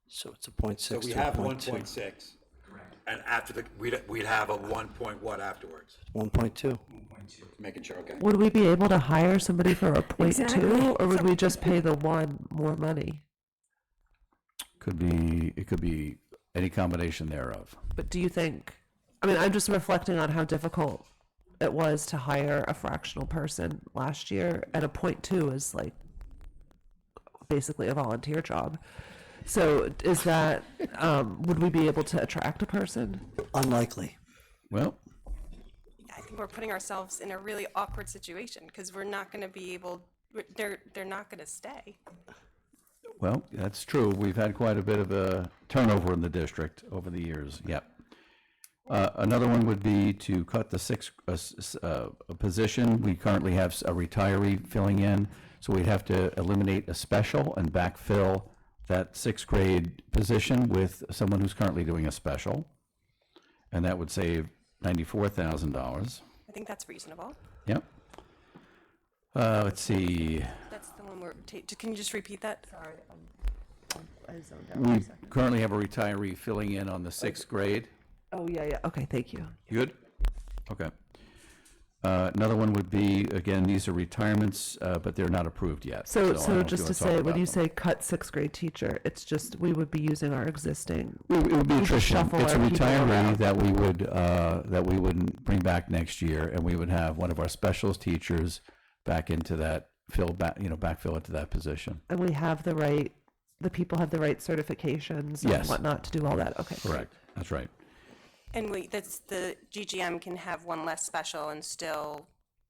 So it's a 0.6 So we to a have 0.2. 1.6, Correct. and after we'd have a 1 point what afterwards? 1.2. 1.2. Making sure, okay. Would we be able to hire somebody for a 0.2, Exactly. or would we just pay the 1 more money? It could be any combination thereof. But do you think, I mean, I'm just reflecting on how difficult it was to hire a fractional person last year, and a 0.2 is like basically a volunteer job. So is that, would we be able to attract a person? Unlikely. Well, I think we're putting ourselves in a really awkward situation because we're not going to be able, they're not going to stay. well, that's true. We've had quite a bit of a turnover in the district over the years. Yep. Another one would be to cut the position. We currently have a retiree filling in, so we'd have to eliminate a special and backfill that 6th grade position with someone who's currently doing a special, and that would save $94,000. I think that's reasonable. Yep. Let's see. That's the one where, can you just repeat that? Sorry, I zoned out for a We second. currently have a retiree filling in on the 6th grade. Oh, yeah, okay, thank you. Good? Okay. Another one would be, again, these are retirements, but they're not approved yet. I So don't know if just you to wanna talk say, when about you them. say cut 6th grade teacher, it's just, we would be using our existing. It would be we just attrition. shuffle It's a our people retiree around. that we would bring back next year, and we would have one of our specialist teachers back into that, backfill into that position. And we have the people have the right certifications and Yes. whatnot to do all that, okay. Correct. That's right. And that's, the GGM can have one less special and still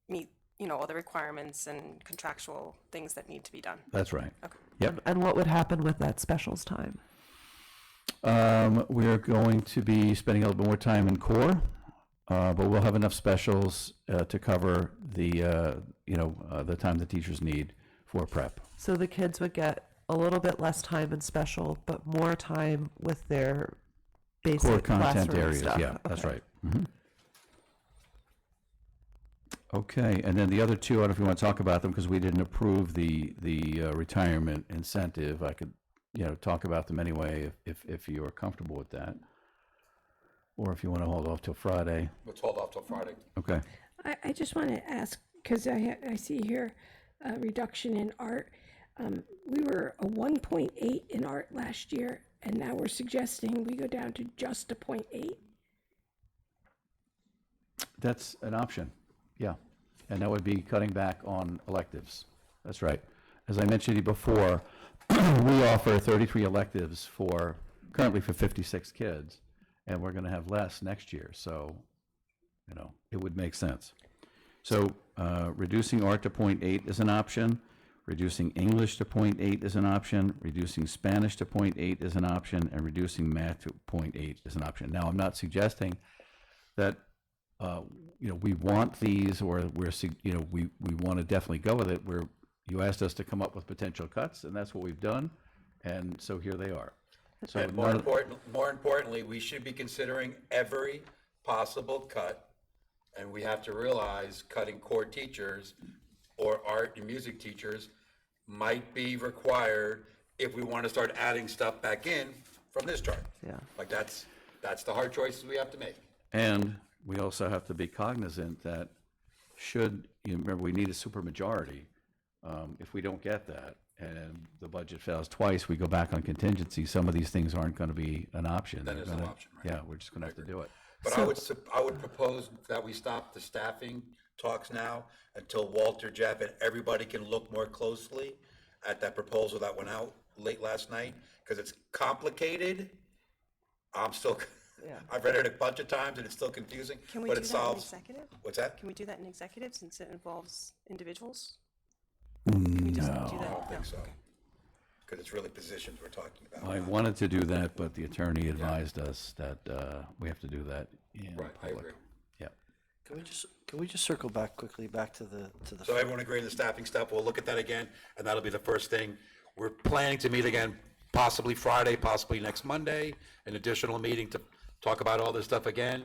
meet, all the requirements and contractual things that need to be done. That's right. Okay. Yep. And what would happen with that specials time? We're going to be spending a little bit more time in core, but we'll have enough specials to cover the time the teachers need for prep. So the kids would get a little bit less time in special, but more time with their basic Core content classroom areas, stuff. yeah, that's Okay. right. Mhm. Okay, and then the other two, I don't know if you want to talk about them, because we didn't approve the retirement incentive. I could, talk about them anyway if you are comfortable with that. Or if you want to hold off till Friday. Let's hold off till Friday. Okay. I just want to ask, because I see here a reduction in art. We were a 1.8 in art last year, and now we're suggesting we go down to just a 0.8. That's an option, yeah. And that would be cutting back on electives. That's right. As I mentioned to you before, we offer 33 electives currently for 56 kids, and we're going to have less next year. So, it would make sense. So reducing art to 0.8 is an option. Reducing English to 0.8 is an option. Reducing Spanish to 0.8 is an option. And reducing math to 0.8 is an option. Now, I'm not suggesting that we want these, or we want to definitely go with it. You asked us to come up with potential cuts, and that's what we've done. And so here they are. So And more importantly, we should be considering every possible cut, and we have to realize cutting core teachers or art and music teachers might be required if we want to start adding stuff back in from this chart. Yeah. Like that's the hard choices we have to make. And we also have to be cognizant that remember, we need a supermajority. If we don't get that and the budget fails twice, we go back on contingency. Some of these things aren't going to be an option. That is an option, right? Yeah, we're just going to have to do it. But I would propose that we stop the staffing talks now until Walter, Jeff, and everybody can look more closely at that proposal that went out late last night, because it's complicated. I've read it a bunch of times and it's still confusing, Can we but do it that in solves. executive? What's that? Can we do that in executive since it involves individuals? Can we just do I that? don't think No. so, because it's really positions we're talking about. I wanted to do that, but the attorney advised us that we have to do that in Right, I public. agree. Yeah. Can we just circle back quickly back to the So everyone agree on the staffing stuff, we'll look at that again, and that'll be the first thing. We're planning to meet again, possibly Friday, possibly next Monday, an additional meeting to talk about all this stuff again.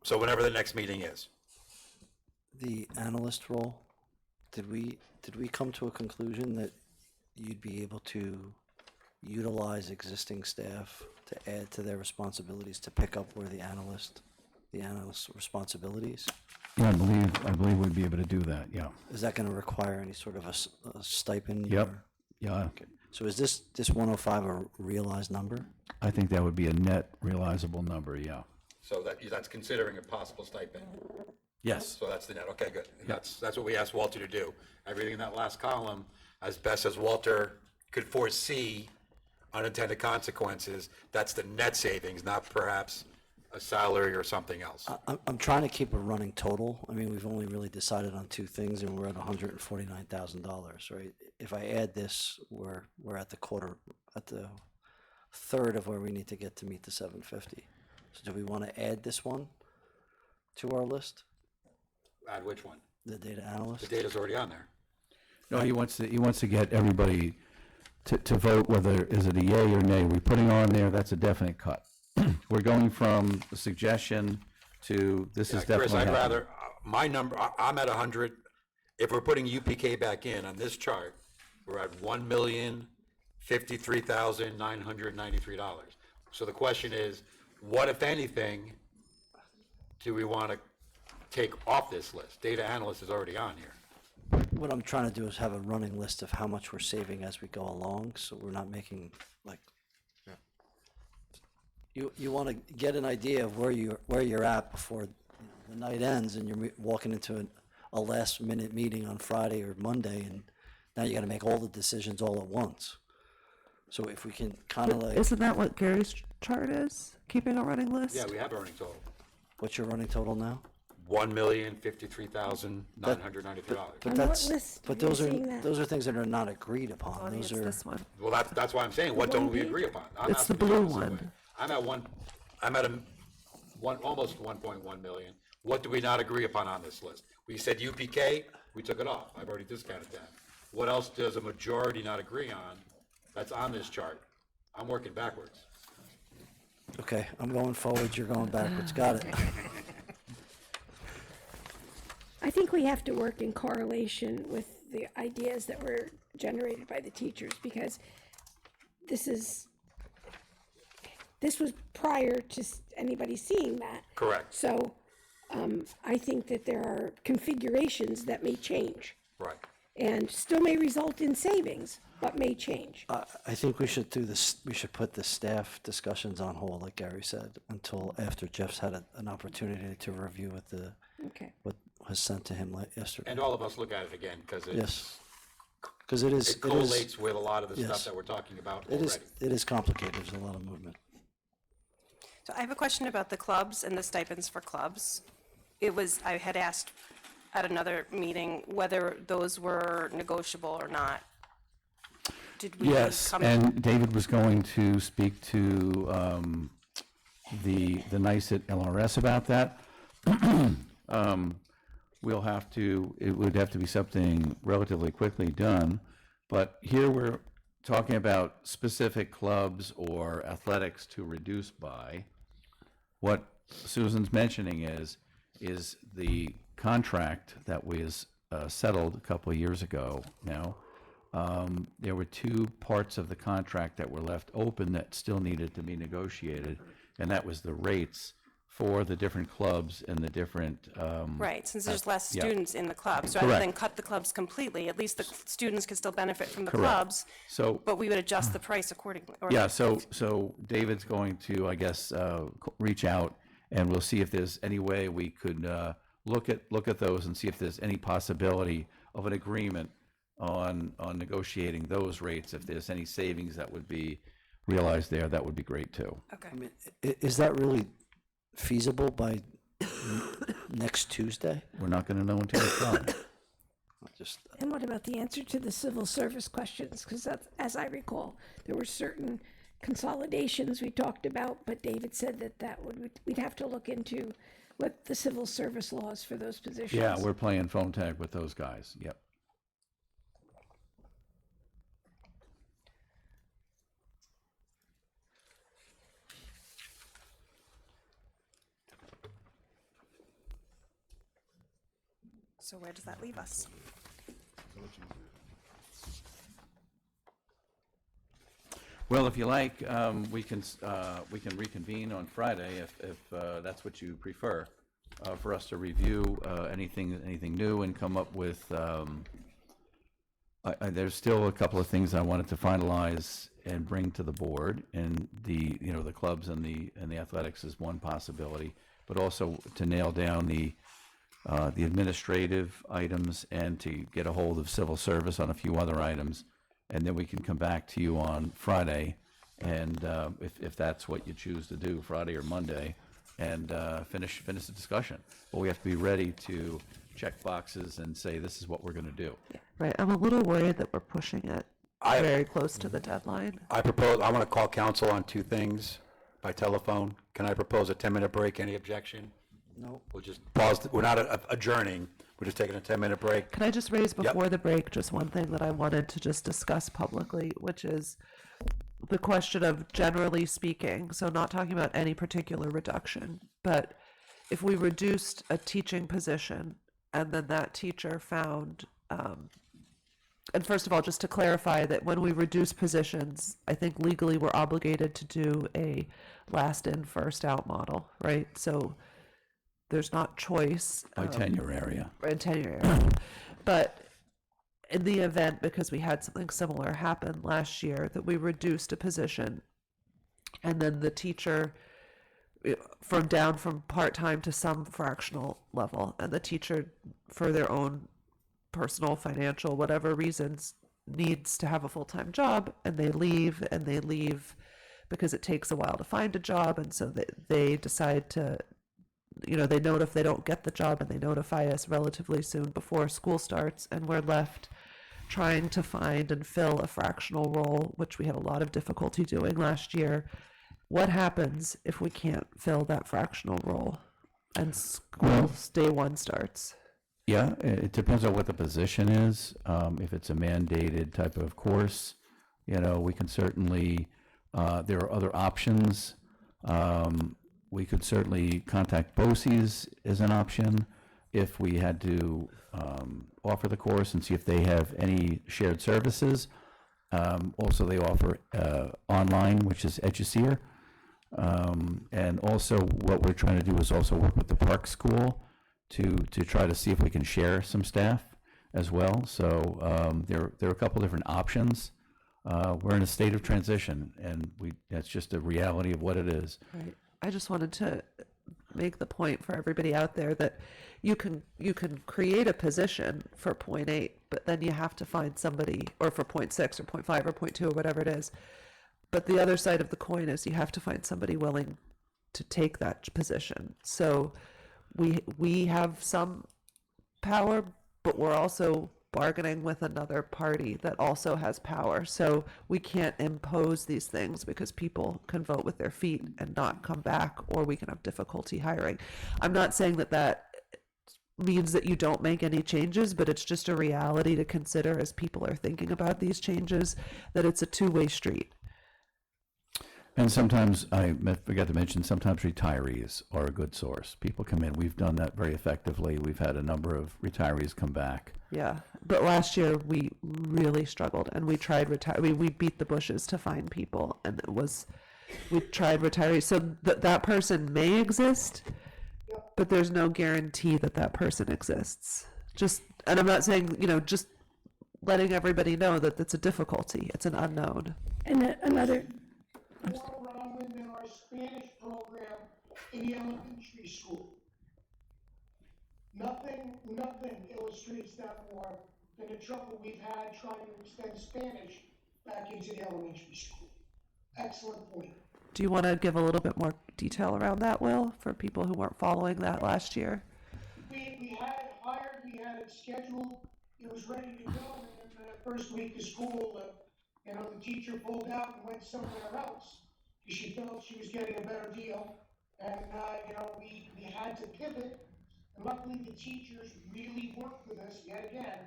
So whenever the next meeting is. the analyst role? Did we come to a conclusion that you'd be able to utilize existing staff to add to their responsibilities to pick up where the analyst's responsibilities? Yeah, I believe we'd be able to do that, yeah. Is that going to require any sort of a stipend? Yep, or- yeah. Okay. So is this 105 a realized number? I think that would be a net realizable number, yeah. So that's considering a possible stipend. Yes. So that's the net, okay, good. That's what we asked Walter to do. Everything in that last column, as best as Walter could foresee unintended consequences, that's the net savings, not perhaps a salary or something else. I'm trying to keep a running total. I mean, we've only really decided on two things, and we're at $149,000, right? If I add this, we're at the third of where we need to get to meet the 750. So do we want to add this one to our list? Add which one? The data analyst? The data's already on there. No, he wants to get everybody to vote whether, is it a yay or nay. We're putting on there, that's a definite cut. We're going from a suggestion to this is definitely Chris, I'd happening. rather, my number, I'm at 100. If we're putting UPK back in on this chart, we're at $1,053,993. So the question is, what, if anything, do we want to take off this list? Data analyst is already on here. What I'm trying to do is have a running list of how much we're saving as we go along, so we're not making, like, you want to get an idea of where you're at before the night ends, and you're walking into a last-minute meeting on Friday or Monday, and now you got to make all the decisions all at once. So if we can kind of like, Isn't that what Gary's chart is? Keeping a running list? Yeah, we have a running total. what's your running total now? $1,053,993. But On what that's, list but are you those are, seeing that? those are things that are not agreed upon. Bonnie, Those it's are, this one. Well, that's why I'm saying, what don't we agree upon? I'm It's the asking blue opposite one. way. I'm at almost 1.1 million. What do we not agree upon on this list? We said UPK, we took it off. I've already discounted that. What else does a majority not agree on that's on this chart? I'm working backwards. okay, I'm going forward, you're going backwards, got it. I think we have to work in correlation with the ideas that were generated by the teachers, because this was prior to anybody seeing that. Correct. So, I think that there are configurations that may change Right. and still may result in savings, but may change. I think we should do this, we should put the staff discussions on hold, like Gary said, until after Jeff's had an opportunity to review Okay. what was sent to him yesterday. And all of us look at it again, because Yes. Because it is, it correlates with a lot of the yes. stuff that we're talking about it is, already. it is complicated, there's a lot of movement. So I have a question about the clubs and the stipends for clubs. I had asked at another meeting whether those were negotiable or not. Did we Yes, come? and David was going to speak to the NICE at LRS about that. It would have to be something relatively quickly done, but here we're talking about specific clubs or athletics to reduce by. What Susan's mentioning is the contract that was settled a couple of years ago now. There were two parts of the contract that were left open that still needed to be negotiated, and that was the rates for the different clubs and the different. Right, since there's less yeah. students in the clubs, rather Correct. than cut the clubs completely, at least the students could still benefit from the Correct. clubs, So, but we would adjust the price accordingly. or- yeah, so David's going to, I guess, reach out, and we'll see if there's any way we could look at those and see if there's any possibility of an agreement on negotiating those rates. If there's any savings that would be realized there, that would be great too. Okay. I mean, is that really feasible by next Tuesday? We're not going to know until we try. Just, And what about the answer to the civil service questions? Because as I recall, there were certain consolidations we talked about, but David said that we'd have to look into what the civil service laws for those positions. Yeah, we're playing phone tag with those guys. Yep. So where does that leave us? Well, if you like, we can reconvene on Friday if that's what you prefer, for us to review anything new and come up with. There's still a couple of things I wanted to finalize and bring to the board, and the clubs and the athletics is one possibility, but also to nail down the administrative items and to get a hold of civil service on a few other items. And then we can come back to you on Friday, and if that's what you choose to do, Friday or Monday, and finish the discussion. But we have to be ready to check boxes and say, this is what we're going to do. Right, I'm a little worried that we're pushing it very close to the deadline. I want to call council on two things by telephone. Can I propose a 10-minute break? Any objection? no, We'll just pause. We're not adjourning. We're just taking a 10-minute break. Can I just raise before the break just one thing that I wanted to just discuss publicly, which is the question of generally speaking, so not talking about any particular reduction, but if we reduced a teaching position and then that teacher found, and first of all, just to clarify that when we reduce positions, I think legally we're obligated to do a last in, first out model, right? So there's not choice. By tenure area. In tenure area. But in the event, because we had something similar happen last year, that we reduced a position and then the teacher down from part-time to some fractional level, and the teacher for their own personal, financial, whatever reasons needs to have a full-time job, and they leave because it takes a while to find a job, and so they decide to, they if they don't get the job, and they notify us relatively soon before school starts, and we're left trying to find and fill a fractional role, which we had a lot of difficulty doing last year. What happens if we can't fill that fractional role and school's day one starts? Yeah, it depends on what the position is. If it's a mandated type of course, we can certainly, there are other options. We could certainly contact BOCES as an option if we had to offer the course and see if they have any shared services. Also, they offer online, which is Eduseer. And also what we're trying to do is also work with the Park School to try to see if we can share some staff as well. So there are a couple different options. We're in a state of transition, and that's just a reality of what it is. Right. I just wanted to make the point for everybody out there that you can create a position for 0.8, but then you have to find somebody, or for 0.6 or 0.5 or 0.2 or whatever it is. But the other side of the coin is you have to find somebody willing to take that position. So we have some power, but we're also bargaining with another party that also has power. So we can't impose these things because people can vote with their feet and not come back, or we can have difficulty hiring. I'm not saying that means that you don't make any changes, but it's just a reality to consider as people are thinking about these changes, that it's a two-way street. And sometimes, I forgot to mention, sometimes retirees are a good source. People come in. We've done that very effectively. We've had a number of retirees come back. Yeah, but last year we really struggled, and we tried we beat the bushes to find people, and we tried retirees. So that person may exist, but there's no guarantee that person exists. And I'm not saying, just letting everybody know that it's a difficulty. It's an unknown. And another, More Roman than our Spanish program in the elementary school. Nothing illustrates that more than the trouble we've had trying to extend Spanish back into the elementary school. Excellent point. Do you want to give a little bit more detail around that, Will, for people who weren't following that last year? We had it hired, we had it scheduled, it was ready to go, and then the first week of school, the teacher pulled out and went somewhere else because she felt she was getting a better deal. And, we had to pivot. And luckily, the teachers really worked with us yet again.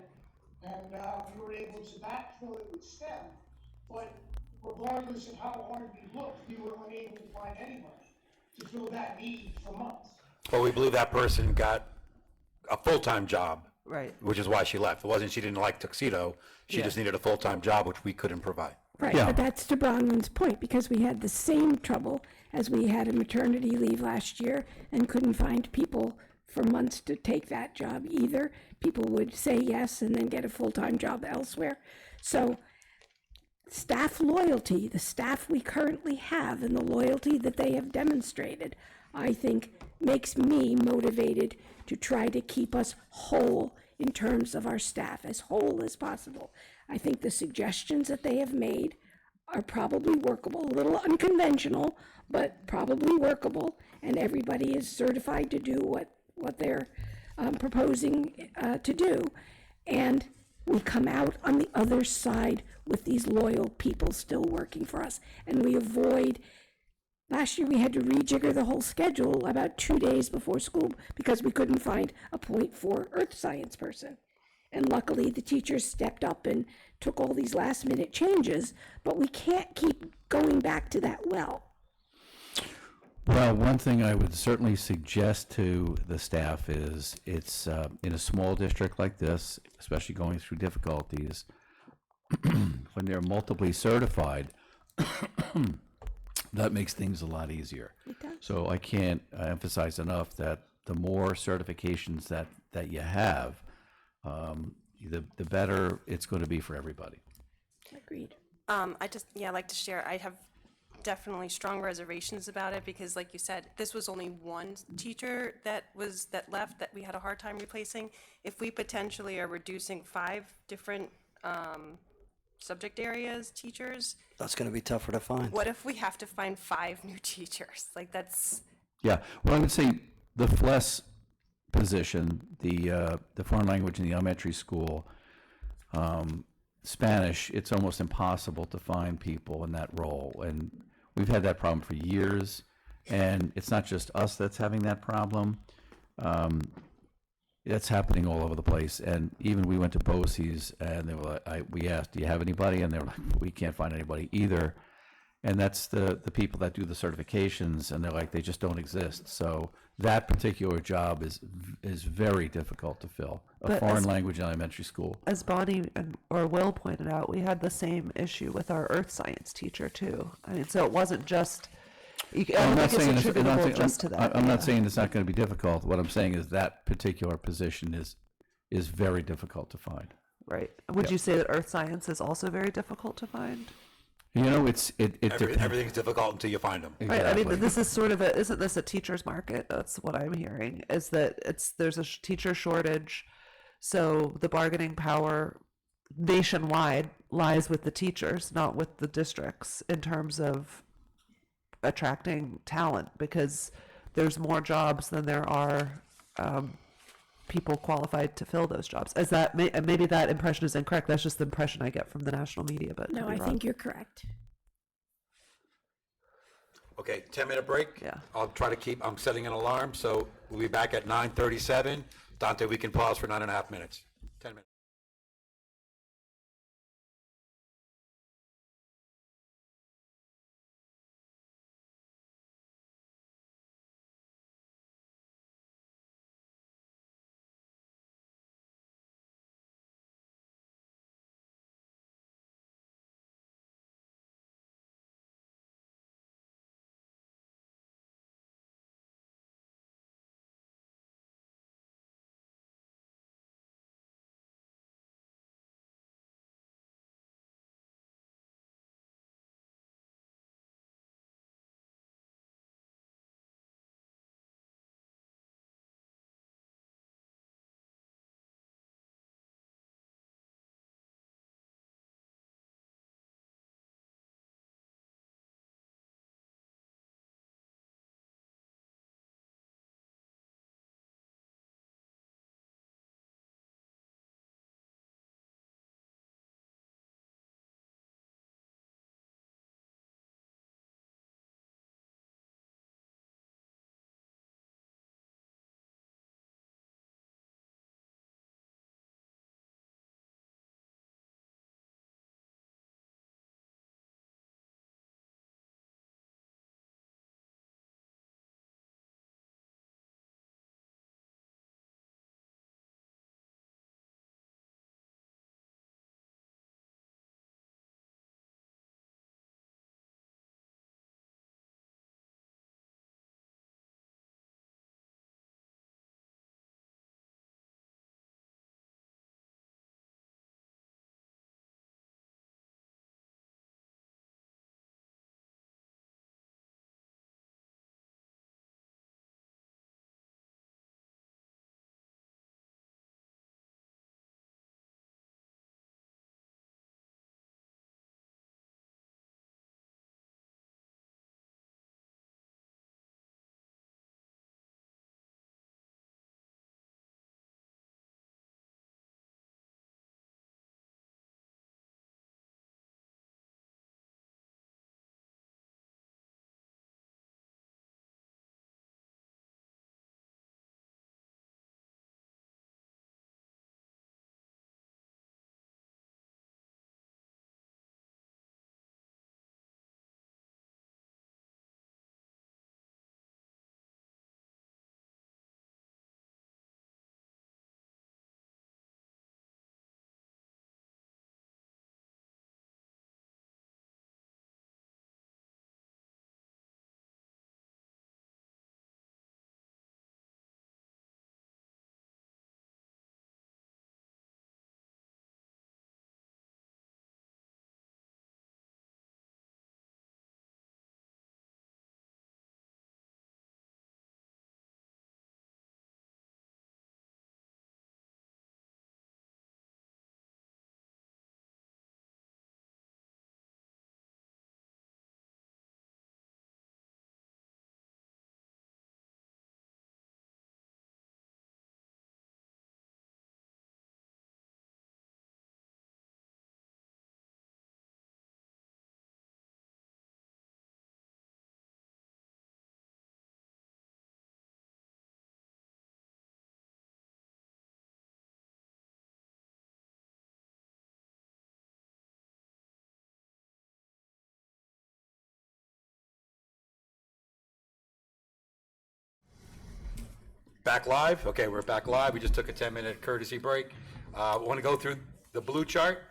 And we were able to backfill it with STEM. But regardless of how hard we looked, we were unable to find anybody to fill that need for months. Well, we believe that person got a full-time job. Right. Which is why she left. It wasn't she didn't like Tuxedo. She just needed a full-time job, which we couldn't provide. right, but that's to Bronwyn's point, because we had the same trouble as we had a maternity leave last year and couldn't find people for months to take that job either. People would say yes and then get a full-time job elsewhere. So staff loyalty, the staff we currently have and the loyalty that they have demonstrated, I think makes me motivated to try to keep us whole in terms of our staff, as whole as possible. I think the suggestions that they have made are probably workable, a little unconventional, but probably workable, and everybody is certified to do what they're proposing to do. And we come out on the other side with these loyal people still working for us, and we avoid. Last year, we had to rejigger the whole schedule about 2 days before school because we couldn't find a 0.4 earth science person. And luckily, the teachers stepped up and took all these last-minute changes, but we can't keep going back to that well. Well, one thing I would certainly suggest to the staff is it's in a small district like this, especially going through difficulties, when they're multiply certified, that makes things a lot easier. So I can't emphasize enough that the more certifications that you have, the better it's going to be for everybody. Agreed. I'd like to share, I have definitely strong reservations about it because like you said, this was only one teacher that left that we had a hard time replacing. If we potentially are reducing 5 different subject areas, teachers. That's gonna be tougher to find. What if we have to find 5 new teachers? Like, that's, Yeah, well, I would say the FLES position, the foreign language in the elementary school, Spanish, it's almost impossible to find people in that role. And we've had that problem for years. And it's not just us that's having that problem. It's happening all over the place. And even we went to BOCES and they were like, we asked, do you have anybody? And they were like, we can't find anybody either. And that's the people that do the certifications, and they're like, they just don't exist. So that particular job is very difficult to fill, a But foreign as- language in elementary school. As Bonnie or Will pointed out, we had the same issue with our earth science teacher too. I mean, so it wasn't just, I I'm don't not think saying it's it's, I'm not attributable saying- just to that. I'm not yeah. saying it's not going to be difficult. What I'm saying is that particular position is very difficult to find. Right. Would Yeah. you say that earth science is also very difficult to find? You know, it depends. Everything's difficult until you find them. Right. I mean, Exactly. this is sort of isn't this a teacher's market? That's what I'm hearing, is that there's a teacher shortage. So the bargaining power nationwide lies with the teachers, not with the districts in terms of attracting talent, because there's more jobs than there are people qualified to fill those jobs. Is that maybe that impression is incorrect? That's just the impression I get from the national media. But No, could be I wrong. think you're correct. Okay, 10-minute break? Yeah. I'll try to keep, I'm setting an alarm, so we'll be back at 9:37. Dante, we can pause for 9.5 minutes. 10 minutes. Back live? Okay, we're back live. We just took a 10-minute courtesy break. Want to go through the blue chart?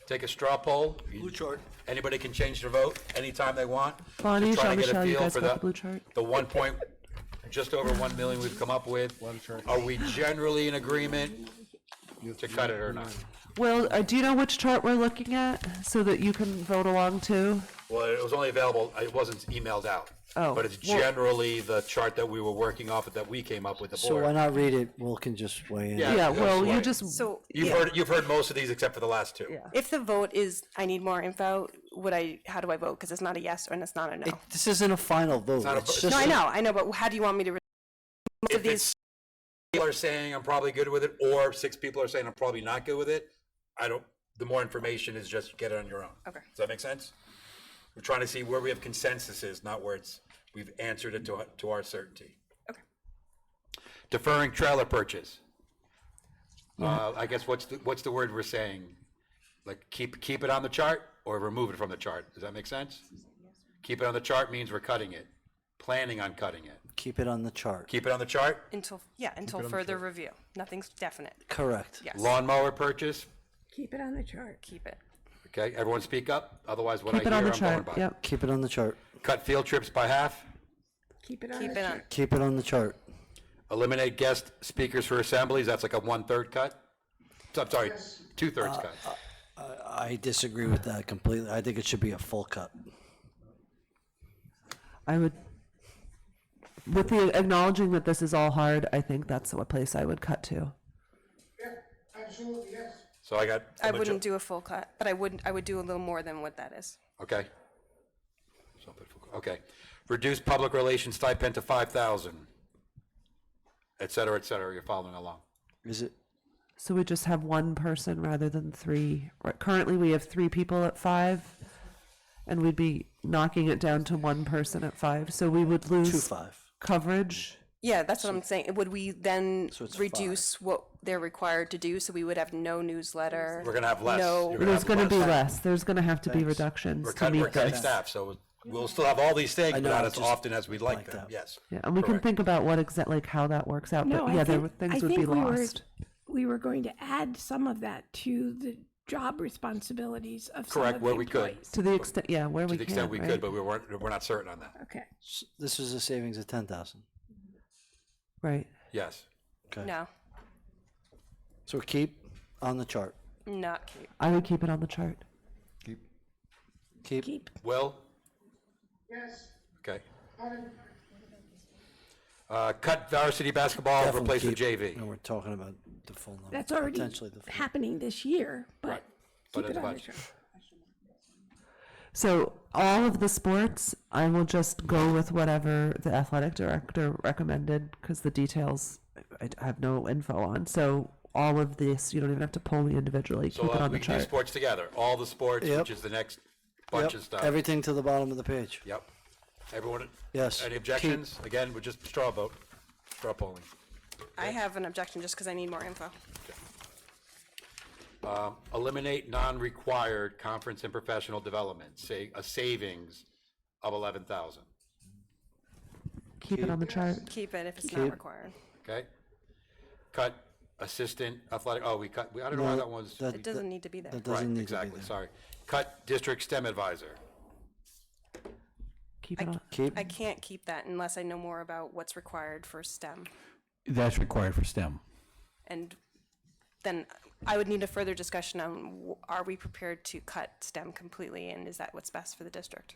Take a straw poll. Blue chart. Anybody can change their vote anytime they want. Bonnie, Just trying to get a Jean-Michel, you feel guys for got the blue chart? The 1 point, just over 1 million we've come up with. Are we generally in agreement to cut it or not? Will, do you know which chart we're looking at so that you can vote along too? Well, it was only available, it wasn't emailed out. Oh, But it's well- generally the chart that we were working off of that we came up with the So why board. not read it? Will can just weigh in. Yeah, Yeah, that's well, you right. just, So, You've heard most of these except for the last two. if the vote is, I need more info, how do I vote? Because it's not a yes and it's not a no. This isn't a final vote. not a It's vote. just No, I know, but how do you want me to? Most of If these, it's people are saying I'm probably good with it, or 6 people are saying I'm probably not good with it, the more information is just get it on your own. Okay. Does that make sense? We're trying to see where we have consensus is, not where we've answered it to our certainty. Okay. Deferring trailer purchase. I guess what's the word we're saying? Like keep it on the chart or remove it from the chart? Does that make sense? Keep it on the chart means we're cutting it, planning on cutting it. keep it on the chart. Keep it on the chart. until further review. Nothing's definite. Correct. Yes. Lawnmower purchase. Keep it on the chart. Keep it. Okay, everyone speak up. Otherwise, what keep I it hear, on the I'm going chart, by. yep. Keep it on the chart. Cut field trips by half. Keep it on Keep the it on. chart. Keep it on the chart. Eliminate guest speakers for assemblies. That's like a 1/3 cut. I'm sorry, 2/3 cut. I disagree with that completely. I think it should be a full cut. I would, with the acknowledging that this is all hard, I think that's a place I would cut to. Yeah, absolutely, yes. So I got. I wouldn't do a full cut, but I would do a little more than what that is. Okay. Okay. Reduce public relations stipend to 5,000, et cetera, et cetera. You're following along. Is it? So we just have one person rather than three. Right, currently, we have 3 people at 5, and we'd be knocking it down to 1 person at 5. So we would lose 2-5. coverage. Yeah, that's what I'm saying. Would we then So it's reduce what they're required to do, so we would have no newsletter? We're gonna have less. No. You're gonna There's have going to be less. less. There's going to have to be reductions We're to meet cutting this. staff, so we'll still have all these things, I but know, not it's as just often as we'd like like them. that. Yes. Yeah, and we can Correct. think about what like how that works out. No, but yeah, I things think would be we were, lost. we were going to add some of that to the job responsibilities of some Correct, of where the we could. employees. To the extent, yeah, where To we the can. extent we right? could, but we're not certain on that. Okay. This is a savings of 10,000. Right. Yes. Okay. No, So keep on the chart. not keep. I would keep it on the chart. Keep. Will? Yes, Okay. Pardon? Cut varsity basketball, Definitely replace with keep. JV. And we're talking about the full number. That's already Potentially the full. happening this year, but But keep in it the on the budget. chart. So all of the sports, I will just go with whatever the athletic director recommended because the details I have no info on. So all of this, you don't even have to pull me individually. So Keep it on we the can do chart. sports together, all the sports, Yep. which is the next bunch Yep. of stuff. Everything to the bottom of the page. Yep. Everyone, Yes. any objections? Again, we're just straw vote, straw polling. I have an objection just because I need more info. Eliminate non-required conference and professional development, say a savings of 11,000, Keep it on the chart. Keep it if it's not Keep. required. okay? Cut assistant athletic, I don't know why No, that one's, that- It doesn't need to be there. That right, doesn't need to be exactly, there. sorry. Cut district STEM advisor, Keep it on. Keep. I can't keep that unless I know more about what's required for STEM. That's required for STEM. And then I would need a further discussion on, are we prepared to cut STEM completely, and is that what's best for the district?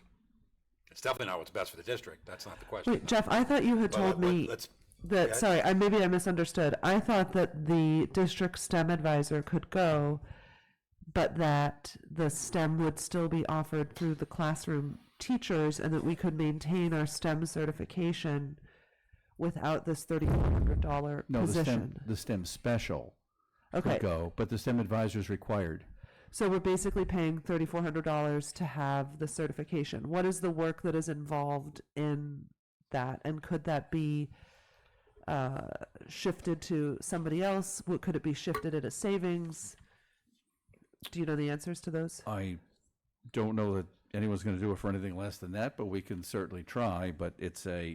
it's definitely not what's best for the district, that's not the question. Wait, Jeff, I thought you had But, told me let's- that, yeah. sorry, maybe I misunderstood. I thought that the district STEM advisor could go, but that the STEM would still be offered through the classroom teachers and that we could maintain our STEM certification without this $3,400 No, position. the STEM special Okay. could go, but the STEM advisor is required. So we're basically paying $3,400 to have the certification. What is the work that is involved in that? And could that be shifted to somebody else? Could it be shifted at a savings? Do you know the answers to those? I don't know that anyone's going to do it for anything less than that, but we can certainly try. But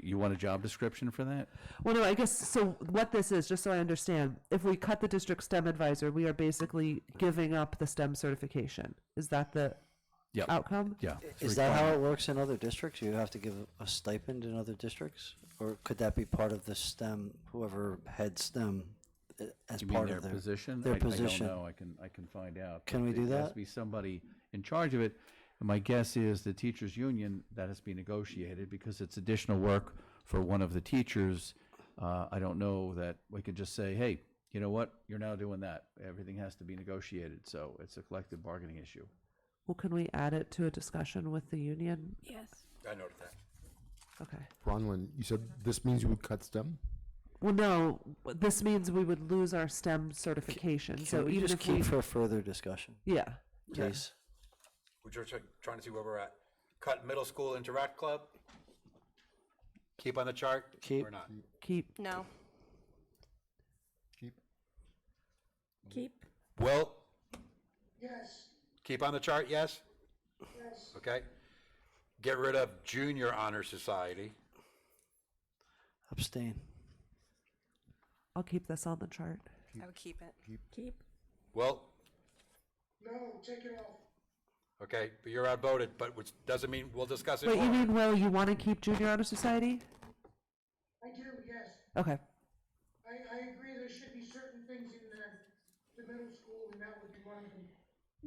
you want a job description for that? Well, no, I guess, so what this is, just so I understand, if we cut the district STEM advisor, we are basically giving up the STEM certification. Is that the Yep. outcome? Yeah. Is that how it works in other districts? You have to give a stipend in other districts? Or could that be part of the STEM, whoever heads STEM, as You mean part their of their position? Their I position. don't know. I can find out. Can we But do There has that? to be somebody in charge of it. And my guess is the teachers' union, that has to be negotiated because it's additional work for one of the teachers. I don't know that we could just say, hey, you know what? You're now doing that. Everything has to be negotiated. So it's a collective bargaining issue. Well, can we add it to a discussion with the union? Yes. I noted that. Okay. Bronwyn, you said this means you would cut STEM? Well, no, this means we would lose our STEM certification. Can So we even just if keep for further discussion, yeah. please? We're just trying to see where we're at. Cut middle school interact club? Keep on the chart? Keep. Or not? Keep. No. Keep. Will? Yes, Keep on the chart, yes? yes. Okay. Get rid of Junior Honor Society. Abstain. I'll keep this on the chart. I would keep it. Keep. Will? No, take it off. Okay, but you're outvoted, but which doesn't mean we'll discuss it Wait, more. you mean, Will, you want to keep Junior Honor Society? I do, yes. Okay. I agree there should be certain things in the middle school, and that would be one of them.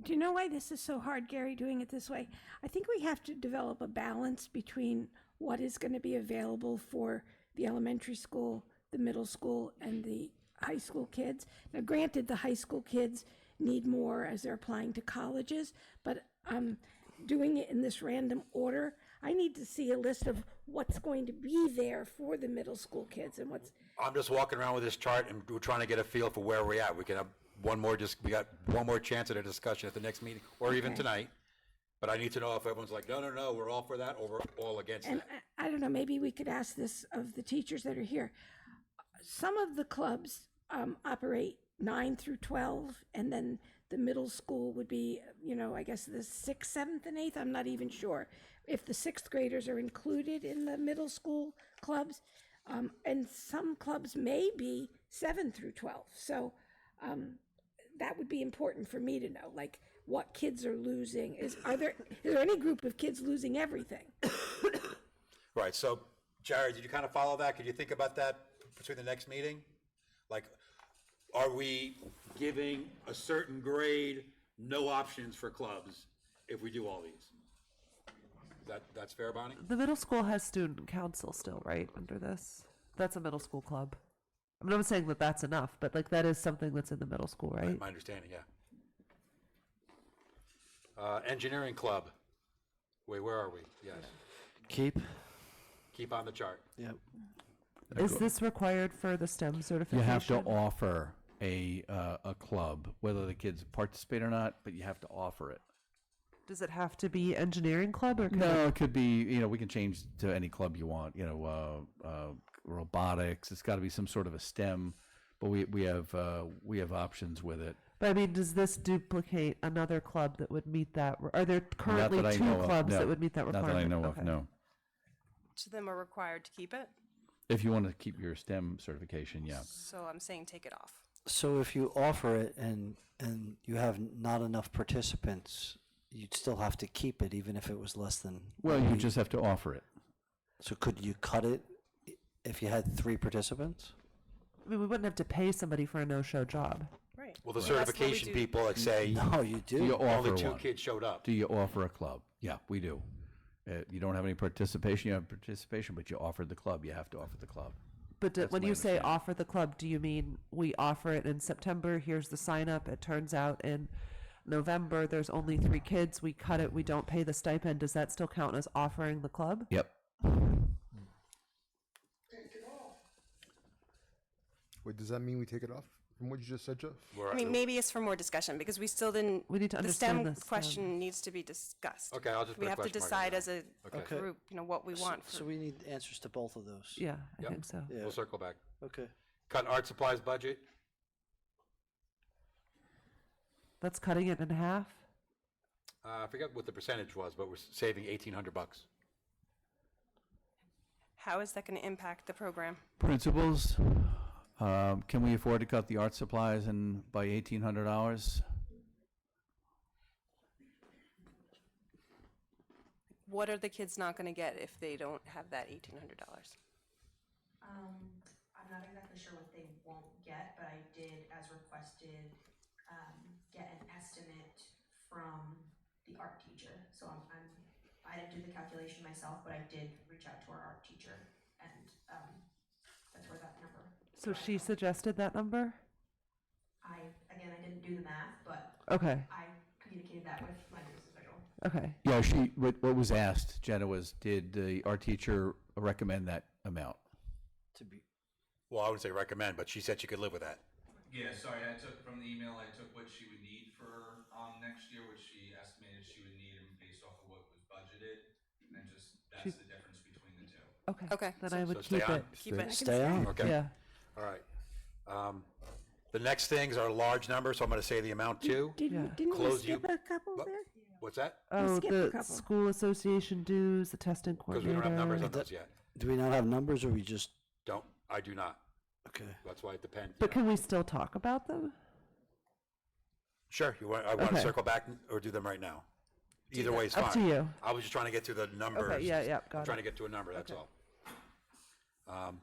Do you know why this is so hard, Gary, doing it this way? I think we have to develop a balance between what is going to be available for the elementary school, the middle school, and the high school kids. Now, granted, the high school kids need more as they're applying to colleges, but doing it in this random order, I need to see a list of what's going to be there for the middle school kids and what's. I'm just walking around with this chart and we're trying to get a feel for where we're at. We can have we got one more chance at a discussion at the next meeting, or even Okay. tonight. But I need to know if everyone's like, no, we're all for that, or we're all against And that. I don't know, maybe we could ask this of the teachers that are here. Some of the clubs operate 9 through 12, and then the middle school would be, I guess the 6th, 7th, and 8th. I'm not even sure if the 6th graders are included in the middle school clubs. And some clubs may be 7 through 12. So that would be important for me to know, like what kids are losing. Is there any group of kids losing everything? Right, so Jared, did you kind of follow that? Could you think about that between the next meeting? Like, are we giving a certain grade no options for clubs if we do all these? That's fair, Bonnie? The middle school has student council still, right, under this? That's a middle school club. I'm not saying that that's enough, but like that is something that's in the middle school, right? My understanding, yeah. Engineering club. Wait, where are we? Yes. Keep. Keep on the chart. Yep. Is this required for the STEM certification? You have to offer a club, whether the kids participate or not, but you have to offer it. Does it have to be engineering club or? No, it could be, we can change to any club you want, robotics. It's got to be some sort of a STEM, but we have options with it. But I mean, does this duplicate another club that would meet that? Are there Not currently that I two know of, clubs no. that would meet that Not requirement? that I know of, Okay. no. So then we're required to keep it? If you want to keep your STEM certification, yeah. So I'm saying take it off. So if you offer it and you have not enough participants, you'd still have to keep it even if it was less than. Well, you just have to offer it. So could you cut it if you had 3 participants? I mean, we wouldn't have to pay somebody for a no-show job. Right. Well, the certification people like say, No, you do. Do you offer only 2 one? kids showed up. Do you offer a club? Yeah, we do. You don't have any participation, you have participation, but you offered the club, you have to offer the club. But That's when my you say understanding. offer the club, do you mean we offer it in September? Here's the sign up. It turns out in November there's only 3 kids. We cut it. We don't pay the stipend. Does that still count as offering the club? Yep. Take it off. Wait, does that mean we take it off from what you just said, Jeff? I mean, maybe it's for more discussion because we still didn't. We need to the understand STEM this, question needs to be discussed. Okay, I'll just We put a have to question mark in decide there. as a Okay. group, what we want. So we need answers to both of those. Yeah, I Yep. think so. Yeah. We'll circle back. Okay. Cut art supplies budget. That's cutting it in half. I forget what the percentage was, but we're saving $1,800. How is that going to impact the program? Principals, can we afford to cut the art supplies and by $1,800? What are the kids not going to get if they don't have that $1,800? I'm not exactly sure what they won't get, but I did, as requested, get an estimate from the art teacher. So I didn't do the calculation myself, but I did reach out to our art teacher, and that's where that number. So she suggested that number? I didn't do the math, but Okay. I communicated that with my business official. Okay. Yeah, what was asked, Jenna, was did our teacher recommend that amount? To be, Well, I wouldn't say recommend, but she said she could live with that. Yeah, sorry, I took from the email, I took what she would need for next year, what she estimated she would need, and based off of what was budgeted, and just that's the difference between the two. Okay. Okay. Then I would So stay keep on. it. Keep it. stay on. Okay. Yeah. All right. The next things are large numbers, so I'm going to say the amount too. Yeah. Didn't we Close skip you- a couple What? there? What's that? Oh, skipped a the couple. school association dues, the testing Because we coordinator. don't have numbers on those yet. Do we not have numbers, or we just, I do not. okay. That's why it depends. But can we still talk about them? Sure. I want to Okay. circle back or do them right now. Either way is fine. Up to you. I was just trying to get to the numbers. Okay, yeah, I'm got trying it. to get to a number, that's Okay. all.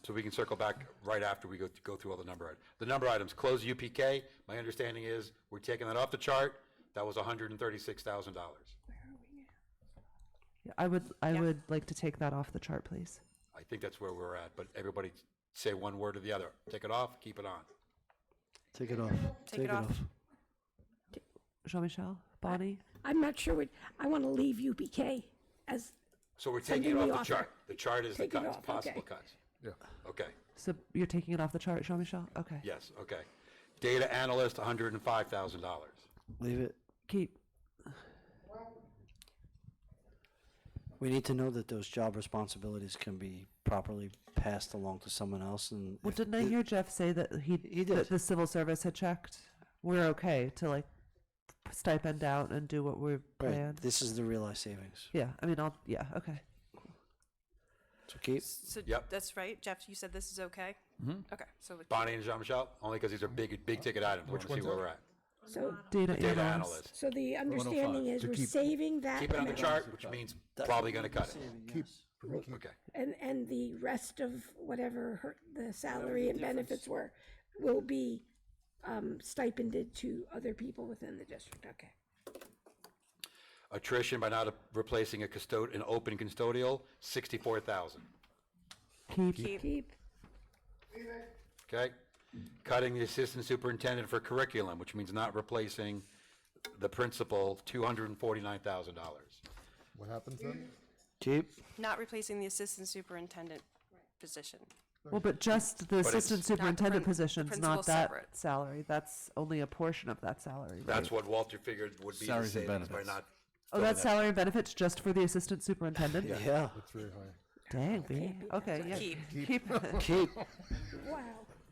So we can circle back right after we go through all the number items. The number items, close UPK, my understanding is we're taking that off the chart. That was $136,000. Yeah, I would like to take that off the chart, please. I think that's where we're at, but everybody say one word or the other. Take it off, keep it on. Take it off. Take it off. Jean-Michel, Bonnie? I'm not sure what, I want to leave UPK as, So we're taking it Something we off the offer. chart. The chart is the Take it cuts, off, possible okay. cuts. Yeah. Okay, So you're taking it off the chart, Jean-Michel? Okay. yes, okay. Data analyst, $105,000. Leave it. Keep. We need to know that those job responsibilities can be properly passed along to someone else, and Well, if didn't I the- hear Jeff say that He did. that the civil service had checked? We're okay to like stipend out and do what we've right, planned. this is the realized savings. Yeah, I mean, okay. So keep. So Yep. that's right. Jeff, you said this is okay? Mhm. Okay. So Bonnie and Jean-Michel, only because these are big ticket items. I want to see one's where that? we're at. so, Data, Data analyst. analyst. so the understanding is To we're keep- saving that Keep it on the amount. chart, which means probably going to cut it. Keep. Okay. And the rest of whatever the salary and benefits were, will be stipended to other people within the district, okay. Attrition by not replacing an open custodial, 64,000. Keep. Keep, Okay? Cutting the assistant superintendent for curriculum, which means not replacing the principal, $249,000. What happens then? Keep. not replacing the assistant superintendent position. Well, but just the it's assistant not the superintendent prin- position's principal not that separate. salary. That's only a portion of that salary. That's right? what Walter figured would be the Salaries and savings by benefits. not. Oh, filling that's that. salary and benefits just for the assistant superintendent? Yeah. That's very high. Dang, B. Okay, yeah. Keep. Keep. Keep. wow.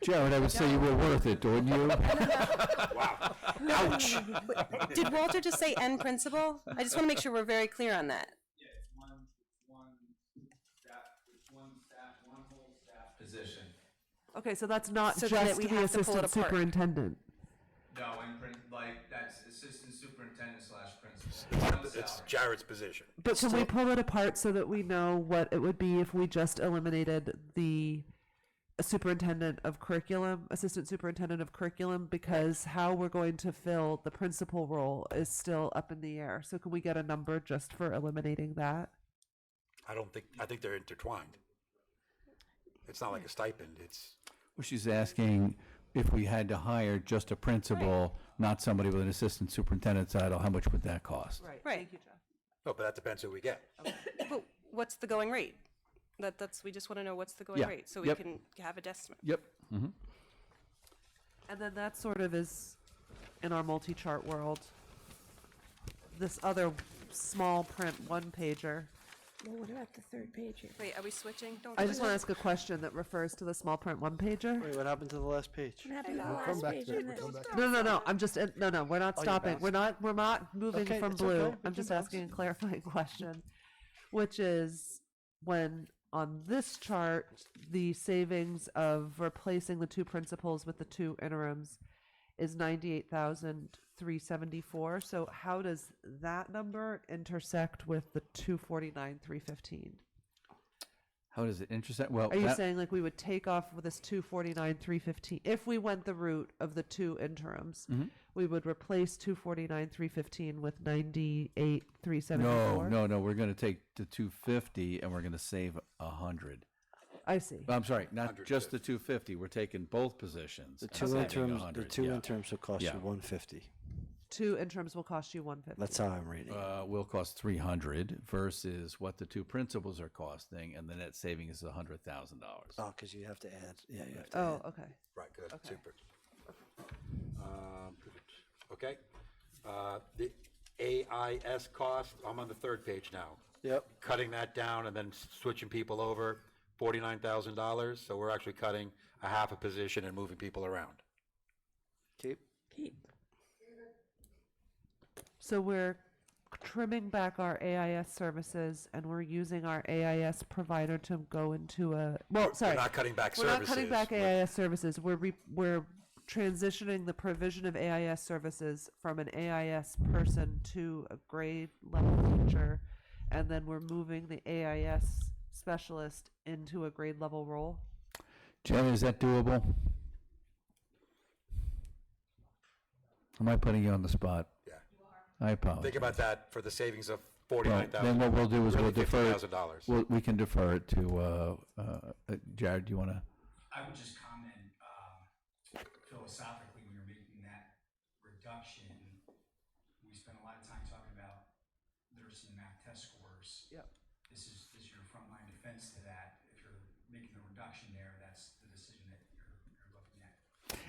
Jared, I would say you were worth it, wouldn't you? Wow. Ouch. Did Walter just say N principal? I just want to make sure we're very clear on that. Yeah, it's one whole staff position. Okay, so that's not So then just we the have to pull it assistant apart. superintendent. No, that's assistant superintendent / principal. One It's salary. Jared's position. But can we pull it apart so that we know what it would be if we just eliminated the superintendent of curriculum, assistant superintendent of curriculum, because how we're going to fill the principal role is still up in the air. So can we get a number just for eliminating that? I think they're intertwined. It's not like a stipend, it's, Well, she's asking if we had to hire just a principal, not somebody with an assistant superintendent's title, how much would that cost? Right. Right. Thank you, Jeff. no, but that depends who we get. But what's the going rate? That's, we just want to know what's the going Yeah. rate, so we Yep. can have a estimate. Yep. Mm-hmm. And then that sort of is in our multi-chart world. This other small print one pager Well, what about the third page here? Wait, are we switching? Don't I we just switch? want to ask a question that refers to the small print one pager. Wait, what happened to the last page? What happened to the We'll come last back page to it. on We'll this? come back to No, no, no. I'm just no. We're not Oh, you're stopping. We're not moving Okay, from it's blue. okay. We I'm can just bounce. asking a clarifying question, which is when on this chart the savings of replacing the two principals with the two interims is 98,374. So how does that number intersect with the 249,315? How does it intersect? Well, Are you that- saying like we would take off with this 249,315 if we went the route of the two interims? Mhm. We would replace 249,315 with 98,374. No. We're going to take the 250 and we're going to save 100. I see. I'm sorry, not just the 250. We're taking both positions. The and two saving interims, the 100, two yeah. interims will cost Yeah. you 150. Two interims will cost you 150. That's how I'm reading. Will cost 300 versus what the two principals are costing, and the net saving is $100,000. Oh, because you have to add. Yeah, you have to Oh, add. okay. Right, good, Okay. super. Okay, the AIS cost, I'm on the third page now. Yep. Cutting that down and then switching people over, $49,000, so we're actually cutting a half a position and moving people around. Keep. So we're trimming back our AIS services and we're using our AIS provider to go into a, well, sorry. We're not cutting back We're not cutting services. back AIS services. We're transitioning the provision of AIS services from an AIS person to a grade level teacher, and then we're moving the AIS specialist into a grade level role. Jen, is that doable? Am I putting you on the spot? Yeah. I apologize. Think about that for the savings of Well, $49,000. then what we'll do is we'll really defer it. $50,000. We can defer it to, Jared, do you want to? I would just comment, philosophically, when you're making that reduction, we spent a lot of time talking about literacy and math test scores. Yep. This is your frontline defense to that. If you're making the reduction there, that's the decision that you're looking at.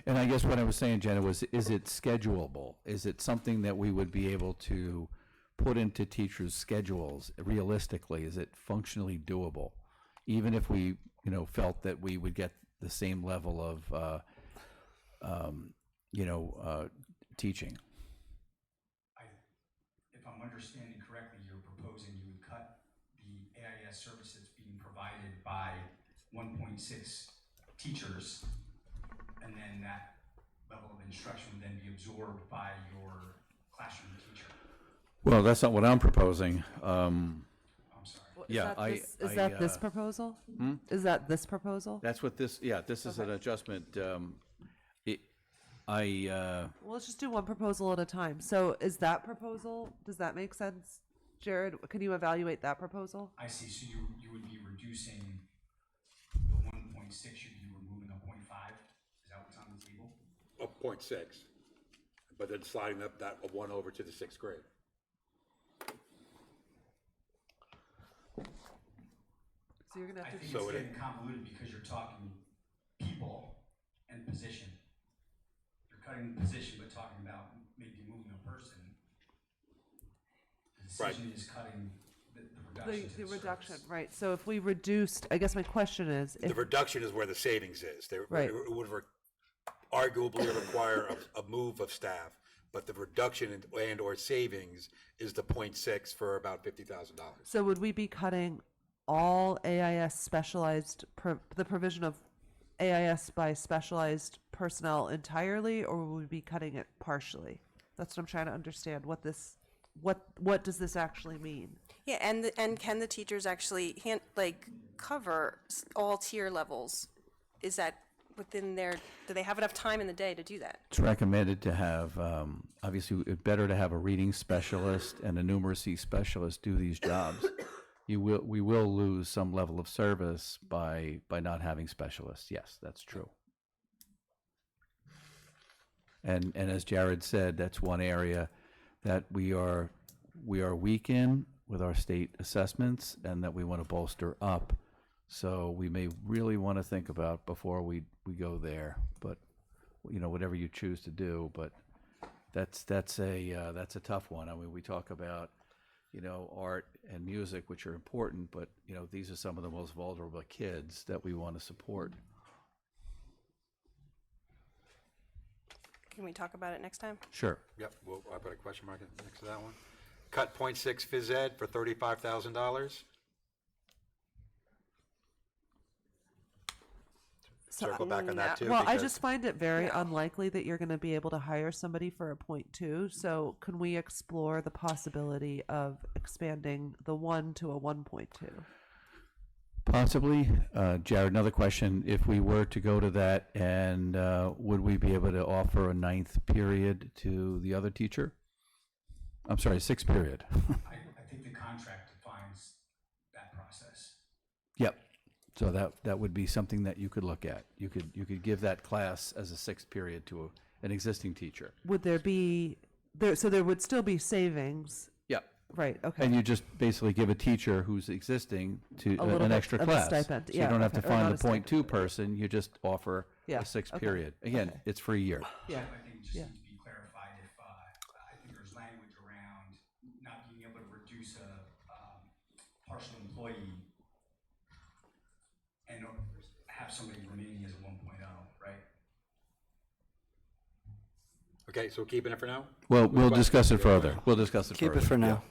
And I guess what I was saying, Jenna, was, is it schedulable? Is it something that we would be able to put into teachers' schedules realistically? Is it functionally doable? Even if we, felt that we would get the same level of, teaching? If I'm understanding correctly, you're proposing you would cut the AIS service that's being provided by 1.6 teachers, and then that level of instruction would then be absorbed by your classroom teacher. Well, that's not what I'm proposing. I'm sorry. Yeah, Is that this proposal? Is that this proposal? That's what this, this is an adjustment. Well, let's just do one proposal at a time. So is that proposal, does that make sense? Jared, can you evaluate that proposal? I see, so you would be reducing the 1.6, you'd be removing a 0.5, is that what's on the table? A 0.6, but then sliding that one over to the sixth grade. So you're gonna I have to. think So it's it- getting convoluted because you're talking people and position. You're cutting the position but talking about maybe moving a person. The Right. decision is cutting the reduction to The the reduction, service. right. So if we reduced, I guess my question is, The if, reduction is where the savings is. Right. It would arguably require a move of staff, but the reduction and/or savings is the 0.6 for about $50,000. so would we be cutting all AIS specialized, the provision of AIS by specialized personnel entirely, or would we be cutting it partially? That's what I'm trying to understand, what does this actually mean? Yeah, and can the teachers actually cover all tier levels? Is that within their, do they have enough time in the day to do that? It's recommended to have, obviously, it's better to have a reading specialist and a numeracy specialist do these jobs. We will lose some level of service by not having specialists. Yes, that's true. And as Jared said, that's one area that we are weak in with our state assessments, and that we want to bolster up. So we may really want to think about before we go there. But whatever you choose to do. But that's a tough one. I mean, we talk about you know, art and music, which are important, but, you know, these are some of the most vulnerable kids that we want to support. Can we talk about it next time? Sure. Yep, well, I put a question mark next to that one. Cut .6 phys ed for $35,000. Circle back on that too. Well, I because- just find it very unlikely that you're going to be able to hire somebody for a .2. So can we explore the possibility of expanding the 1 to a 1.2? Possibly. Jared, another question. If we were to go to that, and would we be able to offer a 9th period to the other teacher? I'm sorry, 6th period. I think the contract defines that process. Yep. So that would be something that you could look at. You could give that class as a 6th period to an existing teacher. Would there be there? So there would still be savings. Yep. Right. Okay. And you just basically give a teacher who's existing to A little an bit extra of a class. stipend. So you Yeah, don't have to okay. Or find not the a stipend. .2 person. You just offer Yeah, a 6th okay, period. Again, okay. it's for a year. Yeah. I think it just Yeah. needs to be clarified if, I think there's language around not being able to reduce a partial employee and have somebody remaining as a 1.0, right? Okay, so keeping it for now? Well, we'll Question. discuss it further. We'll discuss it Keep further. it for now.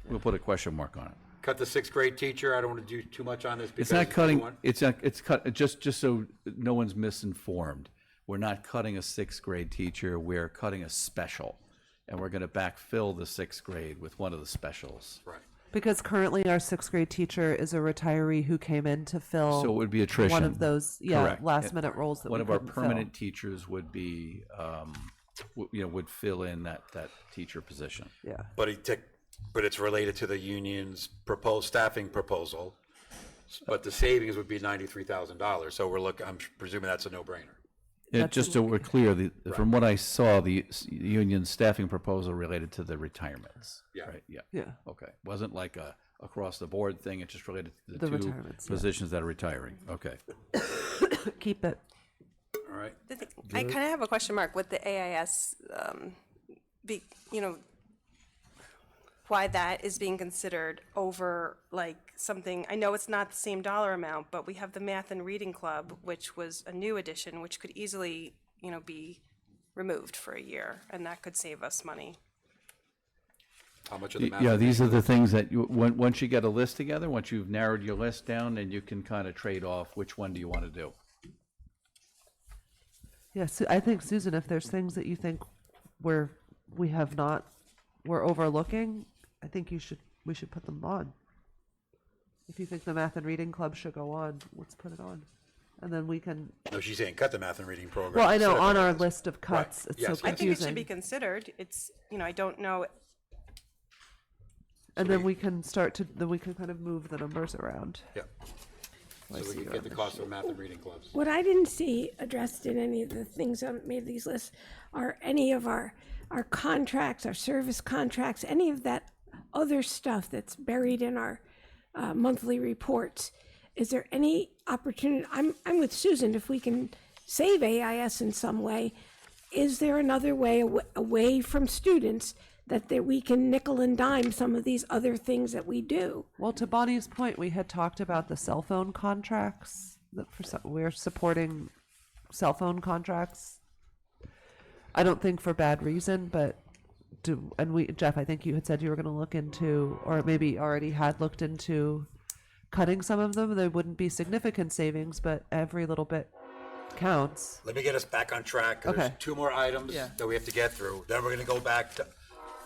We'll put a question mark on it. Cut the 6th grade teacher. I don't want to do too much on this because It's not cutting, everyone- it's cut, just so no one's misinformed. We're not cutting a 6th grade teacher, we're cutting a special. And we're gonna backfill the 6th grade with one of the specials. Right. Because currently our 6th grade teacher is a retiree who came in to fill So it would be attrition. one of those Correct. last minute roles that One we of our couldn't fill. permanent teachers would be, would fill in that teacher position. Yeah. But it's related to the union's proposed staffing proposal. But the savings would be $93,000. So I'm presuming that's a no-brainer. Just so we're clear, from what I saw, the union staffing proposal related to the retirements. Yeah. Right, yeah. Yeah. Okay, wasn't like a across-the-board thing, it just related to The the two retirements, yeah. positions that are retiring, okay. Keep it. All right. I kind of have a question mark with the AIS, why that is being considered over like something, I know it's not the same dollar amount, but we have the Math and Reading Club, which was a new addition, which could easily, be removed for a year, and that could save us money. How much of the math? Yeah, these are the things that, once you get a list together, once you've narrowed your list down, then you can kind of trade off which one do you want to do. Yeah, I think, Susan, if there's things that you think we're overlooking, I think we should put them on. If you think the Math and Reading Club should go on, let's put it on. And then we can, No, she's saying cut the math and reading program. well, I know, instead of on our AIS. list of cuts, Right. it's Yes, so yes. I think it confusing. should be considered. It's, I don't know. And then we can kind of move the numbers around. Yeah. So we can get the cost of math and reading clubs. What I didn't see addressed in any of the things that made these lists are any of our contracts, our service contracts, any of that other stuff that's buried in our monthly reports. Is there any opportunity? I'm with Susan. If we can save AIS in some way, is there another way away from students that we can nickel and dime some of these other things that we do? Well, to Bonnie's point, we had talked about the cell phone contracts. We're supporting cell phone contracts. I don't think for bad reason, but Jeff, I think you had said you were going to look into, or maybe already had looked into, cutting some of them. There wouldn't be significant savings, but every little bit counts. Let me get us back on track. 'Cause Okay. There's 2 more items Yeah. that we have to get through. Then we're going to go back to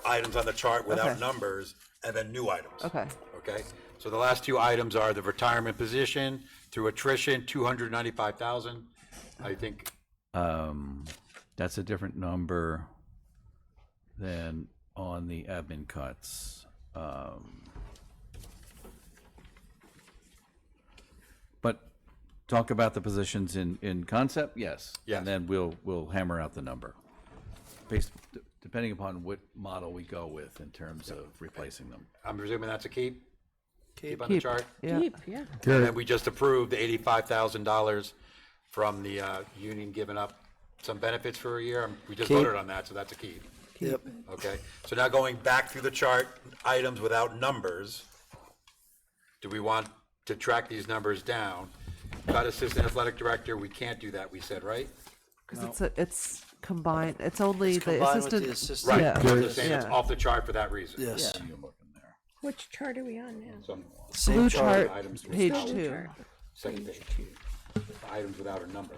items on the chart without Okay. numbers, and then new items. Okay. Okay? So the last 2 items are the retirement position through attrition, 295,000. I think, That's a different number than on the admin cuts. But talk about the positions in concept, yes. Yes. And then we'll hammer out the number, depending upon what model we go with in terms of replacing them. I'm presuming that's a keep? Keep on Keep, the chart? yeah. Keep, yeah. And then we just approved the $85,000 from the union giving up some benefits for a year. We just Keep. voted on that, so that's a keep. Yep. Okay, so now going back through the chart, items without numbers, do we want to track these numbers down? Cut assistant athletic director, we can't do that, we said, right? Because it's combined, it's only It's the combined with assistant. the assistant. Right, Yeah. I'm just saying it's Yeah. off the chart for that reason. Yes. Which chart are we on now? So, Same Blue chart. chart, items page without- 2. Second page. Items without a number,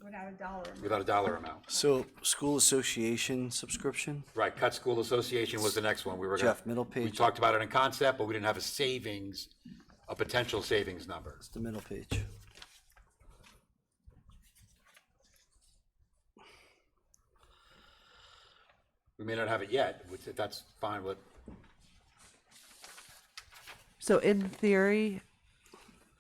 Without a dollar amount. without a dollar amount. So, school association subscription? Right, cut school association was the next one. We were gonna. Jeff, middle We page. talked about it in concept, but we didn't have a savings, a potential savings number. It's the middle page. We may not have it yet, which, that's fine with, So in theory,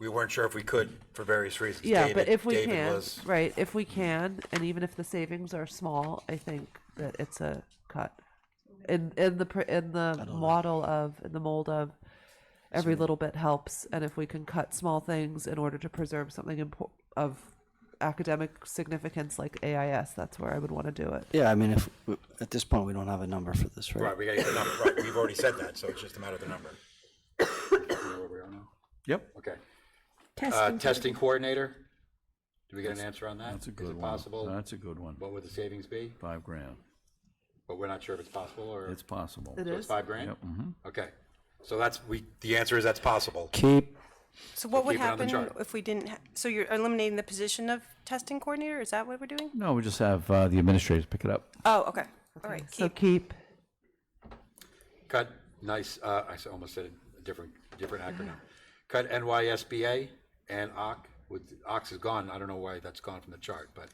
we weren't sure if we could for various reasons. yeah, David- but if we David can, was- right, if we can, and even if the savings are small, I think that it's a cut. In the model of, in the mold of, every little bit helps, and if we can cut small things in order to preserve something of academic significance like AIS, that's where I would want to do it. Yeah, I mean, if, at this point, we don't have a number for this, right? Right, we gotta get the number, right, we've already said that, so it's just a matter of the number. You know where we are now? Yep. Okay. Testing. Testing coordinator, do we get an answer on that? That's a Is good it one. possible? That's a good one. What would the savings be? $5,000. But we're not sure if it's possible, or? It's possible. It So it's is? $5,000? Yep, mhm. Okay, so the answer is that's possible. Keep, So what would Keep it on the happen chart. if we didn't, so you're eliminating the position of testing coordinator? Is that what we're doing? No, we just have the administrators pick it up. Oh, okay. All right. So keep, Cut, nice, almost said a different acronym. Cut NYSBA and OC, OX is gone, I don't know why that's gone from the chart, but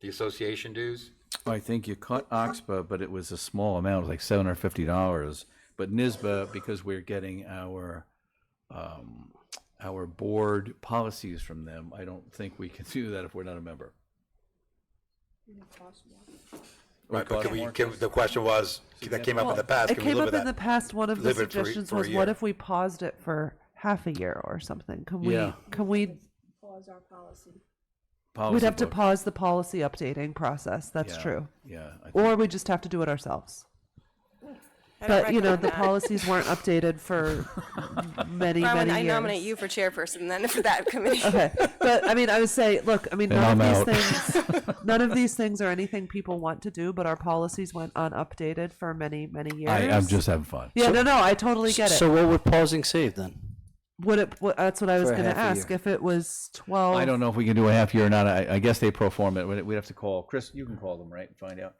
the association dues, I think you cut OXPA, but it was a small amount, it was like $750. But NISBA, because we're getting our board policies from them, I don't think we can do that if we're not a member. right, but the question was, that came up in the past, it can we came live up with in the that? past, one of the Live it for- suggestions for a was, what year. if we paused it for half a year or something? Can Yeah. we, Pause our policy. we'd have to book. pause the policy updating process, that's Yeah, true. Yeah. I think- Or we just have to do it ourselves. I don't But, you know, recommend the that. policies weren't updated for many, Brian, many I years. nominate you for chairperson then for that committee. Okay, but I mean, I would say, look, I mean, Then none I'm of these things, none of these things are anything people want to do, but our policies went unupdated for many, many years. I'm just having fun. Yeah, no, I totally get it. so what would pausing save then? That's what I was For a gonna half a ask, year. if it was 12. I don't know if we can do a half year or not. I guess they pro forma it. We'd have to call Chris. You can call them, right, and find out.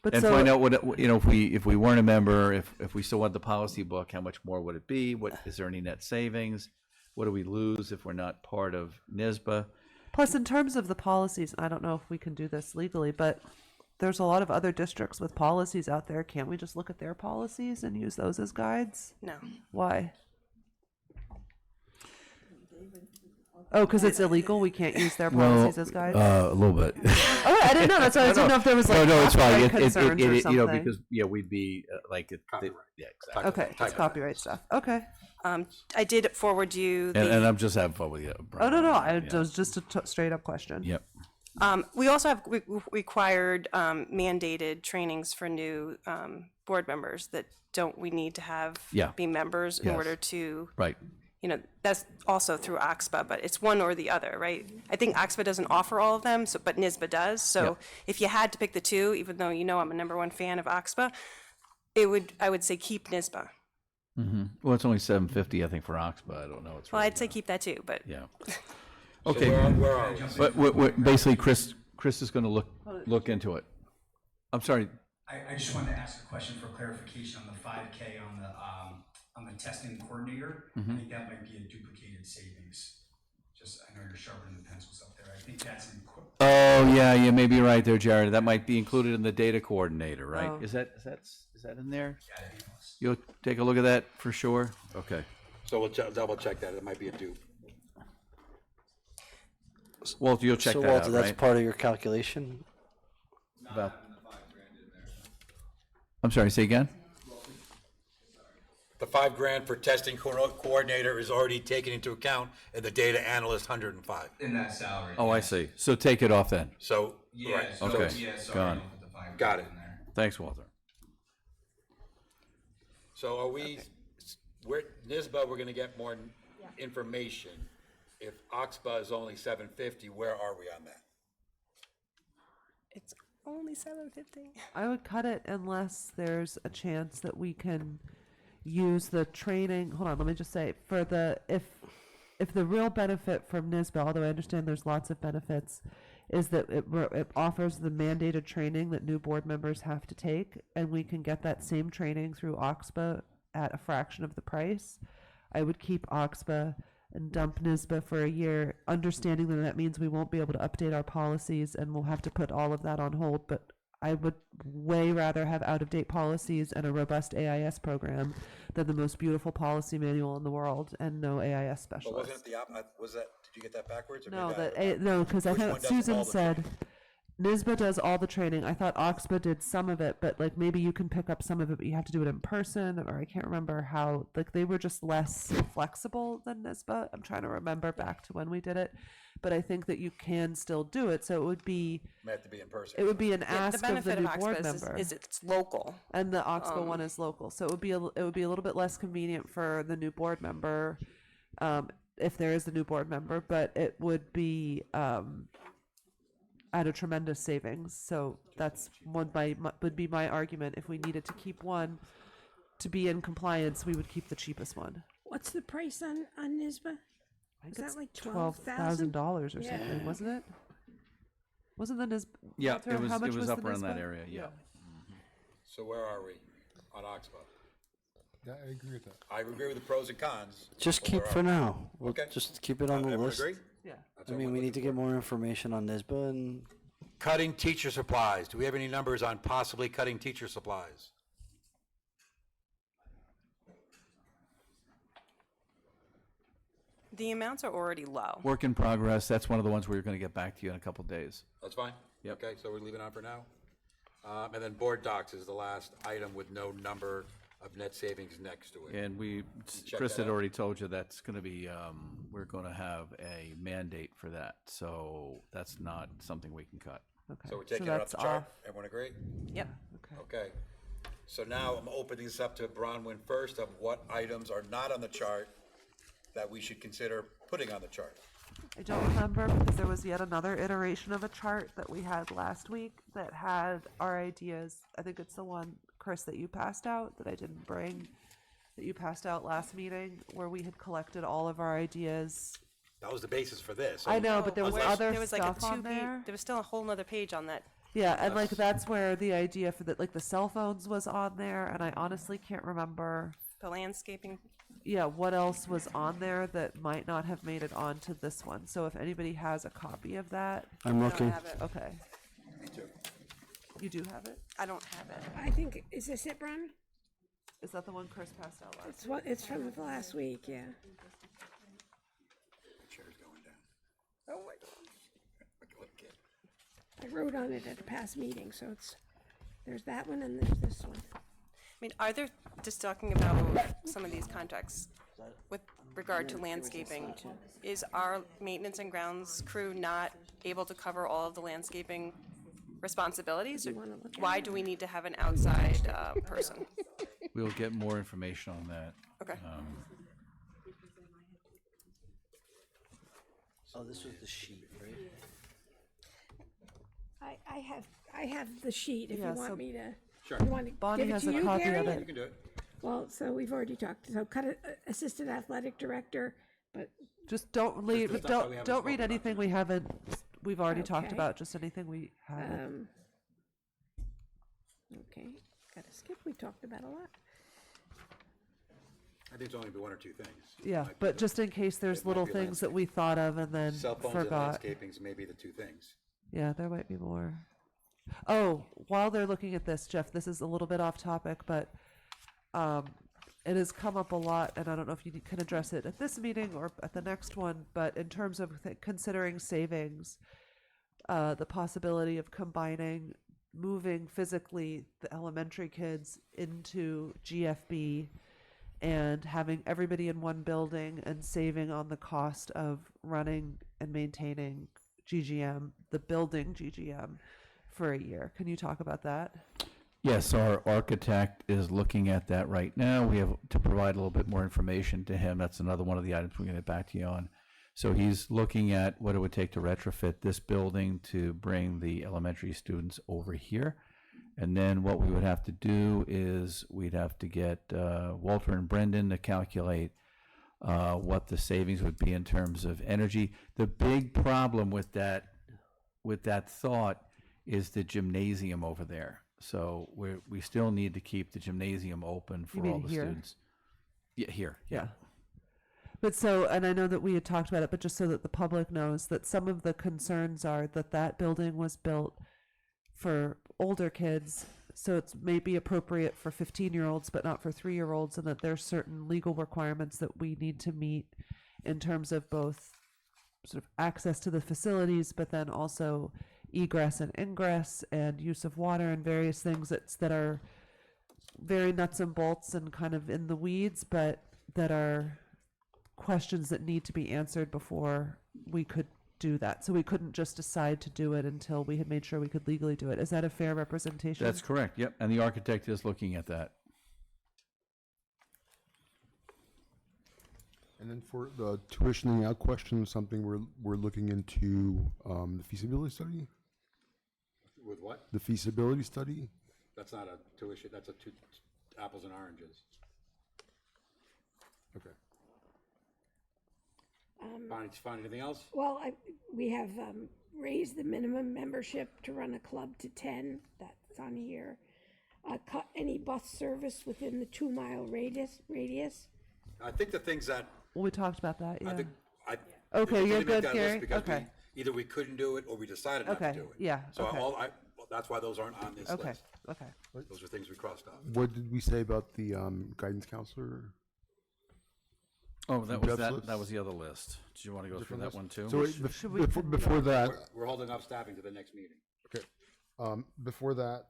But And so, find out what if we weren't a member, if we still want the policy book, how much more would it be? What is there any net savings? What do we lose if we're not part of NISBA? plus in terms of the policies, I don't know if we can do this legally, but there's a lot of other districts with policies out there. Can't we just look at their policies and use those as guides? No. Why? Oh, because it's illegal. We can't use their policies as guides. A little bit. Oh, I didn't know. That's why I didn't know if there was like no, it's fine. copyright concerns or something. because we'd be like yeah, exactly. Okay, it's copyright stuff. Okay. I did forward you the. And I'm just having fun with you. Oh no, Brian. it was just a straight up question. Yep. We also have required mandated trainings for new board members that we need to have Yeah. be members in Yes. order to, Right. you know, that's also through OXPA, but it's one or the other, right? I think OXPA doesn't offer all of them, but NISBA does. So Yep. if you had to pick the two, even though you know I'm a #1 fan of OXPA, I would say keep NISBA. Mm-hmm. Well, it's only $750, I think, for Oxbow. I don't know. It's Well, really I'd say keep that too, but. Yeah. So Okay. where are we? But basically, Chris is going to look into it. I'm sorry. I just wanted to ask a question for clarification on the 5K on the testing coordinator. I think that might be a duplicated savings. Just, I know you're sharpening the pencils up there. I think that's in. Oh yeah, you may be right there, Jared. That might be included in the data coordinator, right? Oh. Is that in there? You'll take a look at that for sure. Okay. So we'll double check that, it might be a dupe. Walter, you'll check So that Walter, out, that's right? part of your calculation? About. I'm sorry. Say again. The $5,000 for testing coordinator is already taken into account in the data analyst 105. In that salary. Oh, I see. So take it off then. So, Yeah, right, so, Okay. yeah, sorry, Gone. don't put the 5 Got it. in there. Thanks, Walter. So are we, we're, NISBA, we're gonna get more information. If Oxba is only 750, where are we on that? It's only $7.50. I would cut it unless there's a chance that we can use the training. Hold on, let me just say, for the, if the real benefit from NISBA, although I understand there's lots of benefits, is that it offers the mandated training that new board members have to take, and we can get that same training through Oxba at a fraction of the price. I would keep Oxba and dump NISBA for a year, understanding that that means we won't be able to update our policies and we'll have to put all of that on hold. But I would way rather have out-of-date policies and a robust AIS program than the most beautiful policy manual in the world and no AIS But specialist. wasn't it was that, did you get that backwards? Or No, maybe no, because I Which one thought does all Susan the said NISBA does all the training. I thought Oxba did some of it, but like maybe you can pick up some of it, but you have to do it in person, or I can't remember how. Like they were just less flexible than NISBA. I'm trying to remember back to when we did it, but I think that you can still do it. So it would be. May have to be in person. It would be an The ask of the benefit new of board Oxbow member. is it's local. And the Oxbow one is local, so it would be a little bit less convenient for the new board member, if there is a new board member, but it would be at a tremendous savings. So that's would be my argument. If we needed to keep one to be in compliance, we would keep the cheapest one. What's the price on NISBA? I think Is it's that like $12,000 or Yeah. something, wasn't it? Wasn't the NISBA? Yeah, Walter, it was, how much it was the up around that NISBA? area, yeah. So where are we on Oxbow? Yeah, I agree with that. I agree with the pros and cons. Just but keep where for are we? now. We'll Okay. just keep it on the Everyone list. agree? Yeah. That's I what mean, we're we need to looking get more information on NISBA and Cutting teacher supplies. Do we have any numbers on possibly cutting teacher supplies? The amounts are already low. Work in progress. That's one of the ones we're going to get back to you in a couple days. That's fine? Yep. Okay, so we're leaving on for now. And then board docs is the last item with no number of net savings next to it. And check Chris that had out? already told you that's going to be, we're going to have a mandate for that. So that's not something we can cut. Okay. So we're taking it off that's the chart? Everyone agree? Yep. Okay. So now I'm opening this up to Bronwyn first of what items are not on the chart that we should consider putting on the chart. I don't remember because there was yet another iteration of a chart that we had last week that had our ideas. I think it's the one, Chris, that you passed out that I didn't bring, that you passed out last meeting, where we had collected all of our ideas. That was the basis for this. I know, but there was other There was like stuff a on there. there was still a whole nother page on that. Yeah, and like that's where the idea for like the cell phones was on there, and I honestly can't remember. The landscaping. Yeah, what else was on there that might not have made it onto this one? So if anybody has a copy of that, I'm I looking. don't have it. okay, Me too. you do have it. I don't have it. I think, is this it, Bron? Is that the one Chris passed out last? It's what, it's from the last week, yeah. Chair's going down. Oh my God. Look, kid. I wrote on it at a past meeting, so it's, there's that one and there's this one. I mean, are there, just talking about some of these contracts with regard to landscaping, is our maintenance and grounds crew not able to cover all of the landscaping responsibilities? Or why do we need to have an outside person? We'll get more information on that. Okay. Oh, this was the sheet, right? I have the sheet if Yeah, you want so- me to. Sure. You want to Bonnie give it has to a you, copy Gary? of it. You can do it. Well, so we've already talked, so cut assistant athletic director, but Just don't read, Just stuff that we haven't don't read spoken about anything we haven't, we've already talked Okay. about, just anything we haven't. okay, gotta skip, we talked about a lot. I think it's only be one or two things. Yeah, Might be but the- just in case there's it might little be things that we thought of and then Cell phones and forgot. landscapings may be the two things. Yeah, there might be more. Oh, while they're looking at this, Jeff, this is a little bit off topic, but it has come up a lot, and I don't know if you can address it at this meeting or at the next one, but in terms of considering savings, the possibility of combining, moving physically the elementary kids into GFB and having everybody in one building and saving on the cost of running and maintaining GGM, the building GGM, for a year. Can you talk about that? Yes, our architect is looking at that right now. We have to provide a little bit more information to him. That's another one of the items we're going to get back to you on. So he's looking at what it would take to retrofit this building to bring the elementary students over here. And then what we would have to do is we'd have to get Walter and Brendan to calculate what the savings would be in terms of energy. The big problem with that thought is the gymnasium over there. So we still need to keep the gymnasium open for all the students. Yeah, here. Yeah. But so, and I know that we had talked about it, but just so that the public knows that some of the concerns are that building was built for older kids, so it's maybe appropriate for 15-year-olds, but not for 3-year-olds, and that there's certain legal requirements that we need to meet in terms of both sort of access to the facilities, but then also egress and ingress and use of water and various things that are very nuts and bolts and kind of in the weeds, but that are questions that need to be answered before we could do that. So we couldn't just decide to do it until we had made sure we could legally do it. Is that a fair representation? That's correct. Yep. And the architect is looking at that. And then for the tuitioning out question, something we're looking into the feasibility study. With what? The feasibility study. That's not a tuition, that's a two apples and oranges. Okay. Find anything else? Well, we have raised the minimum membership to run a club to 10. That's on here. Cut any bus service within the 2-mile radius. I think the things that. Well, we talked about that, yeah. Okay, you're good, Gary? Okay. Either we couldn't do it or we decided not to do it. Yeah, So okay. that's why those aren't on this list. Okay. Those are things we crossed off. What did we say about the guidance counselor? Oh, that was Jeff's that. list? That was the other list. Did you want to go through that one too? So wait, before that, We're holding off staffing to the next meeting. okay. Before that,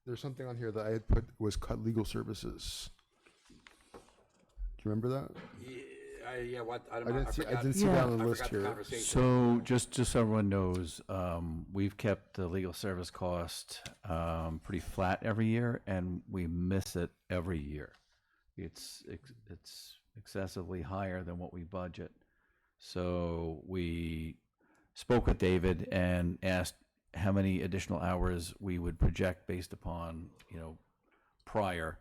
there's something on here that I had put was cut legal services. Do you remember that? Yeah, what, I I don't know. didn't see Yeah. that on the I list forgot the here. conversation. So just so everyone knows, we've kept the legal service cost pretty flat every year, and we miss it every year. It's excessively higher than what we budget. So we spoke with David and asked how many additional hours we would project based upon, prior.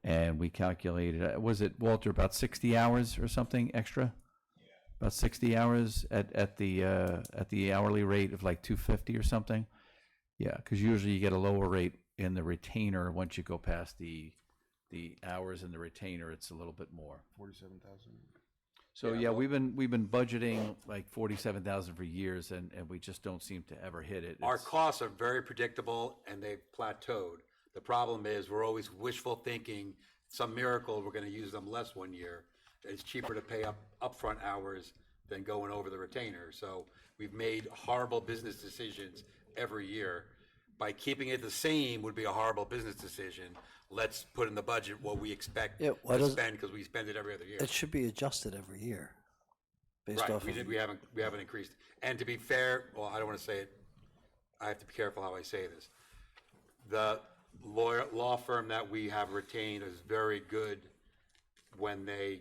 And we calculated, was it, Walter, about 60 hours or something extra? Yeah. About 60 hours at the hourly rate of like $250 or something? Yeah, because usually you get a lower rate in the retainer. Once you go past the hours in the retainer, it's a little bit more. 47,000. So yeah, we've been budgeting like 47,000 for years, and we just don't seem to ever hit it. Our costs are very predictable and they've plateaued. The problem is we're always wishful thinking, some miracle, we're gonna use them less one year. It's cheaper to pay upfront hours than going over the retainer. So we've made horrible business decisions every year. By keeping it the same would be a horrible business decision. Let's put in the budget what we expect to spend, because we spend it every other year. It should be adjusted every year, based off of. We haven't increased. And to be fair, well, I don't wanna say it, I have to be careful how I say this. The law firm that we have retained is very good when they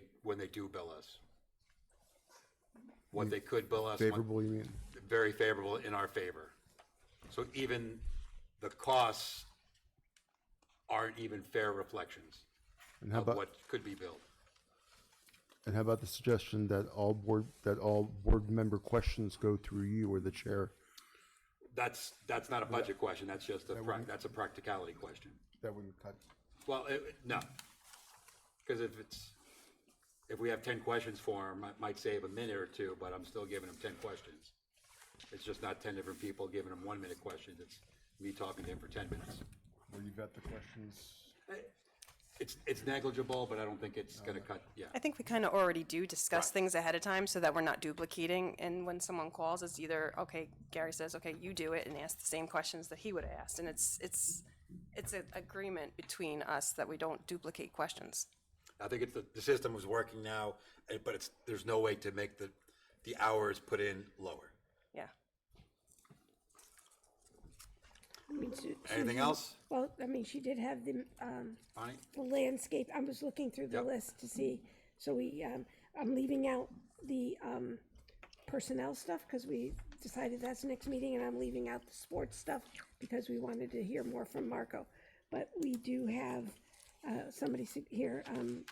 do bill us. What they could bill us. Favorable, you mean? Very favorable in our favor. So even the costs aren't even fair reflections And how of about what could be billed. and how about the suggestion that all board member questions go through you or the chair? That's not a budget question, that's just that's a practicality question. That wouldn't cut. Well, no, because if we have 10 questions for him, I might save a minute or two, but I'm still giving him 10 questions. It's just not 10 different people giving him 1 minute questions, it's me talking to him for 10 minutes. Will you vet the questions? It's negligible, but I don't think it's gonna cut, yeah. I think we kind of already do discuss things ahead of time so that we're not duplicating. And when someone calls, it's either, okay, Gary says, okay, you do it, and ask the same questions that he would have asked. And it's an agreement between us that we don't duplicate questions. I think the system is working now, but there's no way to make the hours put in lower. Yeah. I mean, Anything else? Well, I mean, she did have Bonnie? the landscape. I was looking through the Yep. list to see. So I'm leaving out the personnel stuff because we decided that's next meeting, and I'm leaving out the sports stuff because we wanted to hear more from Marco. But we do have somebody here,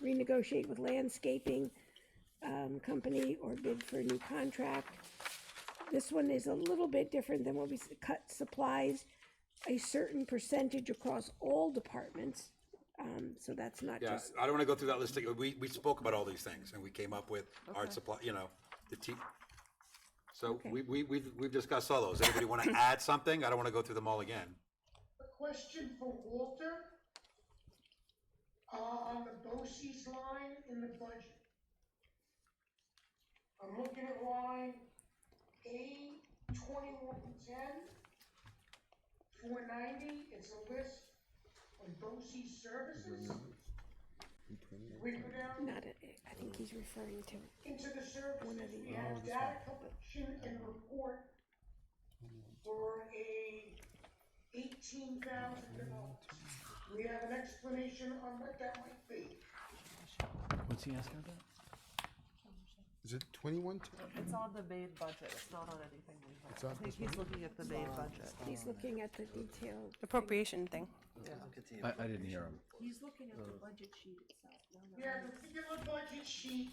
renegotiate with landscaping company or bid for a new contract. This one is a little bit different than what we cut supplies, a certain percentage across all departments. So that's not Yeah, just, I don't want to go through that list. We spoke about all these things, and we came up with art supply, so Okay. we've discussed all those. Anybody want to add something? I don't want to go through them all again. A question for Walter. On the BOCES line in the budget. I'm looking at line A2110, 490. It's a list of BOCES services. We go down I think he's referring to into the services. one of the. We have data collection and report for $18,000. We have an explanation on what that might be. What's he asking about? Is it 21? It's on the main budget, it's not on anything we have. It's on I think this he's one? looking at the main budget. He's looking at the detailed. Appropriation thing. I didn't hear him. He's looking at the budget sheet itself. Yeah, the particular budget sheet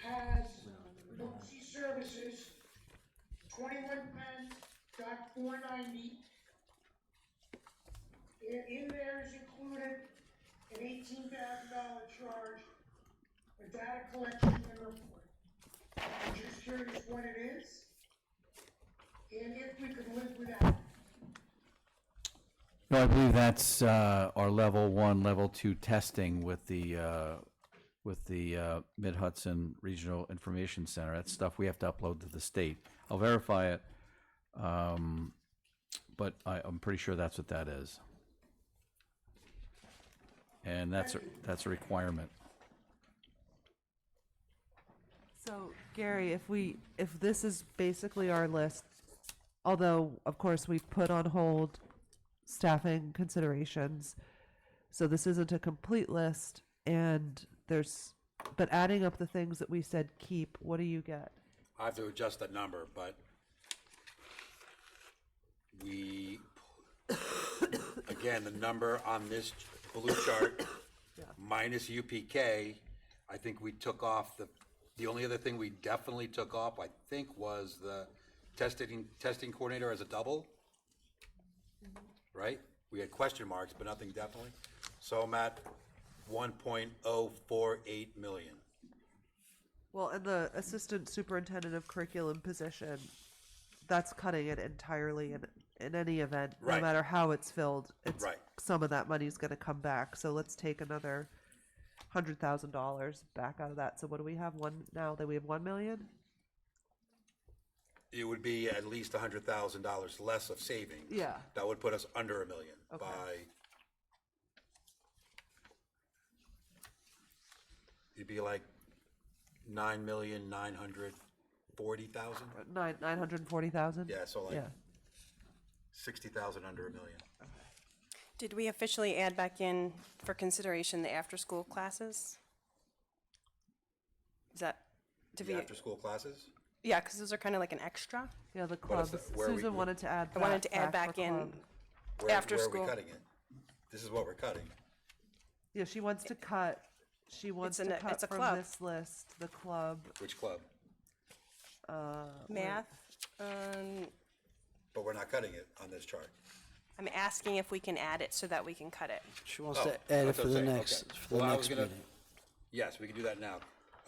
has BOCES services, 2110.490. And in there is included an $18,000 charge for data collection and report. I'm just curious what it is, and if we could live without it. No, I believe that's our level 1, level 2 testing with the Mid-Hudson Regional Information Center. That's stuff we have to upload to the state. I'll verify it, but I'm pretty sure that's what that is. And that's a requirement. So Gary, if this is basically our list, although of course we've put on hold staffing considerations, so this isn't a complete list, but adding up the things that we said keep, what do you get? I have to adjust that number, but again, the number on this blue chart minus UPK, I think we took off the only other thing we definitely took off, I think, was the testing coordinator as a double, right? We had question marks, but nothing definitely. So I'm at 1.048 million. Well, and the assistant superintendent of curriculum position, that's cutting it entirely in any event, no Right. matter how it's filled. It's Right. Some of that money's going to come back. So let's take another $100,000 back out of that. So what do we have? Now that we have 1 million? It would be at least $100,000 less of savings. Yeah. That would put us under $1 million Okay. It'd be like 9,940,000. 940,000? Yeah, so like Yeah. 60,000 under $1 million. Did we officially add back in for consideration the after-school classes? Did The we? after-school classes? Yeah, because those are kind of like an extra. Yeah, the What is clubs. that? Where are we- Susan wanted to add I wanted to add back back for in club. after Where are school. we cutting it? This is what we're cutting. Yeah, she wants to cut. She wants It's to a cut from club. this list the club. Which club? Math. But we're not cutting it on this chart. I'm asking if we can add it so that we can cut it. She wants Oh, to add it that's for what the I'm saying. next, Okay. for the Well, I next was gonna- meeting. Yes, we can do that now. I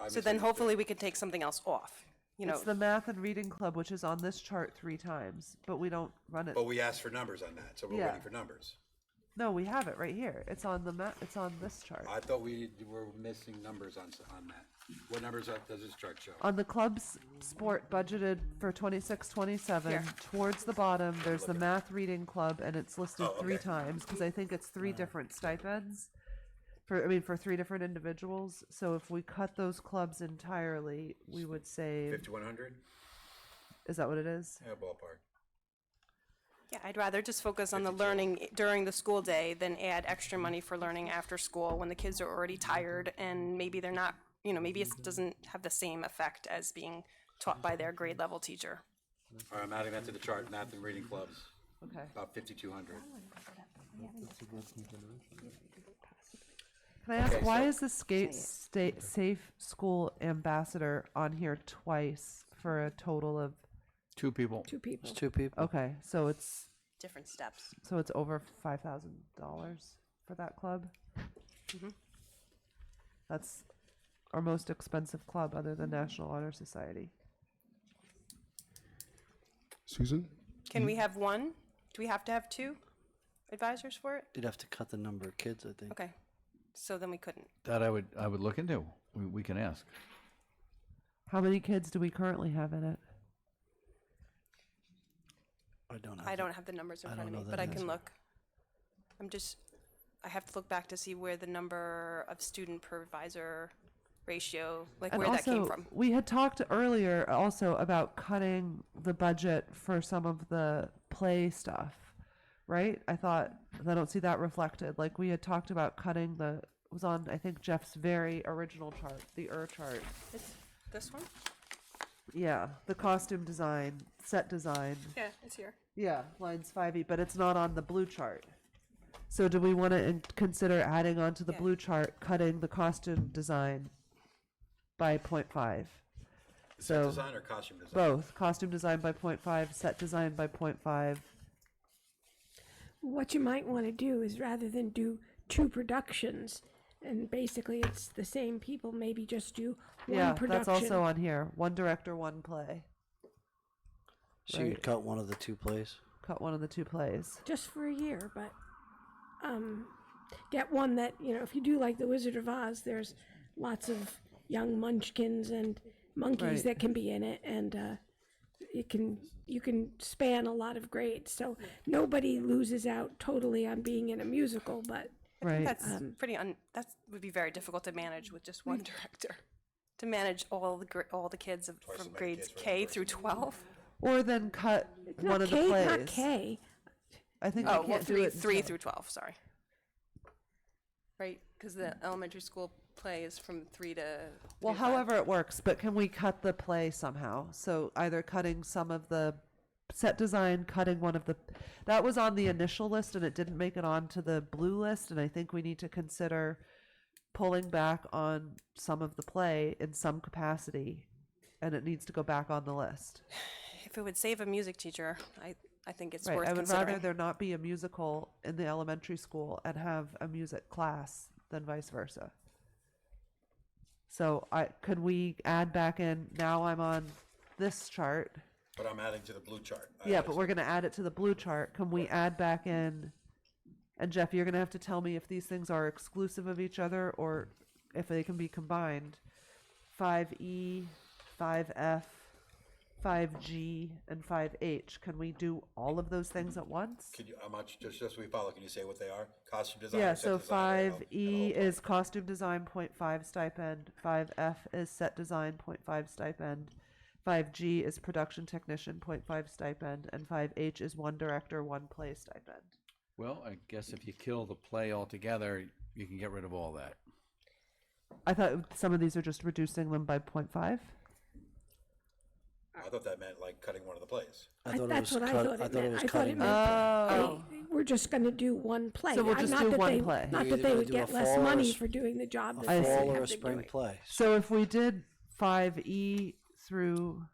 So then misunderstood. hopefully we can take something else off. You know, It's the math and reading club, which is on this chart 3 times, but we don't run it. But we asked for numbers on that, so we're Yeah. waiting for numbers. No, we have it right here. It's on it's on this chart. I thought we were missing numbers on that. What numbers does this chart show? On the club's sport budgeted for 26-27, Here. towards the bottom, there's the math reading club, and it's listed Oh, 3 okay. times, because I think it's 3 different stipends. For 3 different individuals. So if we cut those clubs entirely, we would save. 5,100? Is that what it is? Yeah, ballpark. Yeah, I'd rather just focus on the learning during the school day than add extra money for learning after school when the kids are already tired and maybe they're not, maybe it doesn't have the same effect as being taught by their grade level teacher. All right, I'm adding that to the chart, math and reading clubs. Okay. About 5,200. Can I ask, Okay, why so- is the safe school ambassador on here twice for a total of? 2 people. Two people. It's 2 people. Okay, so it's Different steps. over $5,000 for that club. That's our most expensive club other than National Honor Society. Susan? Can we have one? Do we have to have 2 advisors for it? You'd have to cut the number of kids, I think. Okay, so then we couldn't. That I would look into. We can ask. How many kids do we currently have in it? I don't have the numbers in I front of don't me, know but that I can answer. look. I have to look back to see where the number of student per advisor ratio, like And where that came also, from. we had talked earlier also about cutting the budget for some of the play stuff, right? I don't see that reflected. Like we had talked about cutting it was on, I think, Jeff's very original chart, the chart. This one? Yeah, the costume design, set design. Yeah, it's here. Yeah, lines 5E, but it's not on the blue chart. So do we want to consider adding onto the blue chart, cutting the costume design by 0.5? Set design or costume design? Both. Costume design by 0.5, set design by 0.5. What you might want to do is rather than do 2 productions, and basically it's the same people, maybe just do one Yeah, production. that's also on here. One director, one play. So Right. you'd cut one of the 2 plays? Cut one of the 2 plays. Just for a year, but get one that, if you do like The Wizard of Oz, there's lots of young munchkins and monkeys Right. that can be in it, and you can span a lot of grades, so nobody loses out totally on being in a musical, but Right. That's that would be very difficult to manage with just one director. To manage all the kids from grades K through 12. Or then cut one of the K, plays. not K. I think Oh, we well, can't do 3 it until- through 12, sorry. Right, because the elementary school play is from 3 to. Well, 3 to 5. however it works, but can we cut the play somehow? So either cutting some of the set design, cutting one of the, that was on the initial list and it didn't make it onto the blue list, and I think we need to consider pulling back on some of the play in some capacity, and it needs to go back on the list. If it would save a music teacher, I think it's Right, worth I would considering. rather there not be a musical in the elementary school and have a music class than vice versa. So could we add back in, now I'm on this chart. But I'm adding to the blue chart. Yeah, but we're gonna add it to the blue chart. Can we add back in? And Jeff, you're gonna have to tell me if these things are exclusive of each other or if they can be combined. 5E, 5F, 5G, and 5H. Can we do all of those things at once? Could you, how much, just so we follow, can you say what they are? Costume design? Yeah, set so design, 5E is costume design, 0.5 stipend. 5F is set design, 0.5 stipend. 5G is production technician, 0.5 stipend. And 5H is one director, one play stipend. Well, I guess if you kill the play altogether, you can get rid of all that. I thought some of these are just reducing them by 0.5. I thought that meant like cutting one of the plays. I thought That's it was what I cut, thought I it thought it meant. was I thought cutting. it meant Oh. we're just going to do one play. So we'll just do one play. Not You're that they either would gonna get do a less fall or a money s- for doing the job that A they fall or have a been spring doing. play. So if we did 5E through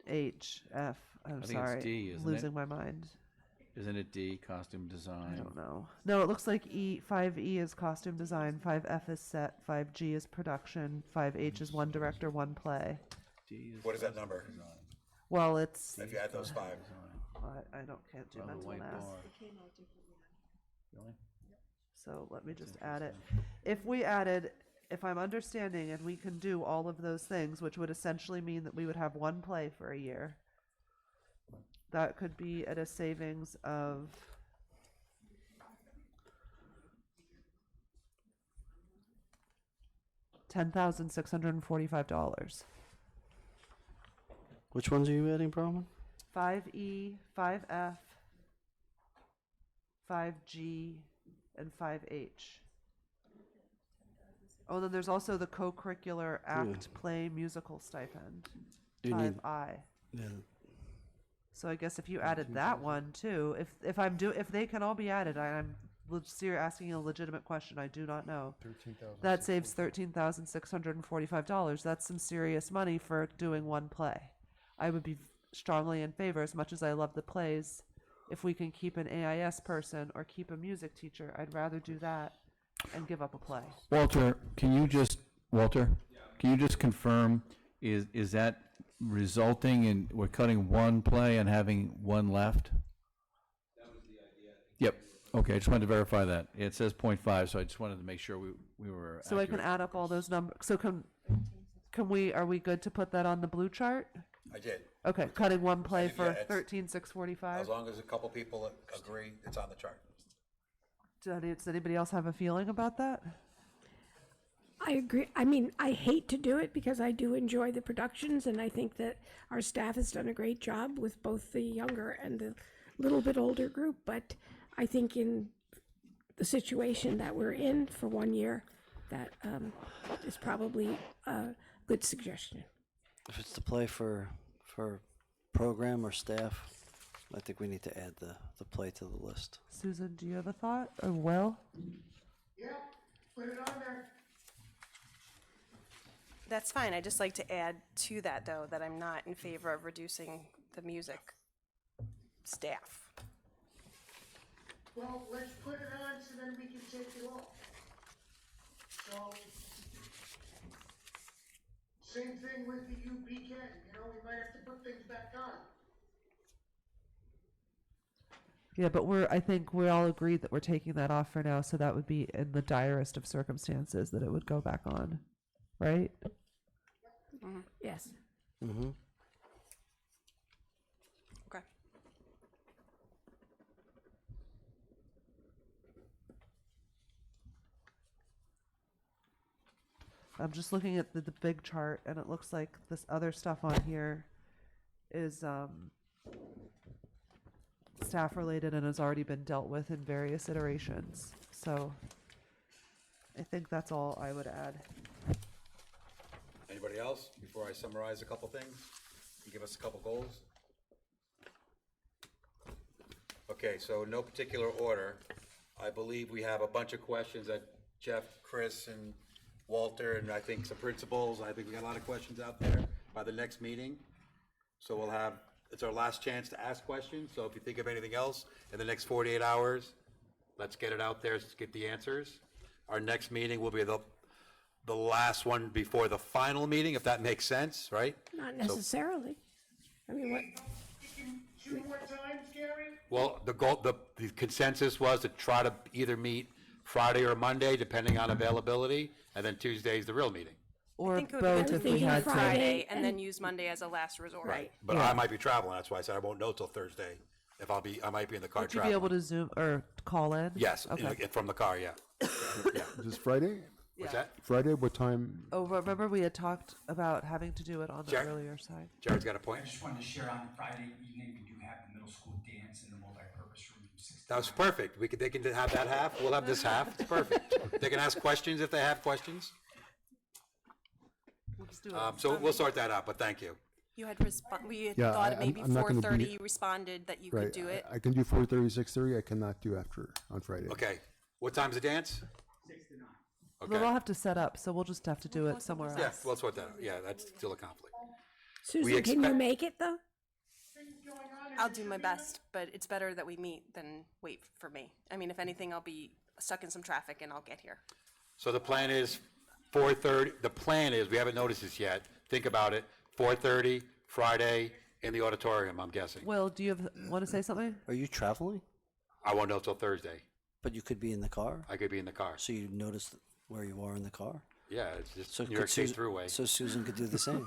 H, F, I'm it's sorry, D, isn't losing it? my mind. Isn't it D, costume design? I don't know. No, it looks like 5E is costume design, 5F is set, 5G is production, 5H is one director, one play. D is What is that number? Well, it's, If you add those 5. can't do Oh, the mental white math. bar. Really? So let me just add it. If we added, if I'm understanding, and we can do all of those things, which would essentially mean that we would have one play for a year, that could be at a savings of $10,645. Which ones are you adding, Brahman? 5E, 5F, 5G, and 5H. Oh, then there's also the co-curricular act play musical stipend, Do you need- 5I. Yeah. So I guess if you added that one too, if they can all be added, I'm asking a legitimate question. I do not know. That saves $13,645. That's some serious money for doing one play. I would be strongly in favor, as much as I love the plays. If we can keep an AIS person or keep a music teacher, I'd rather do that and give up a play. Walter, can you just confirm, is that resulting in, we're cutting one play and having one left? That was the idea. Yep, okay, I just wanted to verify that. It says 0.5, so I just wanted to make sure we were So I can accurate. add up all those numbers. So are we good to put that on the blue chart? I did. Okay, cutting one play Yeah, for it's- 13,645. As long as a couple people agree, it's on the chart. Does anybody else have a feeling about that? I agree. I mean, I hate to do it because I do enjoy the productions, and I think that our staff has done a great job with both the younger and the little bit older group. But I think in the situation that we're in for 1 year, that is probably a good suggestion. If it's to play for program or staff, I think we need to add the play to the list. Susan, do you have a thought? Or Will? Yeah, put it on there. That's fine. I just like to add to that, though, that I'm not in favor of reducing the music staff. Well, let's put it on so then we can take it off. So, same thing with the UPK, we might have to put things back on. Yeah, but I think we all agreed that we're taking that off for now, so that would be in the direst of circumstances that it would go back on, right? Yes. Mm-hmm. Okay. I'm just looking at the big chart, and it looks like this other stuff on here is staff related and has already been dealt with in various iterations. So I think that's all I would add. Anybody else, before I summarize a couple things and give us a couple goals? Okay, so no particular order. I believe we have a bunch of questions that Jeff, Chris, and Walter, and I think some principals, I think we got a lot of questions out there by the next meeting. So it's our last chance to ask questions, so if you think of anything else in the next 48 hours, let's get it out there, let's get the answers. Our next meeting will be the last one before the final meeting, if that makes sense, right? Not necessarily. I mean, what? Two more times, Gary? Well, the consensus was to try to either meet Friday or Monday, depending on availability, and then Tuesday is the real meeting. Or think it would both be if we thinking had to. Friday and then use Monday as a last resort. Right. But Yeah. I might be traveling, that's why I said I won't know till Thursday, if I might be in the car Would you be traveling. able to Zoom or call in? Yes, Okay. from the car, yeah. Yeah. Is this Friday? What's Yeah. that? Friday, what time? Oh, remember we had talked about having to do it on the Jared? earlier side. Jared's got a I point? just wanted to share on Friday evening, we do have the middle school dance in the multipurpose room from 6 to That was 9. perfect. They can have that half, we'll have this half, it's perfect. They can ask questions if they have questions. We'll just do it. So we'll sort that out, but thank you. You had we had Yeah, thought maybe I'm not gonna be- 4:30. You responded that you Right. could do it. I can do 4:30, 6:30. I cannot do after on Friday. Okay, what time's the dance? 6 to 9. We'll Okay, all have to set up, so we'll just have to do it somewhere else. yeah, we'll sort that out. Yeah, that's still a conflict. Susan, can you expect- make it though? Things going on in I'll the do my arena? best, but it's better that we meet than wait for me. I mean, if anything, I'll be stuck in some traffic and I'll get here. So the plan is 4:30, the plan is, we haven't noticed this yet, think about it, 4:30, Friday, in the auditorium, I'm guessing. Will, do you want to say something? Are you traveling? I won't know till Thursday. But you could be in the car? I could be in the car. So you notice where you are in the car? Yeah, it's just So New York could State Susan, Thruway. so Susan could do the same.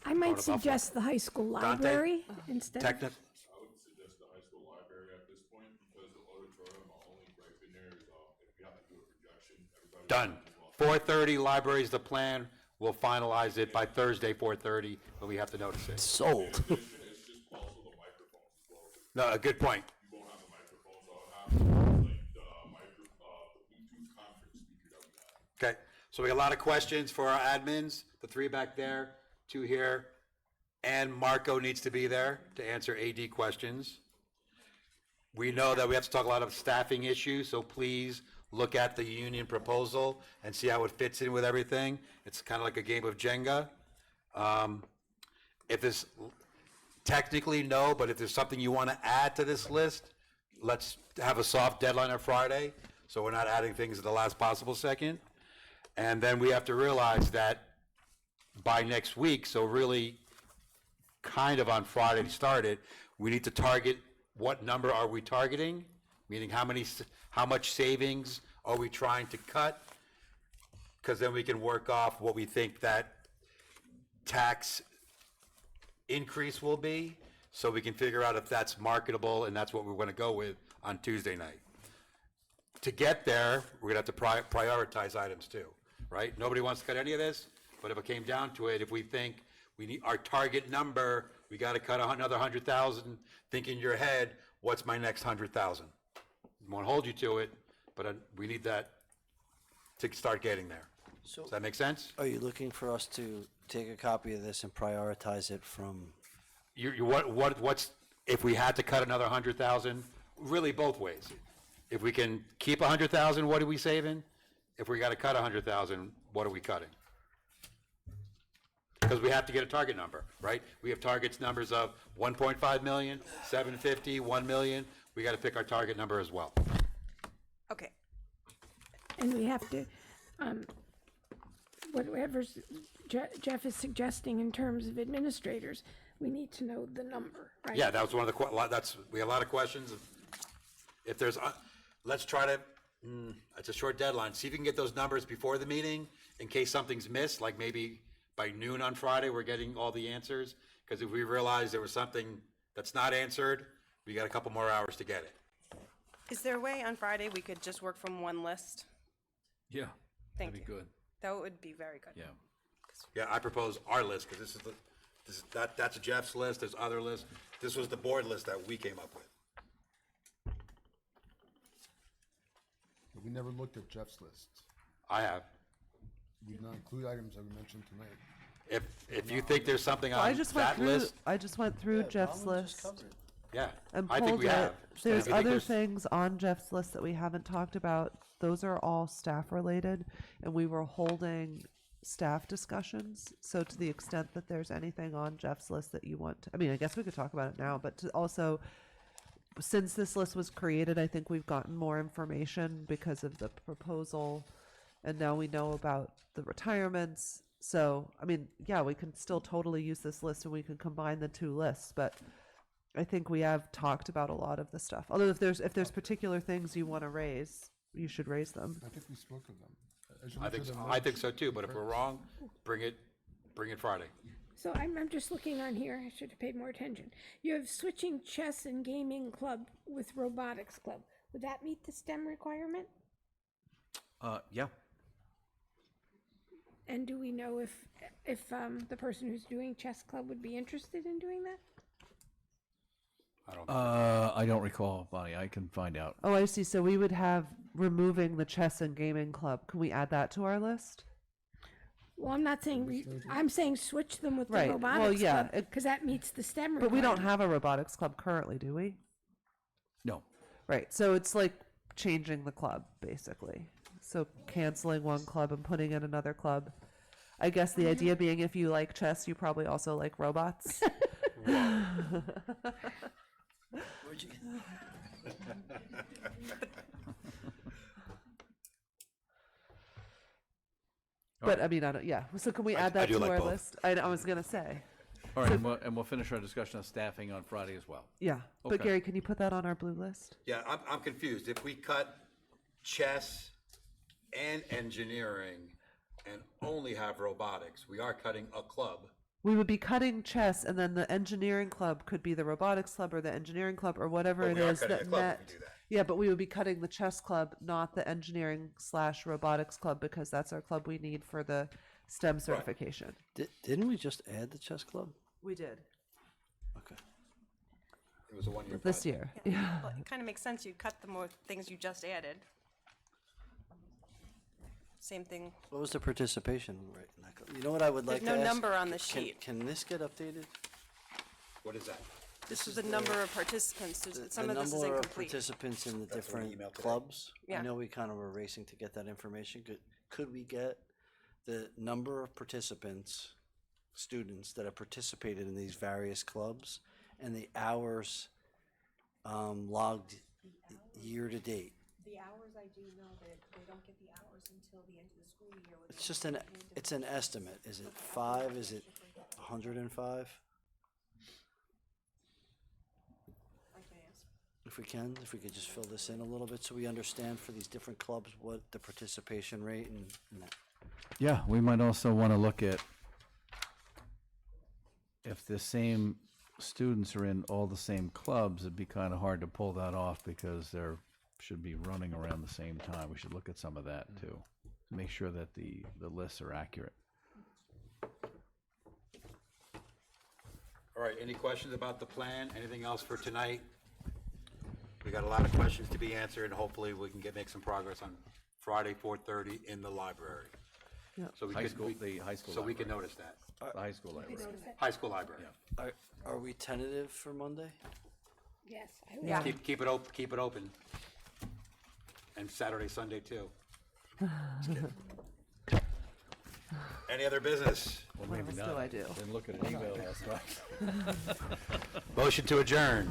I might Buffalo. suggest the high school Dante? library instead. Technic, I would suggest the high school library at this point, because the auditorium, our only gripe in there is, if we have to do a projection, everybody. done. 4:30, library is the plan. We'll finalize it by Thursday, 4:30, when we have to notice it. Sold. No, a good point. You won't have a microphone, so I'll have to use, like the Bluetooth conference speaker that we have. Okay, so we got a lot of questions for our admins, the 3 back there, 2 here, and Marco needs to be there to answer AD questions. We know that we have to talk a lot of staffing issues, so please look at the union proposal and see how it fits in with everything. It's kind of like a game of Jenga. If it's technically no, but if there's something you want to add to this list, let's have a soft deadline on Friday, so we're not adding things at the last possible second. And then we have to realize that by next week, so really kind of on Friday to start it, we need to target what number are we targeting, meaning how much savings are we trying to cut? Because then we can work off what we think that tax increase will be, so we can figure out if that's marketable, and that's what we're going to go with on Tuesday night. To get there, we're going to have to prioritize items too, right? Nobody wants to cut any of this, but if it came down to it, if we think we need our target number, we got to cut another 100,000, think in your head, what's my next 100,000? Won't hold you to it, but we need that to start getting there. So Does that make sense? are you looking for us to take a copy of this and prioritize it from? What's, if we had to cut another 100,000, really both ways. If we can keep 100,000, what are we saving? If we got to cut 100,000, what are we cutting? Because we have to get a target number, right? We have targets numbers of 1.5 million, 750, 1 million. We got to pick our target number as well. Okay. And we have to, whatever Jeff is suggesting in terms of administrators, we need to know the number, right? Yeah, that was one of the, we have a lot of questions. If there's, let's try to, it's a short deadline. See if you can get those numbers before the meeting in case something's missed, like maybe by noon on Friday, we're getting all the answers. Because if we realize there was something that's not answered, we got a couple more hours to get it. Is there a way on Friday we could just work from one list? Yeah, Thank that'd be you. good. That would be very good. Yeah. Yeah, I propose our list, because that's Jeff's list, there's other lists. This was the board list that we came up with. But we never looked at Jeff's list. I have. We did not include items that we mentioned tonight. If you think there's something I on just went that through. list, I just went through Jeff's list yeah, and I think pulled we it. have. There's If you think other things on Jeff's list that we haven't talked about. Those are all staff related, and we were holding staff discussions. So to the extent that there's anything on Jeff's list that you want to, I mean, I guess we could talk about it now, but to also, since this list was created, I think we've gotten more information because of the proposal, and now we know about the retirements. So, I mean, yeah, we can still totally use this list and we can combine the two lists, but I think we have talked about a lot of the stuff. Although if there's particular things you want to raise, you should raise them. I think we spoke of them. I think so too, but if we're wrong, bring it Friday. So I'm just looking on here, I should have paid more attention. You have switching chess and gaming club with robotics club. Would that meet the STEM requirement? Yeah. And do we know if the person who's doing chess club would be interested in doing that? I don't recall, Bonnie. I can find out. Oh, I see. So we would have removing the chess and gaming club. Can we add that to our list? Well, I'm not saying, I'm saying switch them with the Right. robotics Well, yeah, club, because that meets the STEM But requirement. we don't have a robotics club currently, do we? No. Right. So it's like changing the club, basically. So canceling one club and putting in another club. I guess the idea being if you like chess, you probably also like robots. Where'd you But I mean, I don't. Yeah. So can we I add that do to like our both. list? I was gonna say. All right, and we'll finish our discussion on staffing on Friday as well. Yeah. But Okay. Gary, can you put that on our blue list? Yeah, I'm confused. If we cut chess and engineering and only have robotics, we are cutting a club. We would be cutting chess, and then the engineering club could be the robotics club or the engineering club or whatever But it we are is cutting that a club if met. we do that. Yeah, but we would be cutting the chess club, not the engineering/robotics club, because that's our club we need for the STEM certification. Didn't we just add the chess club? We did. Okay. It was a one-year this pilot. year. Yeah. Well, it kind of makes sense, you cut the more things you just added. Same thing, What was the participation rate? in that You know what I would like there's to no ask? number on the Can- sheet. Can this get updated? What is that? This is is the number the- of participants, some The of this is number of incomplete. participants in the That's what I different emailed today. clubs. Yeah. I know we kind of were racing to get that information. Could we get the number of participants, students that have participated in these various clubs, and the hours logged year to date? The hours, I do know that they don't get the hours until the end of the school year. It's just it's an estimate. Is it 5? Is it 105? I can ask. If we could just fill this in a little bit so we understand for these different clubs what the participation rate and that. Yeah, we might also want to look at if the same students are in all the same clubs, it'd be kind of hard to pull that off because they're should be running around the same time. We should look at some of that too. Make sure that the lists are accurate. All right, any questions about the plan? Anything else for tonight? We got a lot of questions to be answered, and hopefully we can make some progress on Friday, 4:30 in the library. Yep. So we High could, school- the high school so we can library. notice that. The high school library. High school library. Are we tentative for Monday? Yes, I would. Yeah. Keep it open. And Saturday, Sunday too. Just kidding. Any other business? Well, What maybe else not. do I do? Didn't look at an email last night. Motion to adjourn.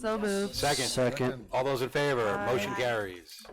So moved. Second. Second. All those in favor? Motion carries.